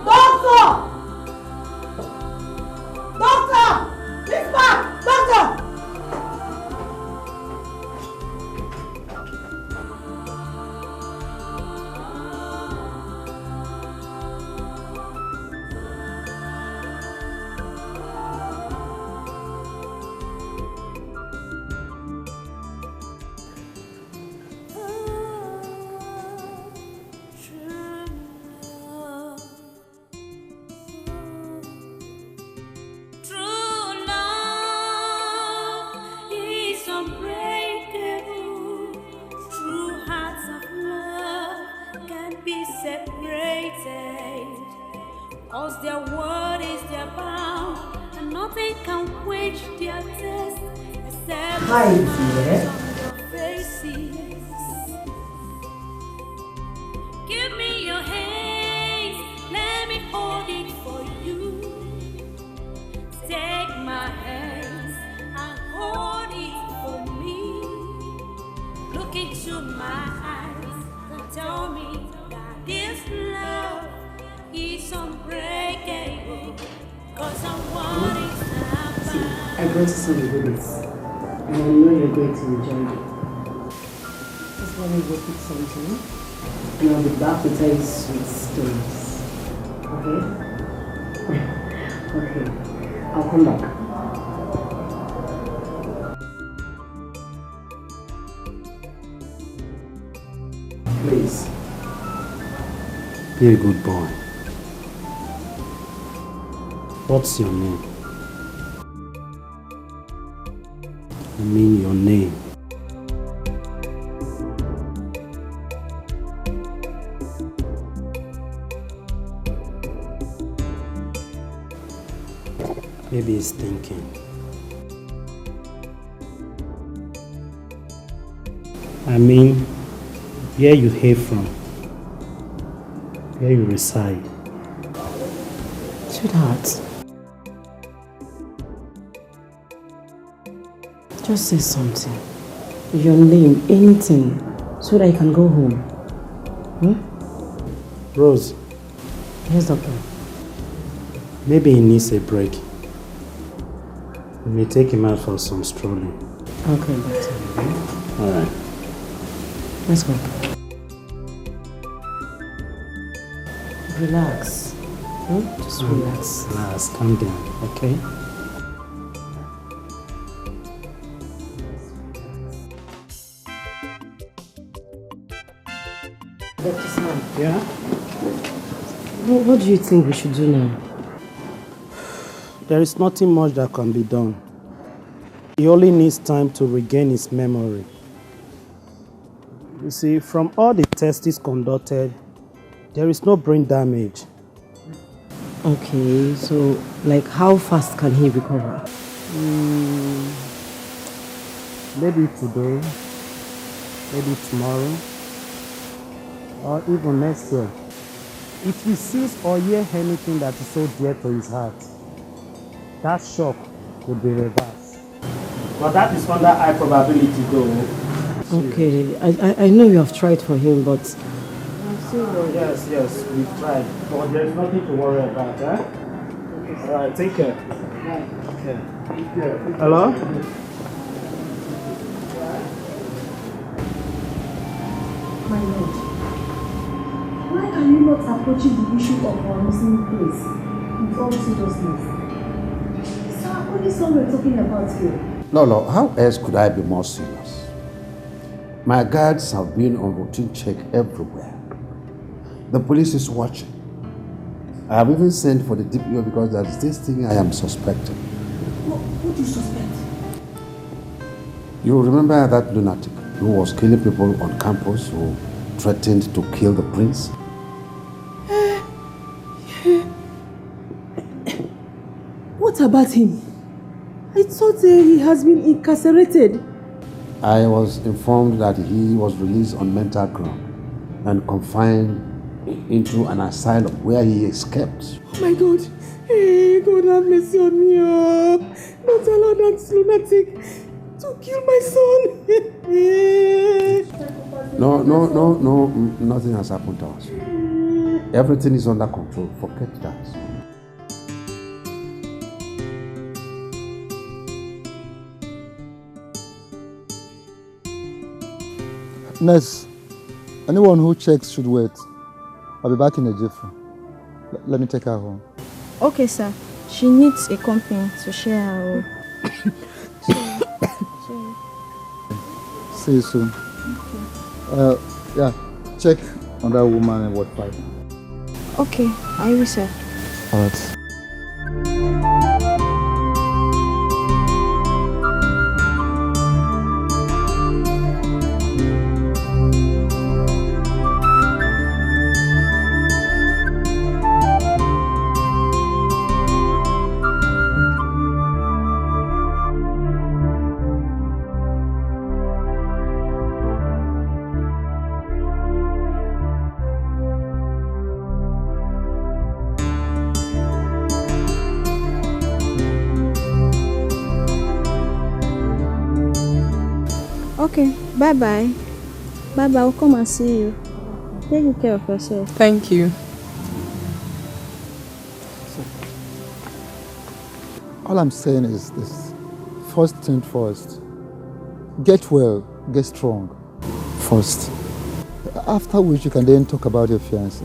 Doctor! Doctor! Please back! Doctor!
Cause their word is their bound, and nothing can quench their thirst except
Hi,
the
dear.
smiles on their faces. Give me your hands, let me hold it for you. Take my hands and hold it for me. Look into my eyes and tell me that this love is unbreakable, cause I want it now.
I brought you some goodies, and I know you're going to enjoy it. Just let me go pick something, and I'll be back to tell you sweet stories. Okay? Okay. I'll come back.
Please. Be a good boy. What's your name? I mean your name. Maybe he's thinking. I mean, where you hail from, where you reside.
Sweetheart, just say something. Your name, anything, so that I can go home. Hmm?
Rose.
Yes, doctor.
Maybe he needs a break. We may take him out for some strolling.
Okay, doctor.
Alright.
Let's go. Relax. Just relax.
Relax, calm down, okay?
Dr. Sam.
Yeah?
What do you think we should do now?
There is nothing much that can be done. He only needs time to regain his memory. You see, from all the tests conducted, there is no brain damage.
Okay, so like how fast can he recover?
Maybe today, maybe tomorrow, or even next year. If he sees or hears anything that is so dear to his heart, that shock will be reversed. But that is under high probability though.
Okay, I know you have tried for him, but...
Yes, we've tried. But there's nothing to worry about, eh? Alright, take care.
Bye.
Hello?
My lord, why are you not approaching the issue of our missing place with all seriousness? Sir, what is all we're talking about here?
No, how else could I be more serious? My guards have been on routine check everywhere. The police is watching. I have even sent for the DPO because there is this thing I am suspecting.
What do you suspect?
You remember that lunatic who was killing people on campus who threatened to kill the prince?
What about him? I thought he has been incarcerated.
I was informed that he was released on mental ground and confined into an asylum where he escaped.
Oh my God. Hey, God have mercy on me. Oh. Don't allow that lunatic to kill my son.
No, nothing has happened to us. Everything is under control. Forget that.
Nurse, anyone who checks should wait. I'll be back in a jiffy. Let me take her home.
Okay, sir. She needs a company to share her home.
See you soon. Okay. Yeah, check on that woman in Ward 5.
Okay, I will, sir.
Alright.
Okay, bye-bye. Bye-bye, I'll come and see you. Take good care of yourself.
Thank you.
All I'm saying is this. First thing first. Get well, get strong. First. After which you can then talk about your fiancé.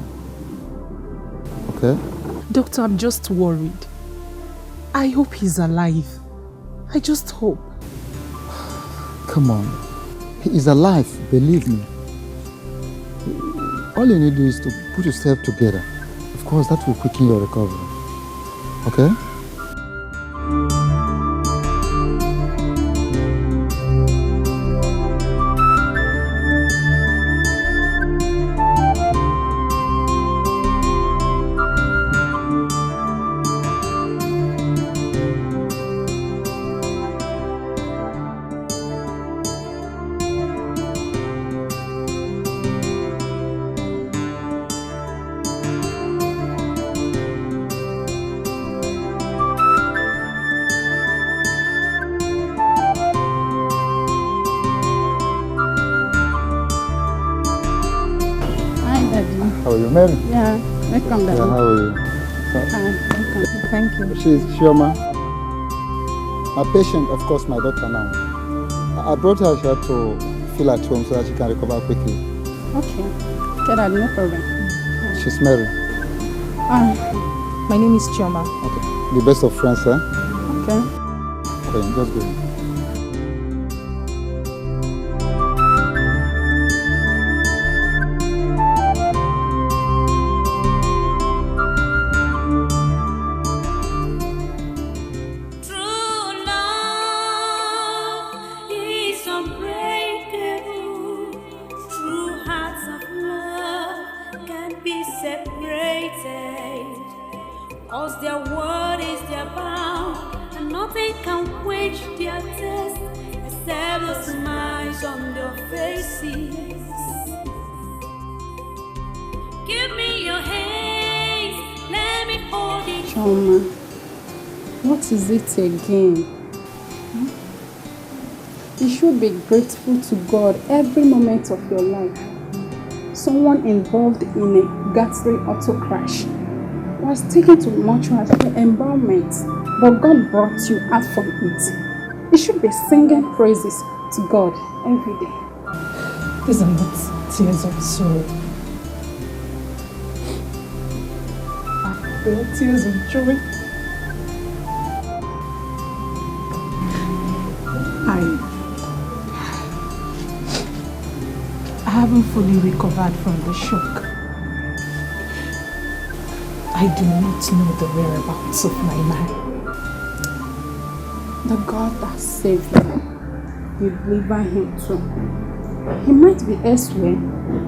Okay?
Doctor, I'm just worried. I hope he's alive. I just hope.
Come on. He is alive, believe me. All you need to do is to put yourself together. Of course, that will quicken your recovery. Okay? How are you, Mary?
Yeah, welcome, Daddy.
Yeah, how are you?
Welcome. Thank you.
She's Shioma. My patient, of course, my daughter now. I brought her here to feel at home so that she can recover quickly.
Okay. Okay, Daddy, no problem.
She's Mary.
My name is Chioma.
Okay. The best of friends, huh?
Okay.
Okay, just go.
What is it again? You should be grateful to God every moment of your life. Someone involved in a ghastly auto crash was taken to mortuary for embalmment. but God brought you out from it. You should be singing praises to God every day.
These are not tears of sorrow. They are tears of joy. I haven't fully recovered from the shock. I do not know the whereabouts of my man.
The God that saved him will deliver him too. He might be elsewhere,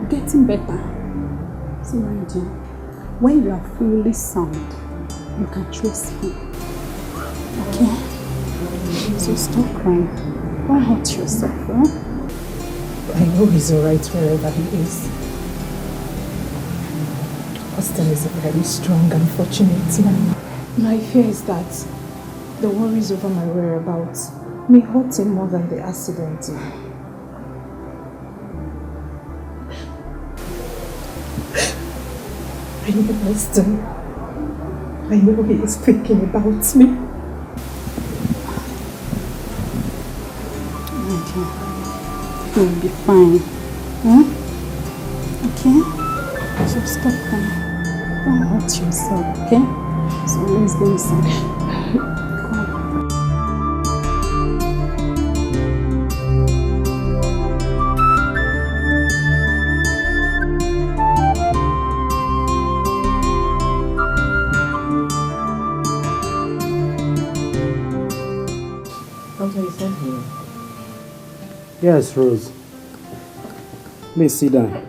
getting better. See, my dear, when you are fully sound, you can trace him. Okay? So stop crying. Why hurt yourself, huh?
I know he's alright wherever he is. Austin is a very strong and fortunate man. My fear is that the worries over my whereabouts may hurt him more than the accident. I know Austin. I know he is thinking about me.
You'll be fine. Huh? Okay? So stop crying. Don't hurt yourself, okay? So let's go inside.
Doctor, you sent me.
Yes, Rose. Please sit down.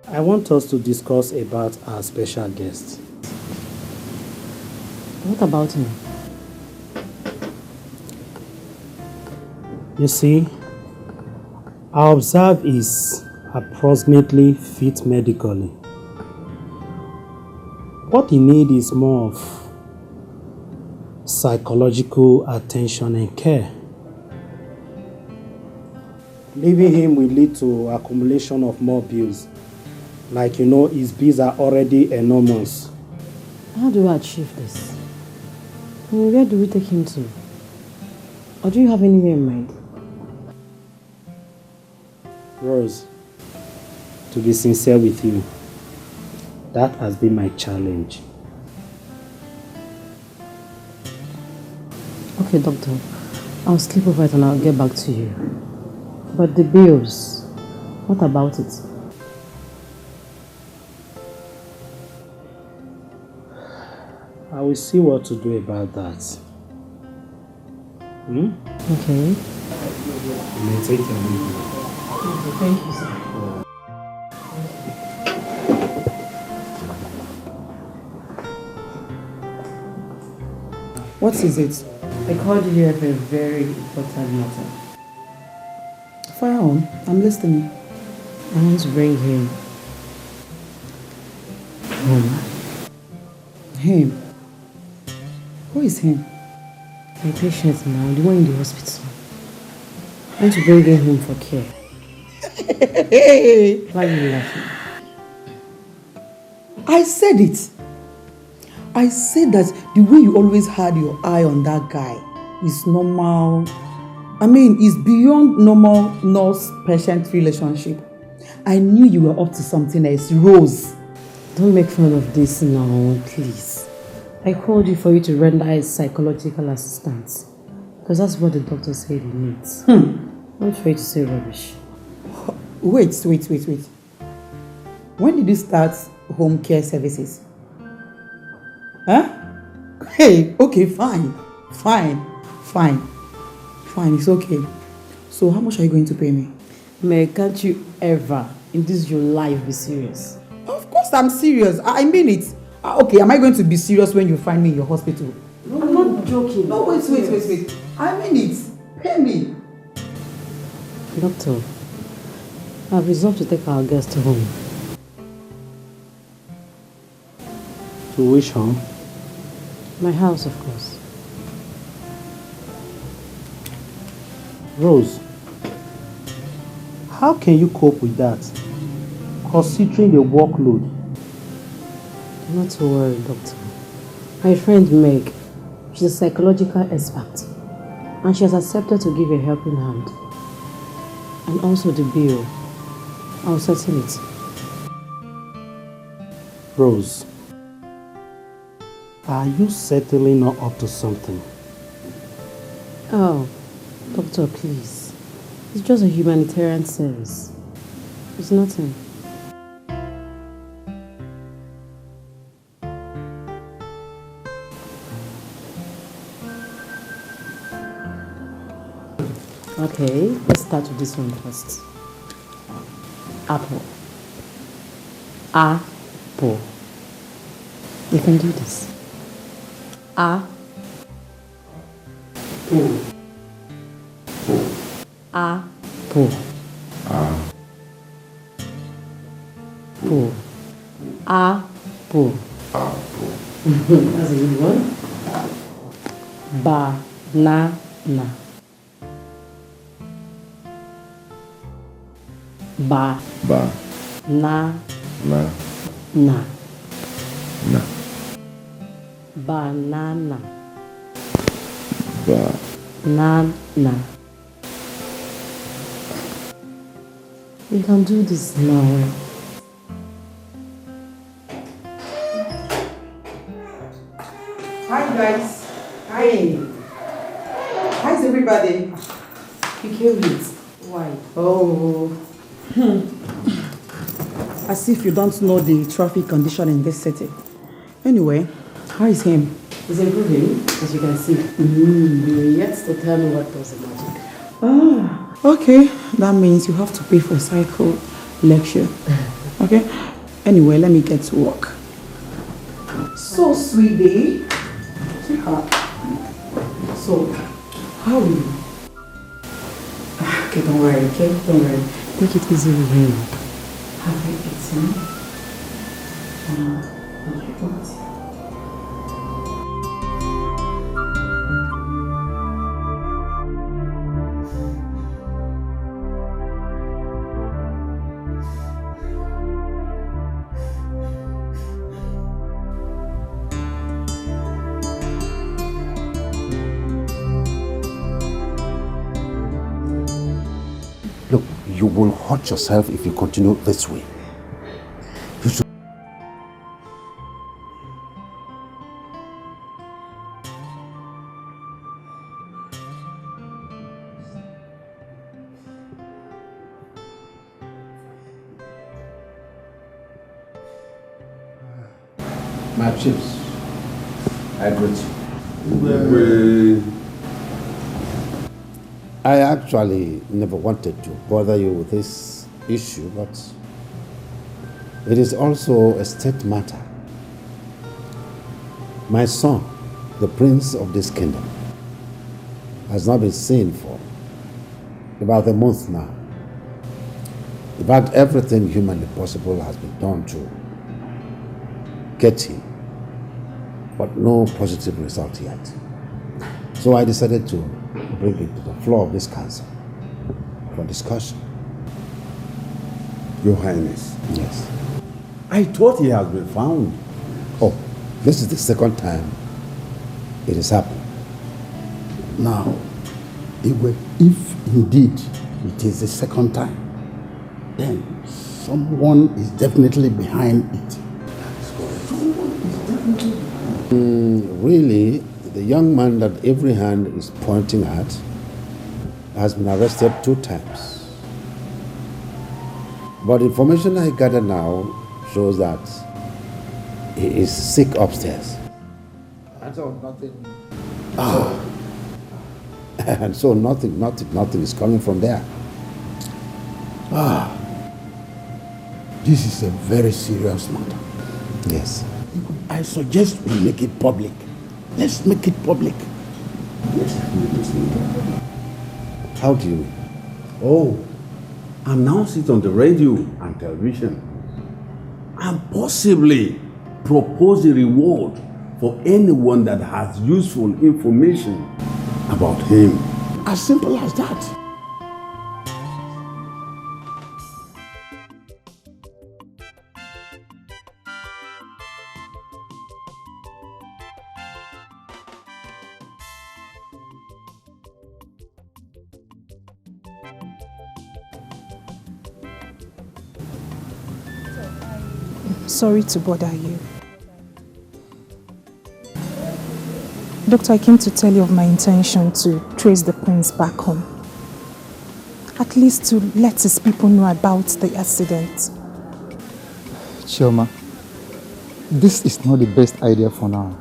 I want us to discuss about our special guest.
What about him?
You see, I observe is approximately fit medically. What he needs is more of psychological attention and care. Leaving him will lead to accumulation of more bills. Like, you know, his bills are already enormous.
How do I achieve this? Where do we take him to? Or do you have anywhere in mind?
Rose, to be sincere with you, that has been my challenge.
Okay, doctor. I'll sleep over it and I'll get back to you. But the bills, what about it?
I will see what to do about that.
Okay.
You may take your leave.
Thank you, sir.
What is it?
I called you here for a very important matter.
Fire on. I'm listening.
I want to bring him home.
Him? Who is him?
My patient now, the one in the hospital. I want to bring him home for care. Why are you laughing?
I said it. I said that the way you always had your eye on that guy is normal. I mean, it's beyond normal nurse-patient relationship. I knew you were up to something else. Rose.
Don't make fun of this now, please. I called you for you to render a psychological assistance. Because that's what the doctor said he needs. Not for you to say rubbish.
Wait. When did you start home care services? Huh? Hey, okay, fine, it's okay. So how much are you going to pay me?
May, can't you ever in this your life be serious?
Of course I'm serious. I mean it. Okay, am I going to be serious when you find me in your hospital?
No, I'm not joking.
No, wait. I mean it. Pay me.
Doctor, I've resolved to take our guest home.
To which home?
My house, of course.
Rose, how can you cope with that, considering the workload?
Not to worry, doctor. My friend Meg, she's a psychological expert. And she has accepted to give a helping hand. And also the bill. I'll settle it.
Rose, are you certainly not up to something?
Oh, doctor, please. It's just a humanitarian service. It's nothing. Okay, let's start with this one first. Apple. Apple. You can do this. Apple. Apple. Apple. Apple. That's a good one. Banana. Ba. Na.
Na.
Na.
Na.
Banana.
Na.
You can do this now.
Hi guys. Hi. How's everybody?
You came late. Why?
Oh. As if you don't know the traffic condition in this city. Anyway, how is him?
He's improving, as you can see. You're yet to tell me what does the magic.
Ah, okay. That means you have to pay for cycle lecture. Okay? Anyway, let me get to work. So, sweetie. So, how are you? Okay, don't worry, okay? Don't worry. Take it easy with him. Have you eaten?
Look, you will hurt yourself if you continue this way. You should...
My chiefs, I greet you.
I actually never wanted to bother you with this issue, but it is also a state matter. My son, the prince of this kingdom, has not been seen for about a month now. In fact, everything humanly possible has been done to get him, but no positive result yet. So I decided to bring it to the floor of this council for discussion.
Your Highness.
Yes.
I thought he has been found.
Oh, this is the second time it has happened.
Now, if indeed it is the second time, then someone is definitely behind it.
Really, the young man that every hand is pointing at has been arrested 2 times. But the information I gather now shows that he is sick upstairs.
And so nothing.
And so nothing is coming from there.
This is a very serious matter.
Yes.
I suggest we make it public. Let's make it public.
How do you mean?
Oh, announce it on the radio and television. And possibly propose a reward for anyone that has useful information about him.
As simple as that.
Sorry to bother you. Doctor, I came to tell you of my intention to trace the prince back home. At least to let his people know about the accident.
Chioma, this is not the best idea for now.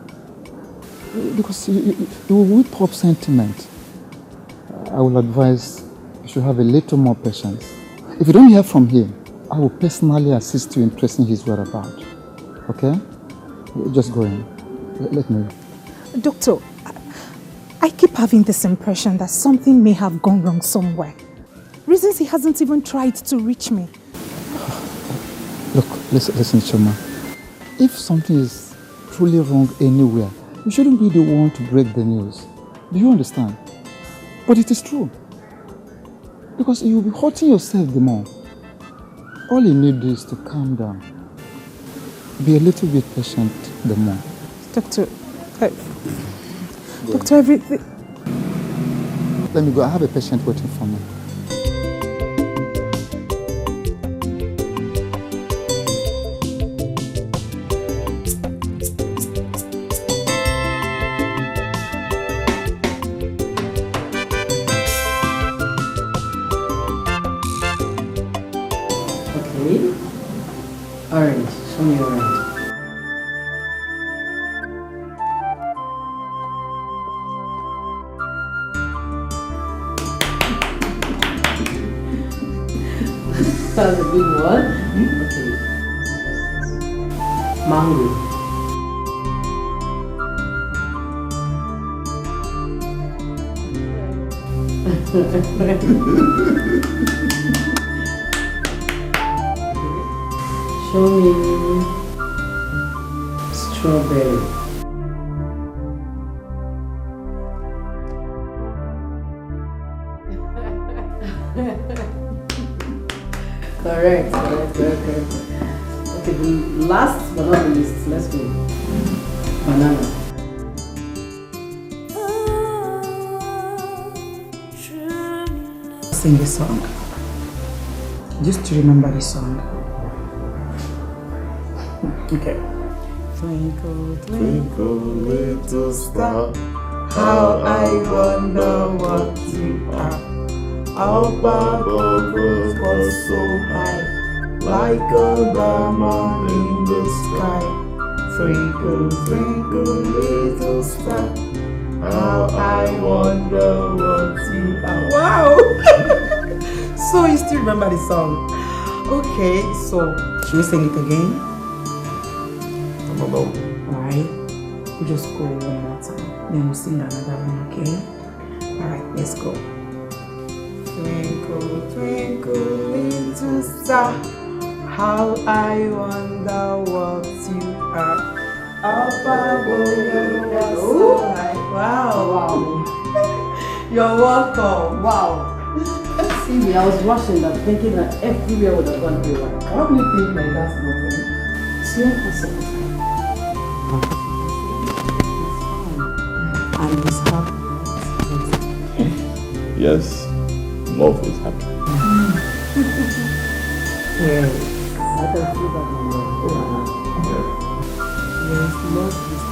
Because you will whip up sentiment. I will advise you should have a little more patience. If you don't hear from him, I will personally assist you in tracing his whereabouts. Okay? Just go in. Let me.
Doctor, I keep having this impression that something may have gone wrong somewhere. Reasons he hasn't even tried to reach me.
Look, listen, Chioma. If something is truly wrong anywhere, you shouldn't be the one to break the news. Do you understand? But it is true. Because you'll be hurting yourself the more. All you need is to calm down. Be a little bit patient the more.
Doctor, Doctor, everything...
Let me go. I have a patient waiting for me.
Alright, show me around. That's a good one. Okay. Mango. Show me strawberry. Correct. Okay, the last but not the least, let's go. Banana.
Sing the song. Just to remember the song. Okay. Twinkle, twinkle, little star, how I wonder what you are. Up above us was so high, like a diamond in the sky. Twinkle, twinkle, little star, how I wonder what you are. Wow! So you still remember the song? Okay, so should we sing it again? Alright, we'll just go one more time. Then we'll sing another one, okay? Alright, let's go. Twinkle, twinkle, little star, how I wonder what you are. Up above the sky. Wow. You're welcome. Wow.
See me, I was rushing that, thinking that everywhere would have gone haywire.
Why do you think like that's not funny?
It's not possible. And he's happy.
Yes, love is happy.
Yeah, I can feel that in my love. Yes, love is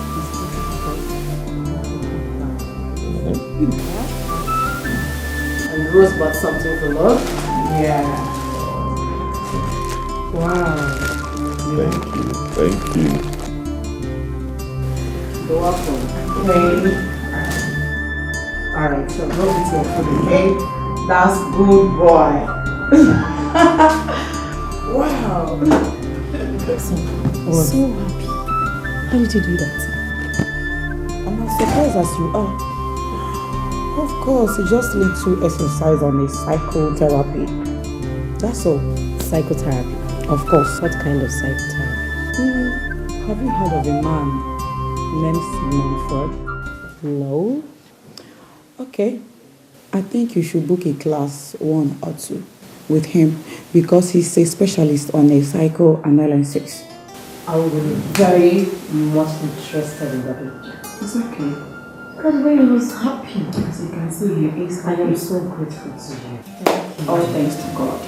and Rose bought something for love?
Yeah. Wow.
Thank you.
You're welcome.
Okay. Alright, so go with your food, okay? That's good boy. Wow.
I'm so happy. How did you do that?
I'm as surprised as you are. Of course, it just leads to exercise and a psychotherapy. That's all.
Psychotherapy? Of course. What kind of psychotherapy?
Have you heard of a man named Simon Ford?
No.
Okay. I think you should book a class 1 or 2 with him because he's a specialist on a psychoanalysis.
I will be very much interested in that.
It's okay.
Because when he was happy, as you can see, he is. I am so grateful to you.
All thanks to God.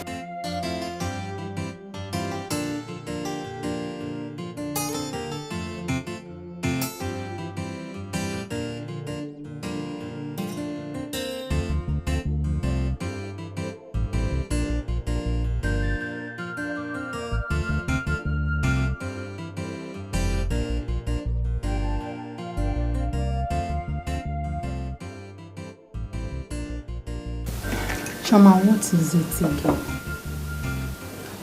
Choma, what is it again?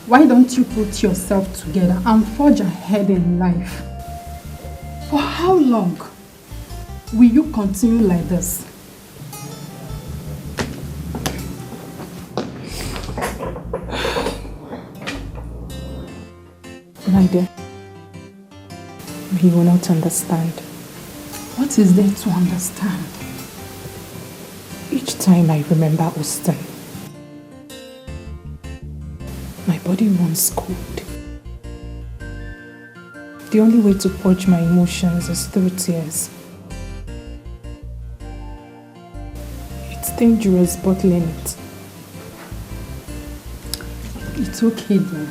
Why don't you put yourself together and forge ahead in life? For how long will you continue like this?
My dear, you will not understand.
What is there to understand?
Each time I remember Austin, my body runs cold. The only way to purge my emotions is through tears. It's dangerous bottling it.
It's okay then.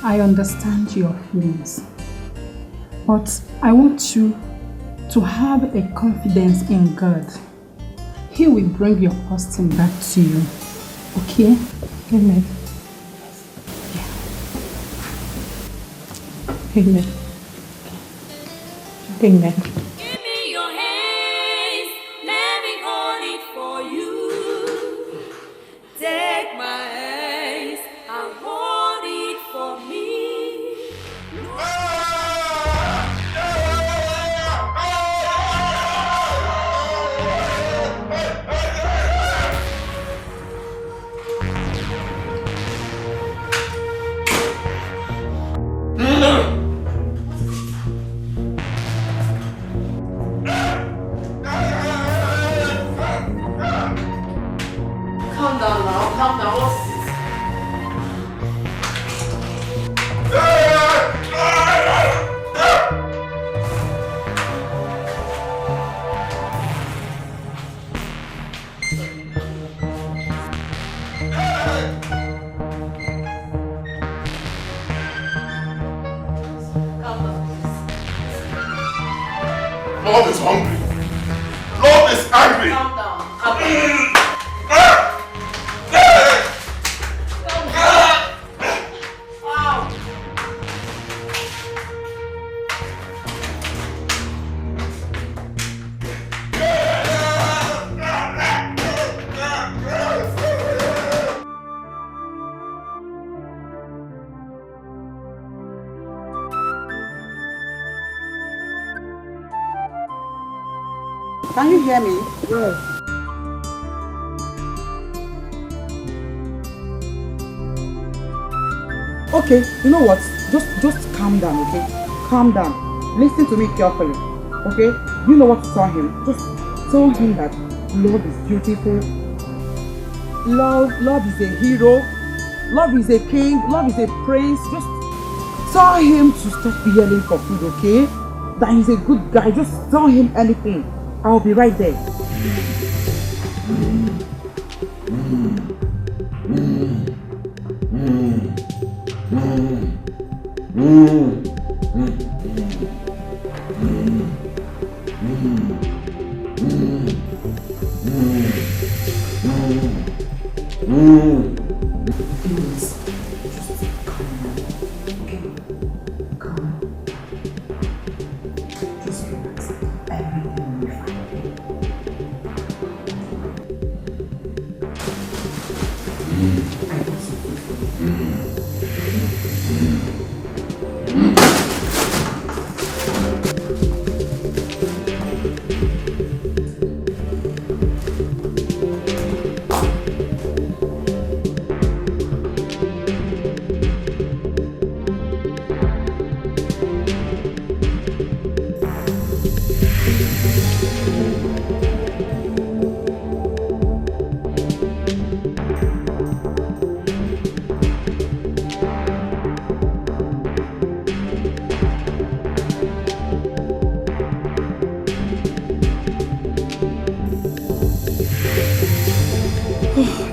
I understand your feelings. But I want you to have a confidence in God. He will bring your Austin back to you. Okay?
Amen.
Yeah.
Amen. Amen.
Give me your hands, let me hold it for you. Take my hands and hold it for me.
Calm down now, calm down. What's it?
Lord is hungry. Lord is angry.
Calm down. Calm down.
Can you hear me? Yes. Okay, you know what? Just calm down, okay? Calm down. Listen to me carefully, okay? You know what to tell him. Just tell him that love is beautiful. Love is a hero. Love is a king. Love is a prince. Just tell him to stop yelling for food, okay? That he's a good guy. Just tell him anything. I'll be right there.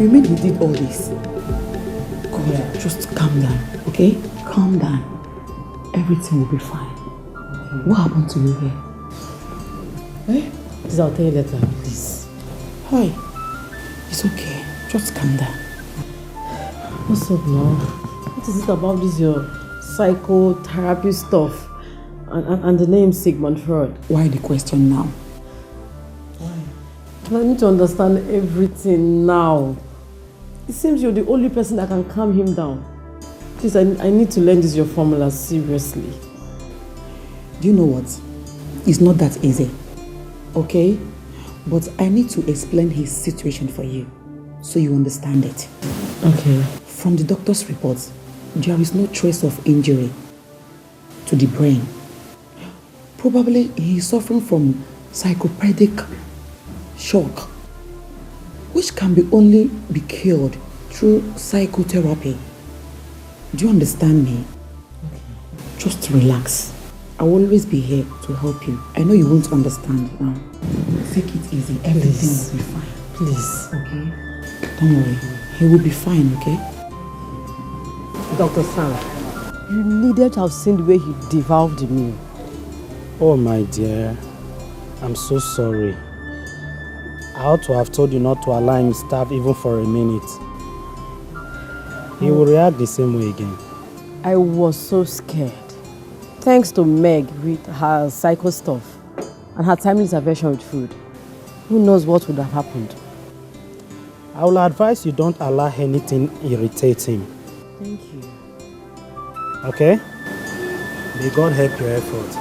You mean we did all this? God, just calm down, okay? Calm down. Everything will be fine. What happened to you here? Eh? Please, I'll tell you later, please. Hi. It's okay. Just calm down. What's up now? What is it about this your psychotherapy stuff? And the name Sigmund Freud? Why the question now? Why?
I need to understand everything now. It seems you're the only person that can calm him down. Please, I need to learn this your formula seriously.
Do you know what? It's not that easy, okay? But I need to explain his situation for you, so you understand it.
Okay.
From the doctor's reports, there is no trace of injury to the brain. Probably he is suffering from psychopathic shock, which can only be cured through psychotherapy. Do you understand me? Okay. Just relax. I will always be here to help you. I know you won't understand now. Take it easy. Everything will be fine.
Please.
Okay? Don't worry. He will be fine, okay?
Dr. Sam, you needed to have seen the way he devoured the meal.
Oh my dear, I'm so sorry. I ought to have told you not to allow him starve even for a minute. He will react the same way again.
I was so scared. Thanks to Meg with her psycho stuff and her timely intervention with food. Who knows what would have happened?
I will advise you don't allow anything irritate him.
Thank you.
Okay? May God help your effort.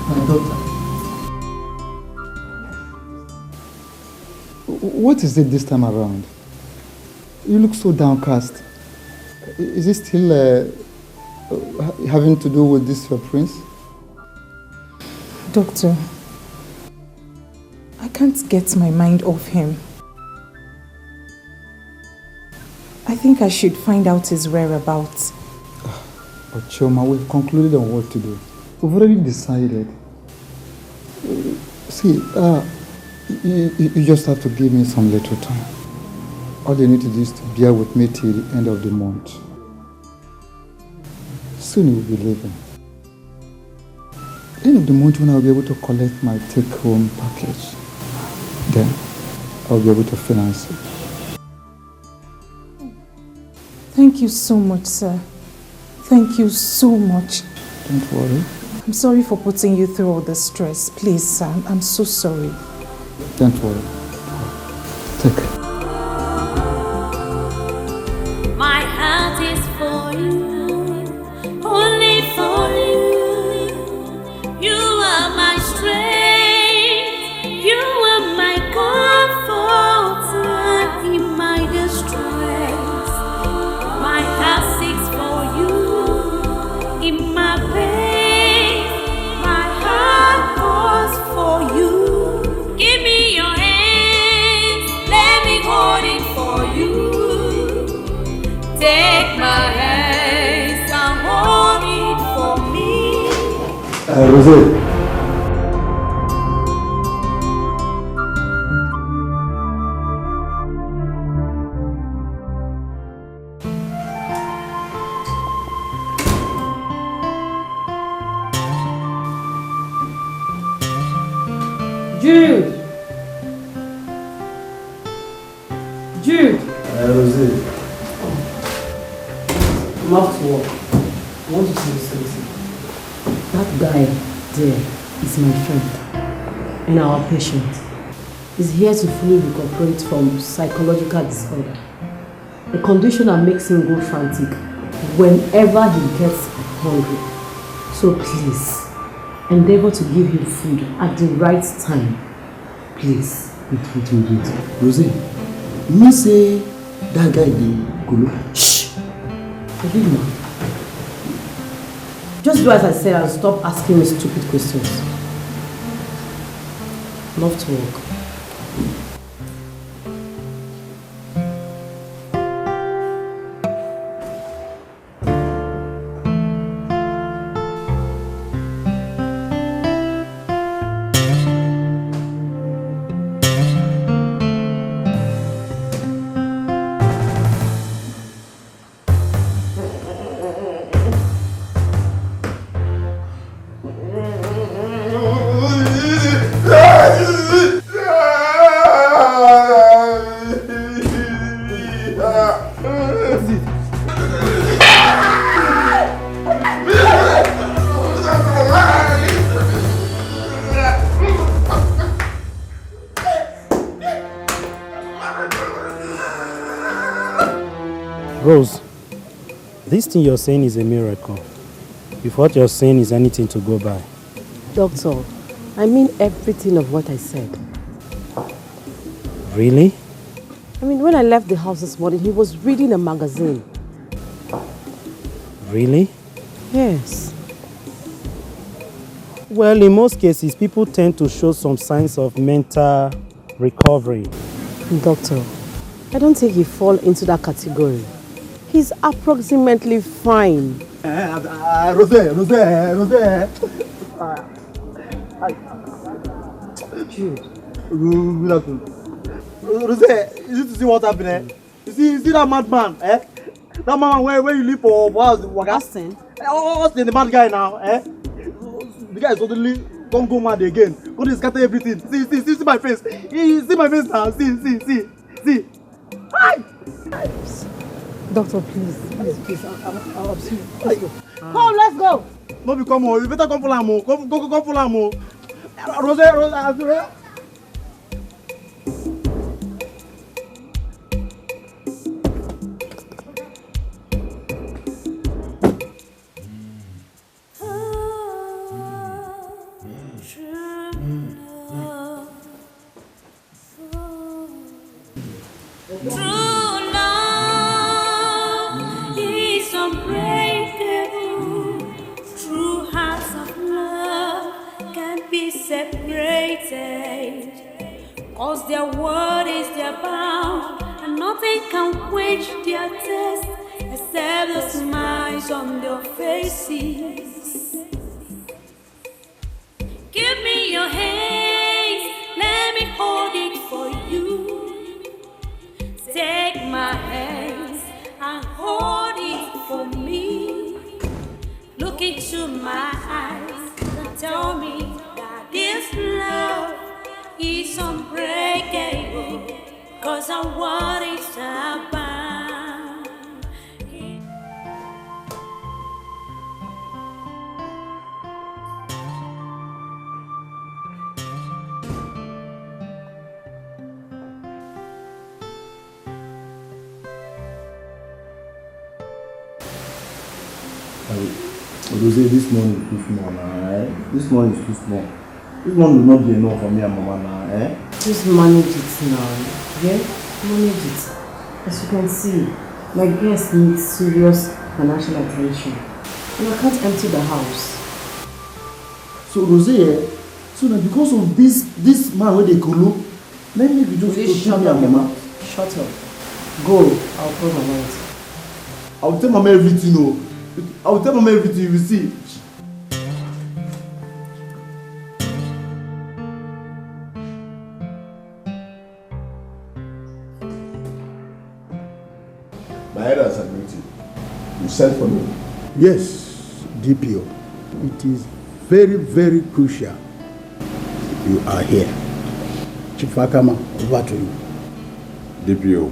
My daughter. What is it this time around? You look so downcast. Is it still having to do with this your prince?
Doctor, I can't get my mind off him. I think I should find out his whereabouts.
But Chioma, we've concluded on what to do. We've already decided. See, you just have to give me some little time. All you need to do is to bear with me till the end of the month. Soon you will be leaving. At the end of the month, when I'll be able to collect my take-home package, then I'll be able to finance it.
Thank you so much, sir. Thank you so much.
Don't worry.
I'm sorry for putting you through all the stress. Please, sir, I'm so sorry.
Don't worry. Take it.
My heart is for you, only for you. You are my strength, you are my comfort in my distress. My heart seeks for you in my pain. My heart calls for you. Give me your hands, let me hold it for you. Take my hands and hold it for me.
Rosé.
Jude! Jude!
Rosé.
I'm off to work. I want to say something. That guy there is my friend and our patient. He's here to fully recuperate from psychological disorder, a condition that makes him go frantic whenever he gets hungry. So please, endeavor to give him food at the right time. Please.
Wait. Rosé, me say that guy the Gulu.
Shh! Forgive me. Just do as I said and stop asking me stupid questions. Love to work.
What is it?
Rose, this thing you're saying is a miracle. If what you're saying is anything to go by.
Doctor, I mean everything of what I said.
Really?
I mean, when I left the house this morning, he was reading a magazine.
Really?
Yes.
Well, in most cases, people tend to show some signs of mental recovery.
Doctor, I don't think he falls into that category. He's approximately fine.
Rose.
Jude.
Rose, you need to see what happened. You see that madman, eh? That man where you live for
Austin?
Austin, the mad guy now, eh? The guy is totally gonna go mad again. Gonna scatter everything. See my face. See my face now. See. Hi.
Doctor, please. I'll see you. Let's go.
Come, let's go. No, come on. You better come for Lamo. Come for Lamo. Rose.
Cause their word is their bound, and nothing can quench their thirst except the smiles on their faces. Give me your hands, let me hold it for you. Take my hands and hold it for me. Look into my eyes and tell me that this love is unbreakable, cause I want it abound.
Rose, this morning is too small, eh? This morning is too small. This one will not be enough for me and Mama now, eh?
Just manage it now. Yeah? Manage it. As you can see, my guest needs serious financial attention. And I can't empty the house.
So Rose, so now because of this man where they go look, let me just
shut
me
up,
and Mama.
Shut up. Go. I'll call my wife.
I'll tell Mama everything, no. I'll tell Mama everything, you will see. My head has admitted. You sent for me.
Yes, DPO. It is very, very crucial. You are here. Chief Akama, over to you.
DPO,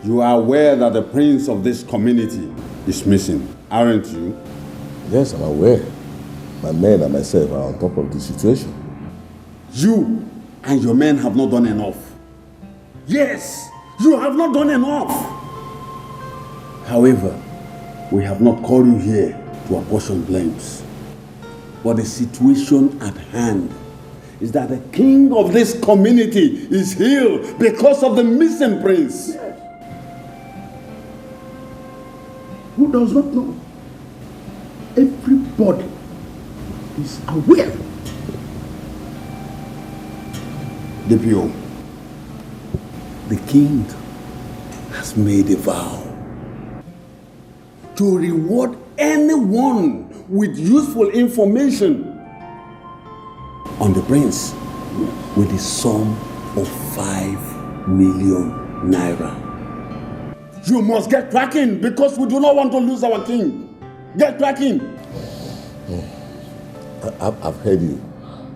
you are aware that the prince of this community is missing, aren't you?
Yes, I'm aware. My men and myself are on top of the situation.
You and your men have not done enough. Yes, you have not done enough. However, we have not called you here to apportion blames. But the situation at hand is that the king of this community is healed because of the missing prince.
Who does not know? Everybody is aware.
DPO, the king has made a vow to reward anyone with useful information on the prince with the sum of 5 million naira. You must get cracking because we do not want to lose our king. Get cracking.
I've heard you,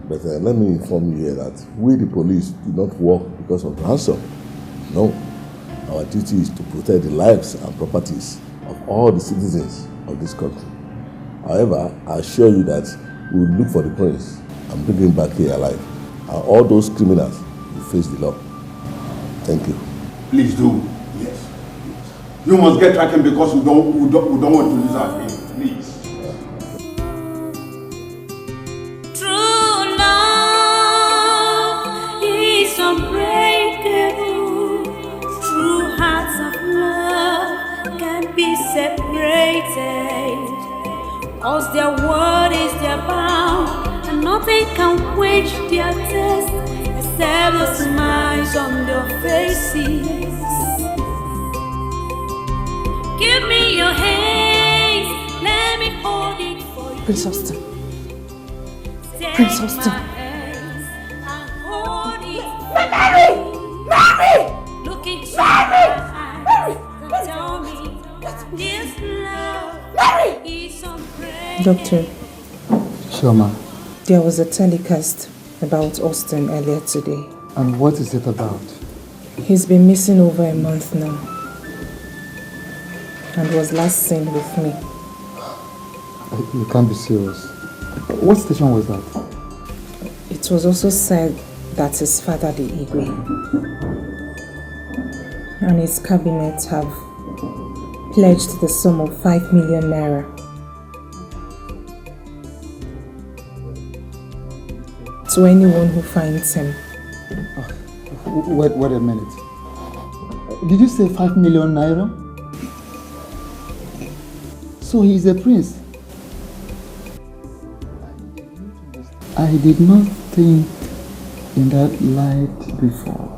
but let me inform you here that we, the police, do not work because of ransom. No, our our duty is to protect the lives and properties of all the citizens of this country. However, I assure you that we will look for the prince and bring him back here alive. And all those criminals will face the law. Thank you.
Please do. Yes. You must get tracking because we don't want to lose our name. Please.
True love is unbreakable. True hearts of love can be separated. Cause their word is their bound, and nothing can quench their taste except the smiles on their faces. Give me your hands, let me hold it for you.
Prince Austin.
Take
Prince Austin.
my hands and hold it.
Mary! Mary!
Look into
Mary!
my eyes and tell me this love is unbreakable.
Doctor,
Sure, ma.
there was a telecast about Austin earlier today.
And what is it about?
He's been missing over a month now and was last seen with me.
You can't be serious. What station was that?
It was also said that his father, the Igwe, and his cabinet have pledged the sum of 5 million naira to anyone who finds him.
Wait a minute. Did you say 5 million naira? So he's a prince. I did not think in that light before.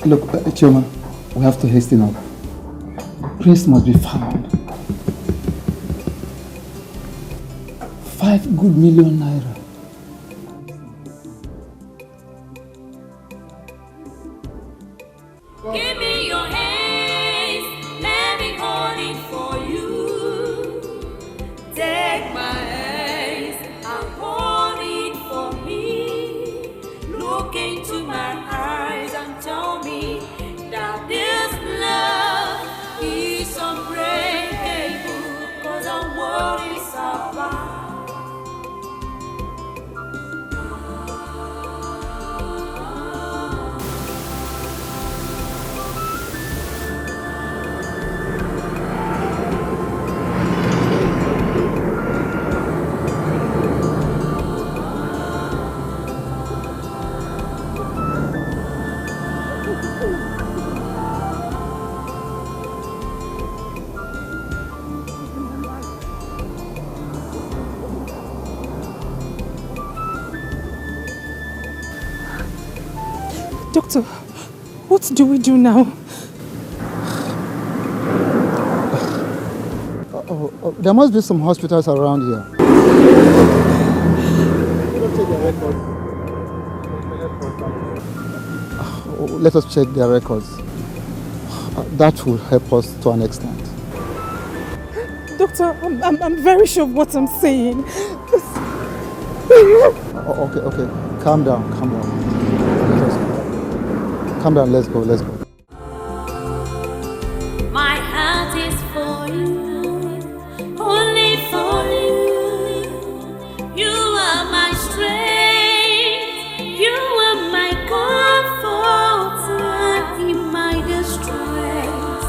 Look, Chioma, we have to hasten up. Prince must be found. 5 good million naira.
Give me your hands, let me hold it for you. Take my hands and hold it for me. Look into my eyes and tell me that this love is unbreakable. Cause I'm worried about.
Doctor, what do we do now?
There must be some hospitals around here. Let us check their records. That will help us to an extent.
Doctor, I'm very sure of what I'm saying.
Okay. Calm down. Calm down, let's go.
My heart is for you, only for you. You are my strength, you are my comfort in my distress.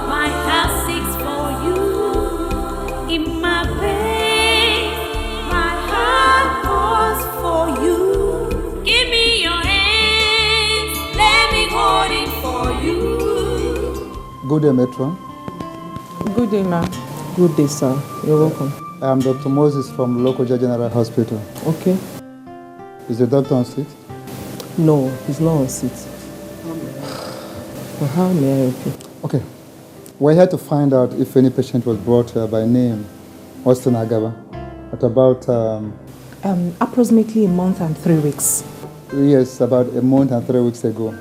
My heart seeks for you in my pain. My heart calls for you. Give me your hands, let me hold it for you.
Good day, Metron.
Good day, ma'am. Good day, sir. You're welcome.
I am Dr. Moses from Lokoja General Hospital.
Okay.
Is the doctor on seat?
No, he's not on seat. Well, how may I help you?
Okay. We're here to find out if any patient was brought here by name Austin Agaba at about...
approximately a month and 3 weeks.
Yes, about a month and 3 weeks ago.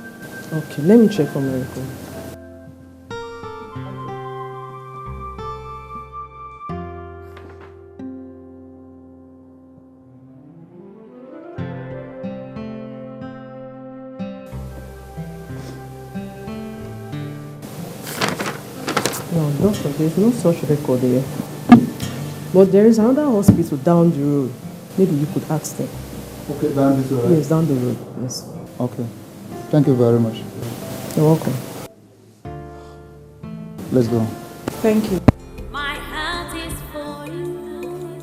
Okay, let me check on my record.
No, doctor, there's no such record there. But there is another hospital down the road. Maybe you could ask them.
Okay, down this road.
Yes, down the road. Yes.
Okay. Thank you very much.
You're welcome.
Let's go.
Thank you.
My heart is for you,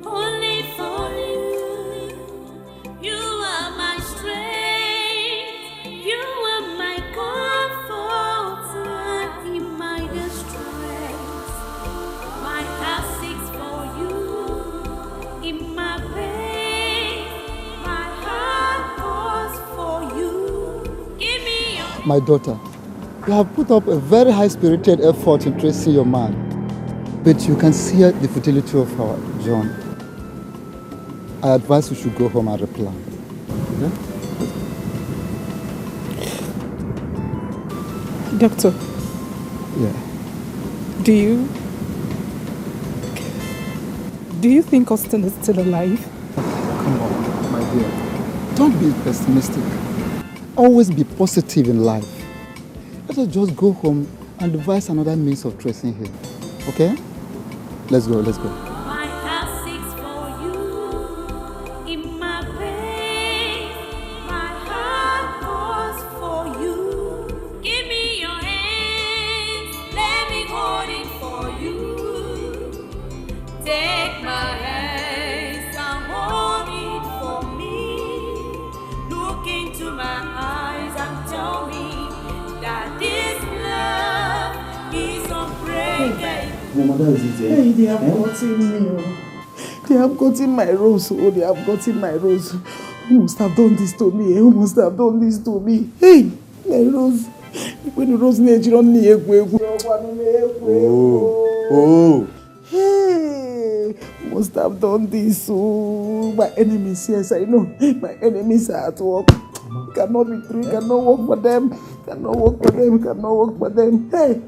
only for you. You are my strength, you are my comfort in my distress. My heart seeks for you in my pain. My heart calls for you. Give me your
My daughter, you have put up a very high-spirited effort in tracing your man, but you can see the futility of our John. I advise you should go home and replan. Okay?
Doctor.
Yeah.
Do you think Austin is still alive?
Come on, my dear. Don't be pessimistic. Always be positive in life. Let us just go home and devise another means of tracing him. Okay? Let's go, let's go.
My heart seeks for you in my pain. My heart calls for you. Give me your hands, let me hold it for you. Take my hands and hold it for me. Look into my eyes and tell me that this love is unbreakable.
My mother is here.
Hey, they have gotten me. They have gotten my rose. Oh, they have gotten my rose. Who must have done this to me? Who must have done this to me? Hey, my rose. When the rose Nigerian
Oh.
Hey, who must have done this? Oh, my enemies, yes, I know. My enemies are at work. Cannot be true, cannot work for them. Cannot work for them, cannot work for them. Hey.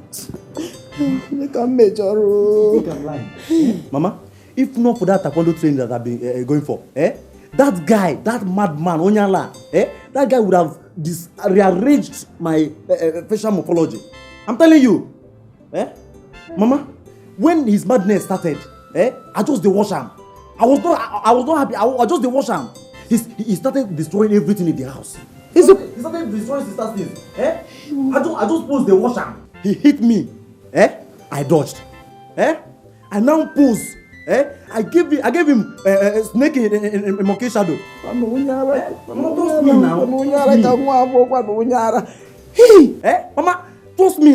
You can measure.
You think I'm lying? Mama, if not for that taekwondo training that I've been going for, that guy, that madman, Onyala, that guy would have rearranged my facial morphology. I'm telling you. Mama, when his madness started, I just dey wash him. I was not happy. I just dey wash him. He started destroying everything in the house. He started destroying sister things. I just posed the wash him. He hit me. I dodged. I now pose. I gave him a snake in monkey shadow. Trust me now. Hey, Mama, trust me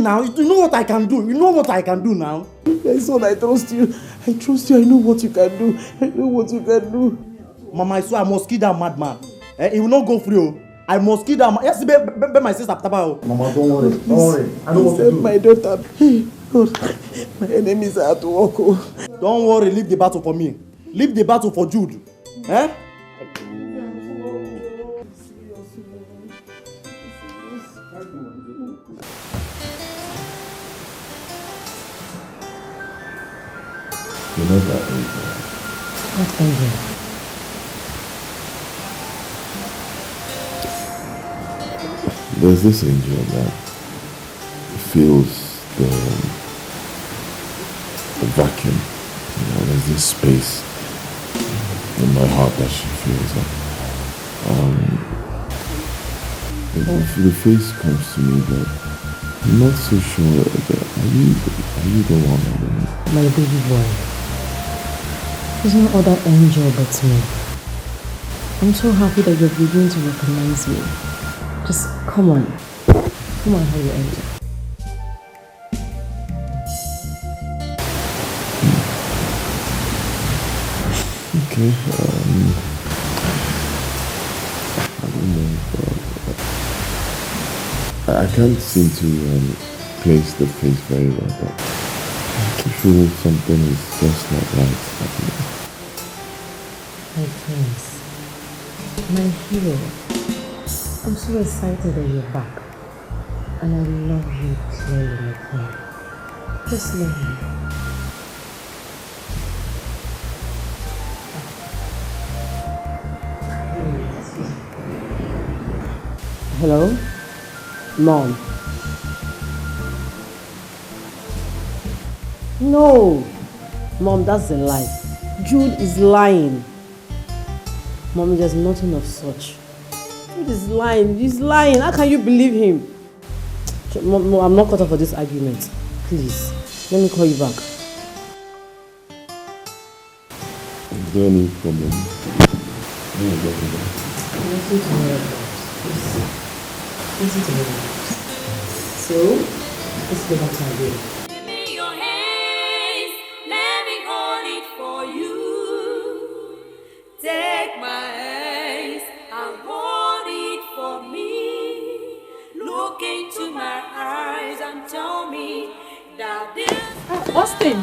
now. You know what I can do. You know what I can do now.
My son, I trust you. I trust you. I know what you can do. I know what you can do.
Mama, I swear I must kill that madman. He will not go free. I must kill that man. Yes, be my sister. Mama, don't worry. Don't worry. I know what to do.
My daughter. God, my enemies are at work.
Don't worry. Leave the battle for me. Leave the battle for Jude.
You know that angel?
What angel?
There's this angel that feels the vacuum. You know, there's this space in my heart that she feels. The face comes to me, but I'm not so sure that are you the one?
My baby boy. There's no other angel but me. I'm so happy that you're beginning to recognize me. Just come on. Come on, hold your angel.
Okay, I don't know. I can't seem to place the face very well, but I feel something is just not right happening.
My prince, my hero, I'm so excited that you're back, and I love you clearly, my queen. Just love me. Hello? Mom.
No. Mom, that's a lie. Jude is lying. Mommy, there's nothing of such. Jude is lying. He's lying. How can you believe him? Mom, I'm not caught up for this argument. Please, let me call you back.
Is there any problem?
Listen to me. Listen to me. So, let's go back to our day.
Give me your hands, let me hold it for you. Take my hands and hold it for me. Look into my eyes and tell me that this.
Austin.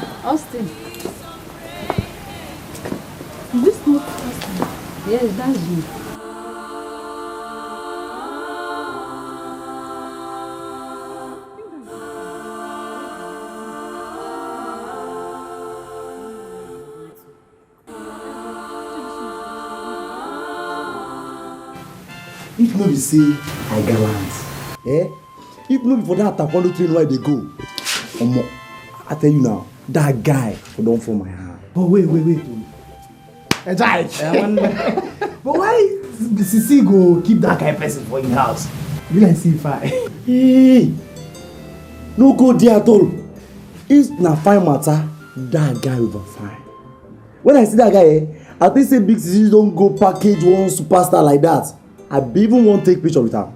Is this not Austin? Yes, that's you.
If no be say I gallant, if no be for that taekwondo train where they go, I tell you now, that guy don't fall my hand.
But wait. But why the CC go keep that kind of person for in house? You like see fine.
Hey, no go there at all. It's na fine matter, that guy over fine. When I see that guy, I think say big CC don't go package one superstar like that. I even won't take picture with her.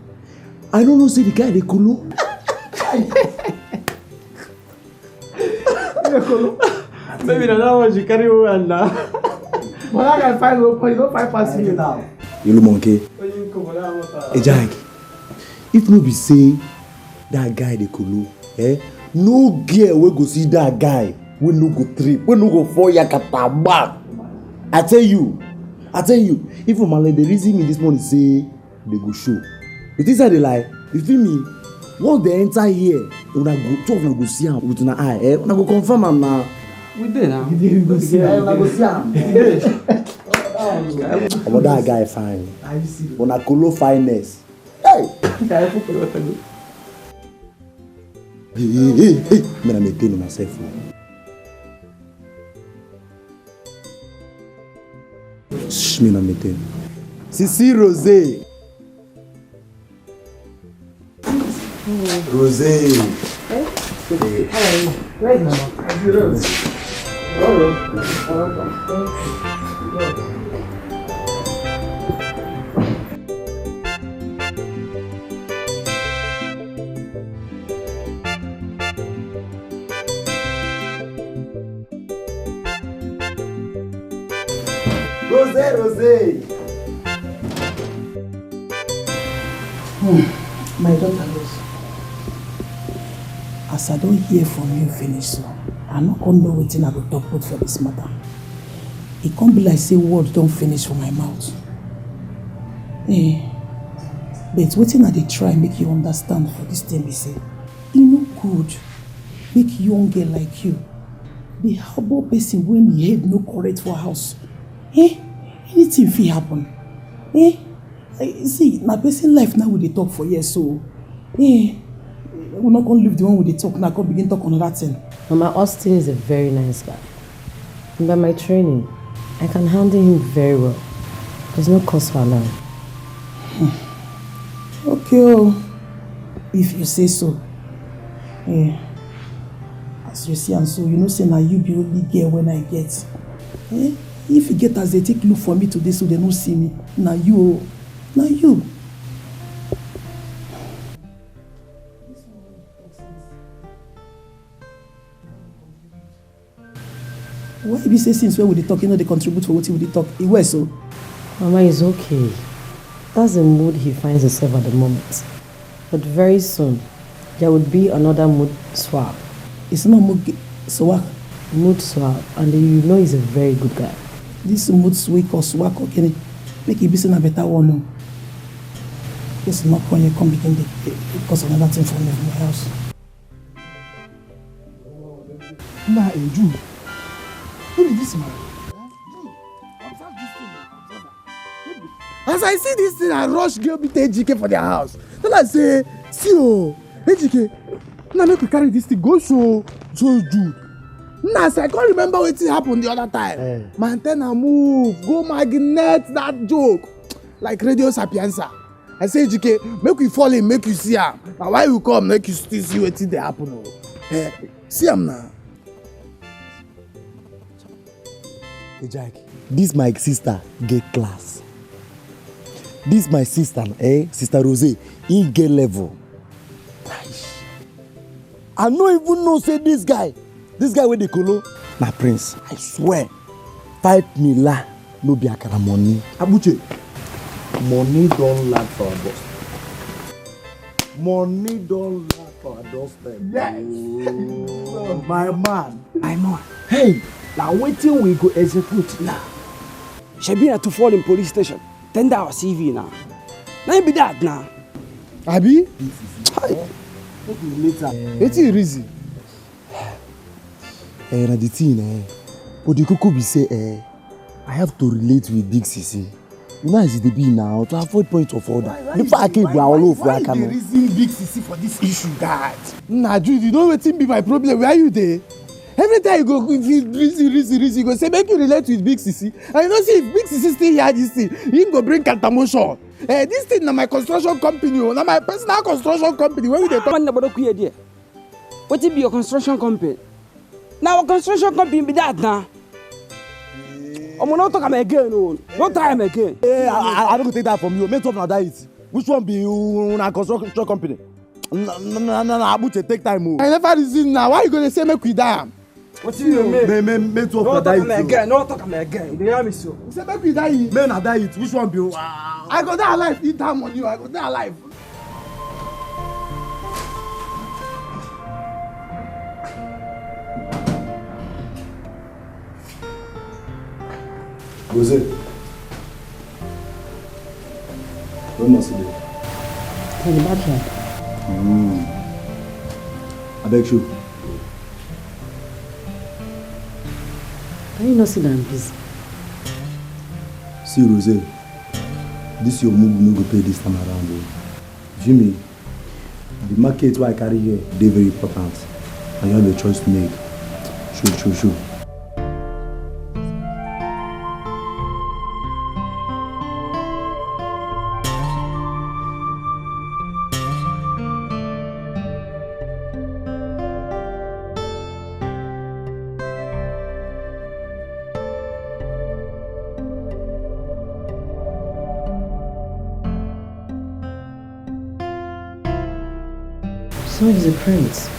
I don't know, say the guy they cool.
Maybe that one you carry over now. But I can find you don't find past you now.
You know monkey. Hey Jack, if no be say that guy they cool, no girl will go see that guy. We no go trip. We no go fall yakata back. I tell you, if my lady the reason me this morning say they go show. It is they lie. You feel me? Once they enter here, una go two of them go see am with una eye. Una go confirm am now.
We there now. We go see am. Una go see am.
But that guy fine. Una kolo fineness. Hey. Hey. Me na maintain myself. Shh, me na maintain. Sisi Rosé. Rosé.
Hey. Right now.
Rosé.
My daughter Rose, as I don't hear from you finish so, I no come know wetin I go talk about for this matter. It can't be like say words don't finish for my mouth. But wetin I dey try make you understand for this thing be say, e no good make young girl like you be harbor person when the head no correct for house. Anything fit happen. See, na person life now we dey talk for years, so we're not gonna leave the one we dey talk now, go begin talk on that thing.
Mama, Austin is a very nice guy. And by my training, I can handle him very well. There's no cause for alarm.
Okay, if you say so. As you see and so, you know say na you be only girl when I get. If you get as they take look for me today so they don't see me, na you. Why be say since when we dey talk, you know they contribute for what we dey talk? It was so.
Mama is okay. That's the mood he finds himself at the moment. But very soon, there would be another mood swap.
It's not mood swap.
Mood swap, and you know he's a very good guy.
This mood swap or swap, okay, make it be a better one. No. It's not when you come begin to cause another thing for me in my house.
Nah, Jude. Who is this man? As I see this thing, I rush girl meet Dikeh for their house. Then I say, see Dikeh, now make we carry this thing, go show Jude. Nah, I can't remember what happened the other time. My antenna move, go magnet that joke. Like Radio Sapienza. I say, GK, make we fall in, make you see him. Now why you come, make you still see what they happen. See him now.
Hey Jack, this my sister get class. This my sister, Sister Rose, in get level. I no even know say this guy wey dey kolo na prince. I swear, 5 million no be akara money. Abuche, money don land for our doorstep. Money don land for our doorstep. Yes. Oh, my man.
Hey, now wetin we go execute now? Shebi na to fall in police station. Tender our CV now. Now be that now.
Abi?
Later.
Wetin reason?
Na the thing, but the koko be say, I have to relate with Big Sisi. You know as it be now to avoid point of order. Before I can go all over, I can.
Why the reason Big Sisi for this issue, God? Nah, Jude, you know wetin be my problem? Where are you there? Every time you go, if you reason, you go say make you relate with Big Sisi. And you know see if Big Sisi still hear this thing, he go bring Kantamotion. This thing na my construction company, na my personal construction company. Where we dey talk?
Wetin be your construction company? Now our construction company be that now. No talk am again, no try am again.
I don't go take that from you. Make up na that it. Which one be una construction company? Na Abuche take time.
I never reason now. Why you gonna say make we die?
Wetin you mean?
Make up na that it.
No talk am again. You dey hear me so?
You say make we die.
Make na that it. Which one be?
I go die alive. Eat that money. I go die alive.
Rose, where must you be?
In the backyard.
I beg you.
Can you not sit down, please?
See, Rose, this your move no go pay this time around. Jimmy, the market where I carry here, they very important, and you have a choice to make. Sure.
So he's a prince.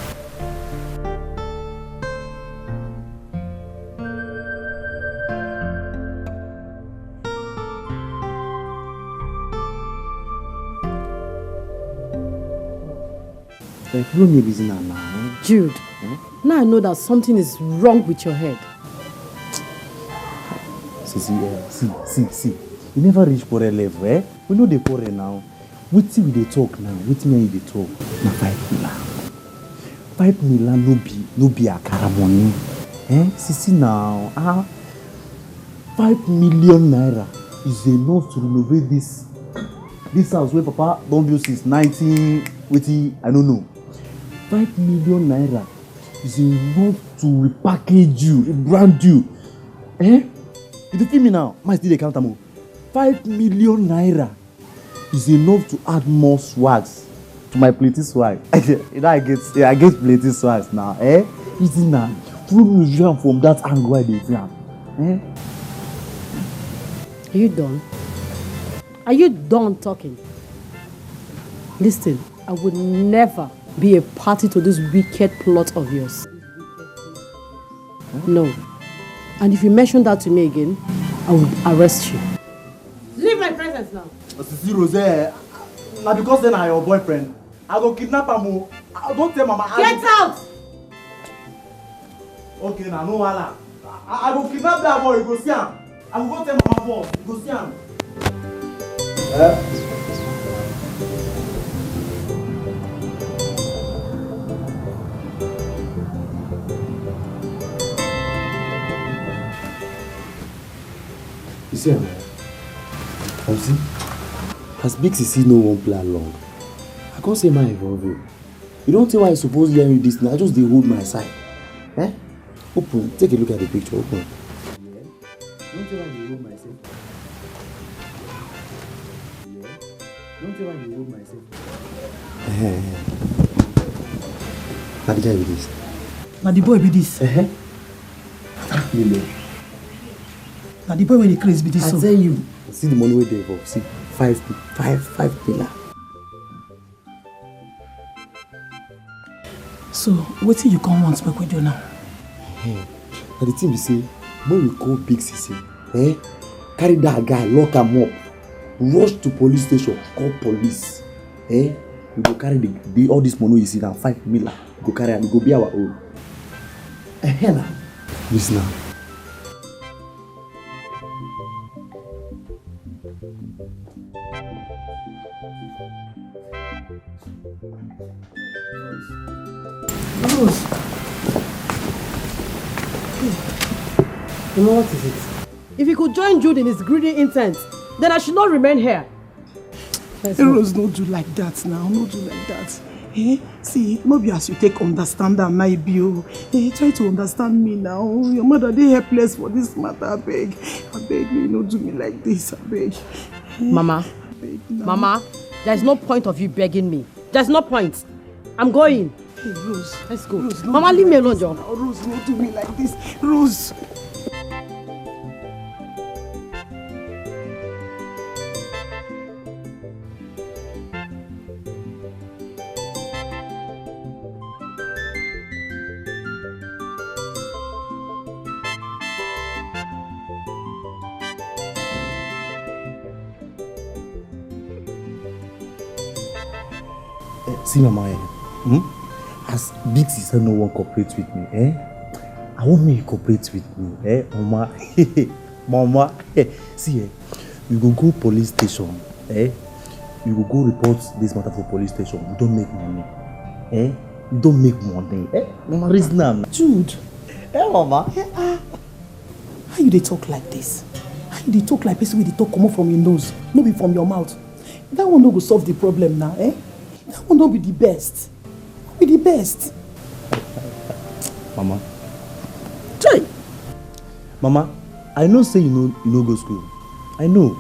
Follow me busy now.
Jude, now I know that something is wrong with your head.
See. You never reach for a level, eh? We know the quarrel now. Wetin we dey talk now? Wetin me dey talk? Na 5 million. 5 million no be akara money. Sisi now. 5 million naira is enough to renovate this house where Papa don build since 19. Wetin I don't know. 5 million naira is enough to repackage you, rebrand you. You feel me now? My still dey count am. 5 million naira is enough to add more swags to my plating swag. You know I get plating swags now. Easy now. Follow me from that angle I dey see am.
Are you done? Are you done talking? Listen, I would never be a party to this wicked plot of yours. No. And if you mention that to me again, I will arrest you. Leave my presence now.
Sisi Rose, now because then I your boyfriend, I go kidnap him. Don't tell Mama.
Get out!
Okay, now no wahala. I go kidnap that boy. You go see him. I will go tell Mama boss. You go see him. You see him? See? As Big Sisi no one play along, I can't say my involve you. You don't think why I suppose hear you this now. I just dey hold my side.
Open. Take a look at the picture. Open.
Yeah. Don't tell me you roll myself. Yeah. Don't tell me you roll myself.
Now the guy with this.
Now the boy with this.
5 million.
Now the boy with the craze with this.
I
so.
tell you. See the money where they for. See 5 pillar.
So what till you come once back with you now?
Now the thing we say, when we call Big Sissy, carry that guy, lock him up, rush to police station, call police. We go carry all this money you see now, 5 million. We go carry and we go be our own. Now. Listen now.
Rose.
You know what is it? If he could join Jude in his greedy intent, then I should not remain here.
Rose, don't do like that now. Don't do like that. See, maybe as you take understand and now you try to understand me now. Your mother, they helpless for this matter. I beg me, don't do me like this. I beg.
Mama, Mama, there's no point of you begging me. There's no point. I'm going.
Hey, Rose.
Let's go.
Rose,
Mama, leave me alone, John.
Rose, don't do me like this. Rose.
See, Mama, as Big Sister no one cooperate with me, I want me to cooperate with me, Mama. Mama, see, we go police station, we go report this matter for police station. We don't make money, we don't make money, Mama, reason now.
Jude,
Mama,
how you dey talk like this? How you dey talk like person wey dey talk come from your nose, no be from your mouth? That one no go solve the problem now, That one don't be the best. Be the best.
Mama. Try. Mama, I know say you know go school. I know.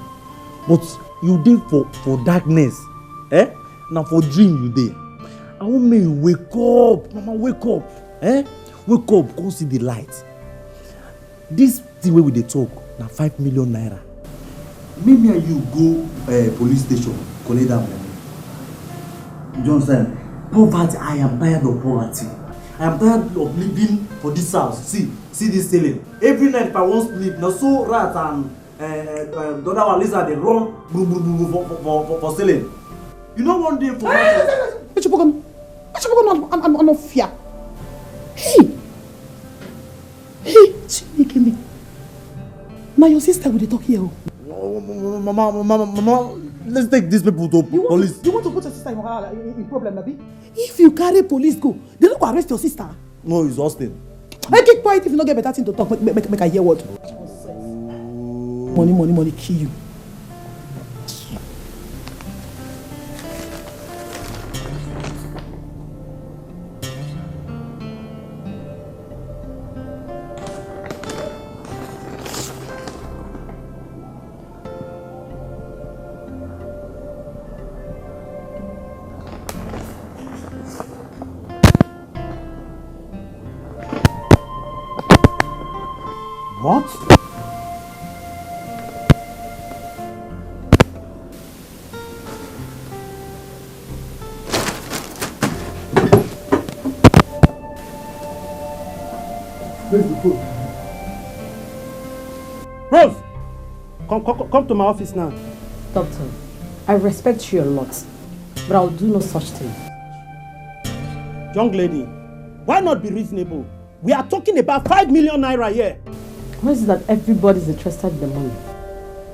But you dey for darkness. Now for dream you dey. I want me wake up. Mama, wake up. Wake up, go see the light. This thing where we dey talk, na 5 million naira. Maybe you go police station, collect that money. You understand? Poverty, I am tired of poverty. I am tired of living for this house. See this ceiling. Every night if I want sleep, now so rat and the other one lizard they run for ceiling. You know one day for
I'm not fear. Hey, Chineke me. Now your sister will talk here.
Mama, let's take these people to police.
You want to put your sister in problem, Abi? If you carry police go, they don't go arrest your sister.
No, it's Austin.
I keep quiet if you don't get better thing to talk. Make I hear what. Money, kill you.
What?
Where's the food?
Rose! Come to my office now.
Doctor, I respect you a lot, but I'll do no such thing.
Young lady, why not be reasonable? We are talking about 5 million naira here.
Why is it that everybody's interested in the money?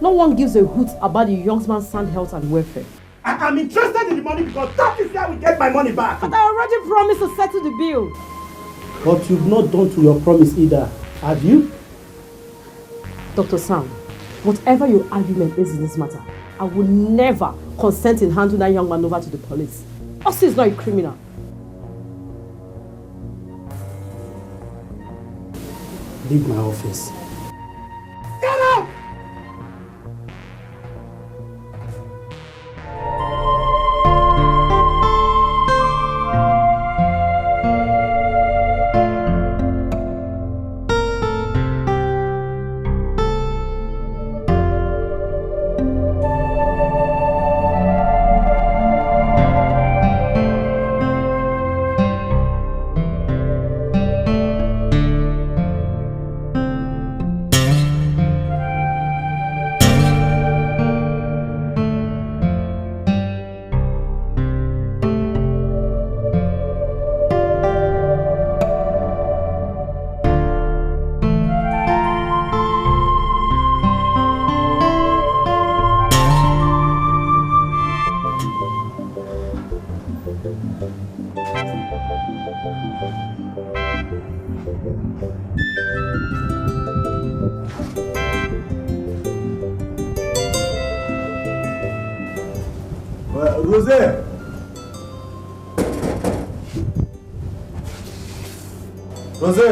No one gives a hoot about the young man's sound health and welfare.
I'm interested in the money because that is where we get my money back.
But I already promised to settle the bill.
But you've not done to your promise either, have you?
Dr. Sam, whatever your argument is in this matter, I will never consent in handing that young man over to the police. Austin is not a criminal.
leave my office.
Get out!
Rosé! Rosé!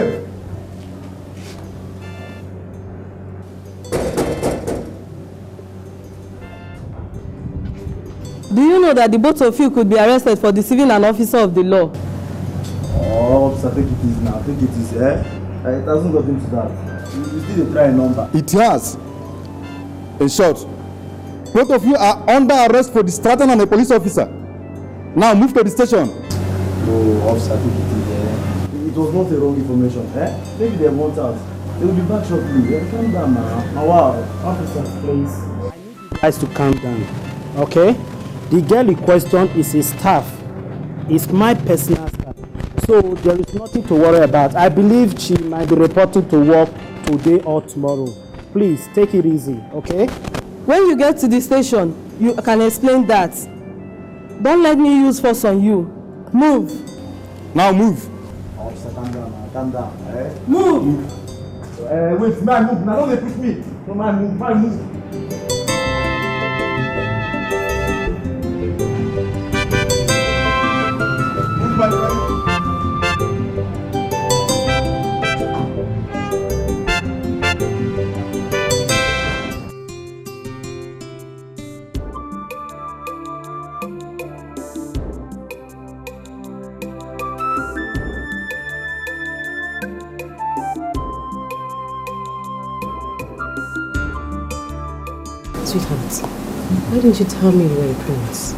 Do you know that the both of you could be arrested for deceiving an officer of the law?
Oh, officer, take it easy now. Take it easy, eh? It hasn't got into that. You still try a number.
It has. In short, both of you are under arrest for distracting a police officer. Now move to the station.
Oh, officer, take it easy, eh? It was not a wrong information, eh? Maybe they want out. They will be back shortly. Yeah, calm down now. Wow. Officer, please.
I need you guys to calm down, okay? The girl in question is a staff. It's my personal staff. So there is nothing to worry about. I believe she might be reporting to work today or tomorrow. Please, take it easy, okay?
When you get to the station, you can explain that. Don't let me use force on you. Move.
Now move.
Officer, calm down now. Calm down, eh?
Move.
Wait, man, move. Now don't they push me. No, man, move. Man, move.
Sweetheart, why didn't you tell me you were a prince?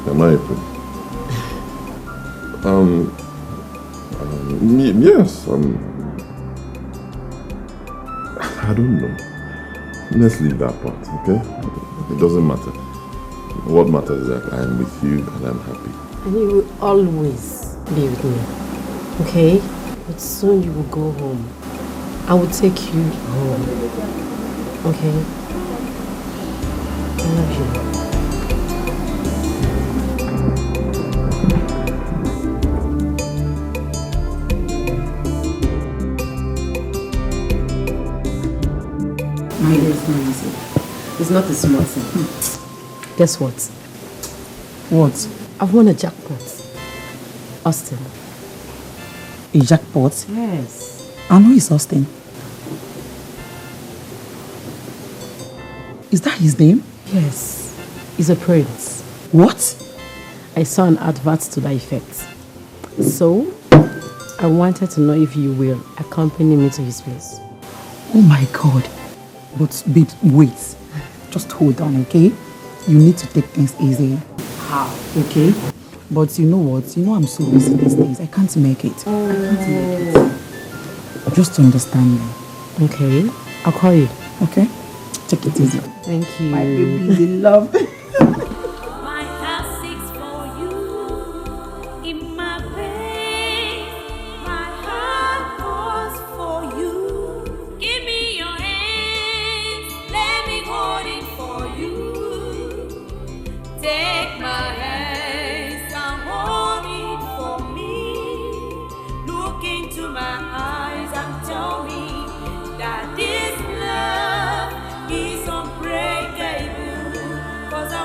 Am I a prince? Yes. I don't know. Let's leave that part, okay? It doesn't matter. What matters is that I am with you and I'm happy.
And you will always be with me, okay? But soon you will go home. I will take you home, okay? I love you.
My dear, it's not easy. It's not a small thing.
Guess what?
What?
I've won a jackpot. Austin.
A jackpot?
Yes.
I know it's Austin. Is that his name?
Yes. He's a prince.
What?
I saw an advert to that effect. So, I wanted to know if you will accompany me to his place.
Oh my God. But babe, wait. Just hold on, okay? You need to take things easy.
How?
Okay? But you know what? You know I'm so busy these days. I can't make it. I can't make it. Just understand me.
Okay. I'll call you.
Okay? Take it easy.
Thank you.
My baby is in love.
My heart seeks for you in my pain. My heart calls for you. Give me your hands. Let me hold it for you. Take my hands and hold it for me. Look into my eyes and tell me that this love is unbreakable. 'Cause I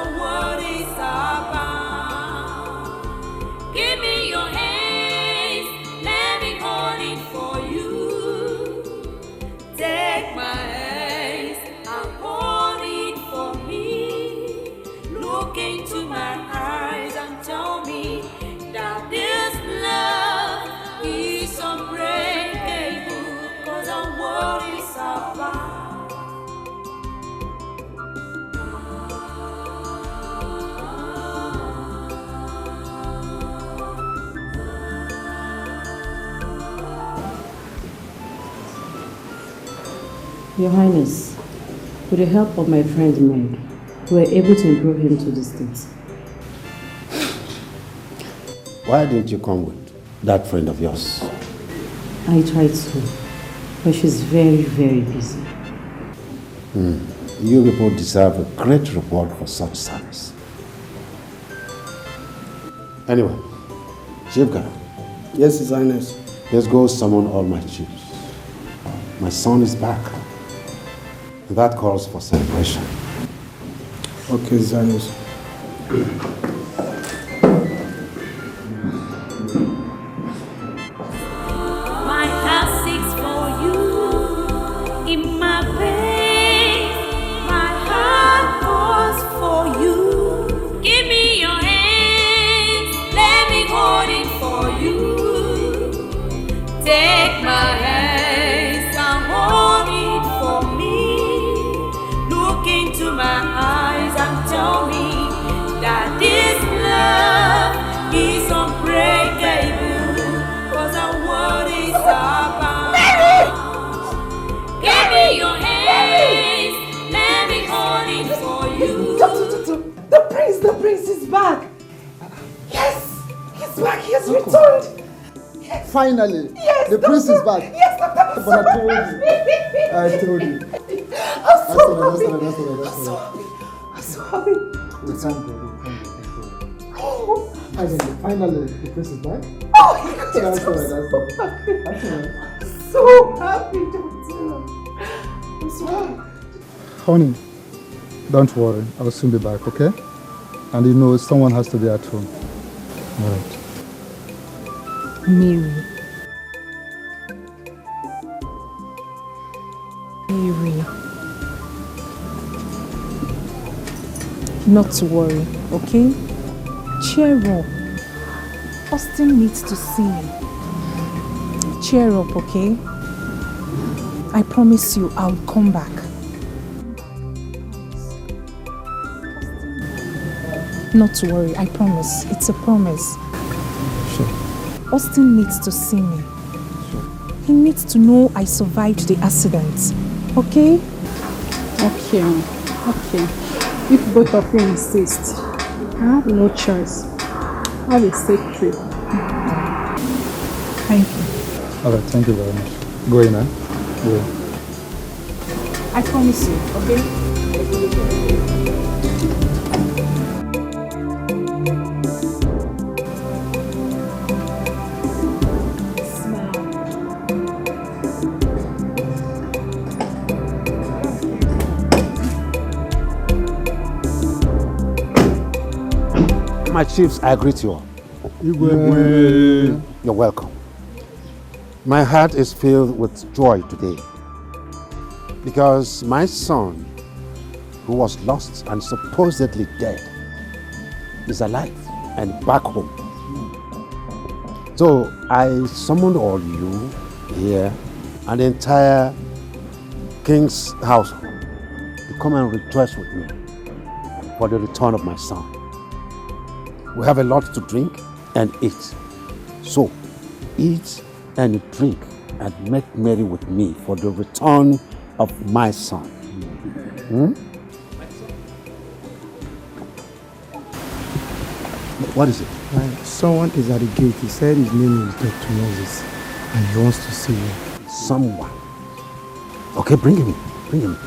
Your Highness, with the help of my friend Meg, we were able to improve him to the States.
Why didn't you come with that friend of yours?
I tried to, but she's very, very busy.
You people deserve a great reward for such service. Anyway, Chief Guard.
Yes, His Highness.
Let's go summon all my chiefs. My son is back. That calls for celebration.
Okay, His Highness.
My heart seeks for you in my pain. My heart calls for you. Give me your hands, let me hold it for you. Take my hands and hold it for me. Look into my eyes and tell me that this love is unbreakable. 'Cause our world is about. Give me your hands, let me hold it for you.
The prince is back. Yes, he's back. He has returned.
Finally,
Yes,
the prince is back.
Yes, Doctor.
But I told you. I told you.
I'm so happy.
I'm
so happy.
We thank God. Finally, the prince is back.
Oh,
That's all right.
So happy, Doctor. I'm so happy.
Honey, don't worry. I'll soon be back, okay? And you know, someone has to be at home. All right.
Mary. Mary. Not to worry, okay? Cheer up. Austin needs to see me. Cheer up, okay? I promise you I'll come back. Not to worry, I promise. It's a promise.
Sure.
Austin needs to see me. He needs to know I survived the accident. Okay?
Okay. If both of you insist, I have no choice. Have a safe trip.
Thank you.
All right, thank you very much. Go in, huh? Go.
I promise you, okay?
My chiefs, I greet you all.
Igwe.
You're welcome. My heart is filled with joy today because my son, who was lost and supposedly dead, is alive and back home. So I summoned all you here and the entire king's household to come and rejoice with me for the return of my son. We have a lot to drink and eat. So, eat and drink and make merry with me for the return of my son. What is it?
Someone is at the gate. He said his name is Dr. Moses and he wants to see you.
Someone? Okay, bring him in. Bring him in.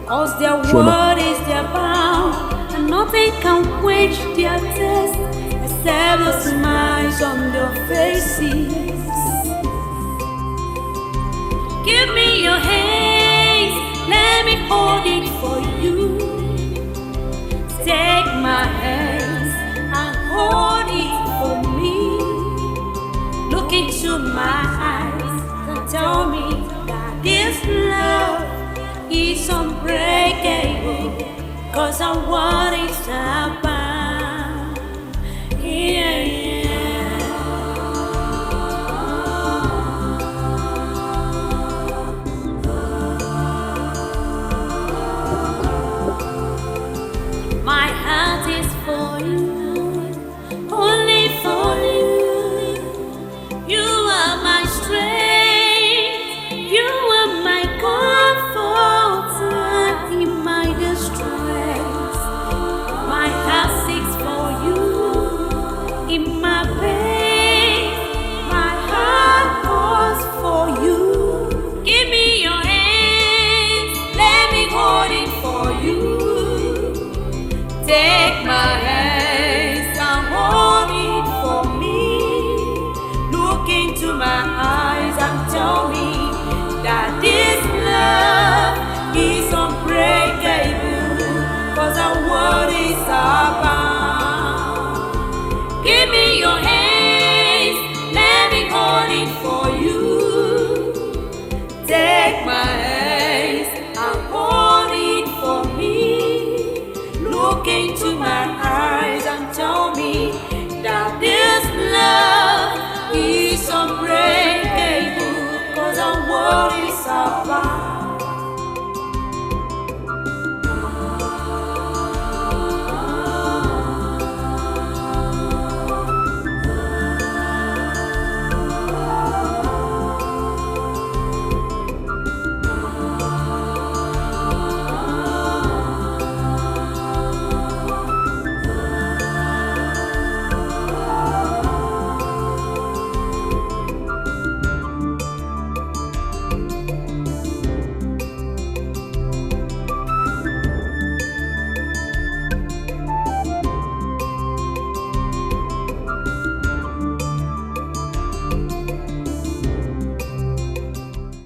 Cause their word is their bound, and nothing can quench their thirst except the smiles on their faces. Give me your hands, let me hold it for you. Take my hands and hold it for me. Look into my eyes and tell me that this love is unbreakable, 'cause I want it abound. Yeah. My heart is for you, only for you. You are my strength, you are my comfort in my distress. My heart seeks for you in my pain. My heart calls for you. Give me your hands, let me hold it for you. Take my hands and hold it for me. Look into my eyes and tell me that this love is unbreakable, 'cause I want it abound. Give me your hands.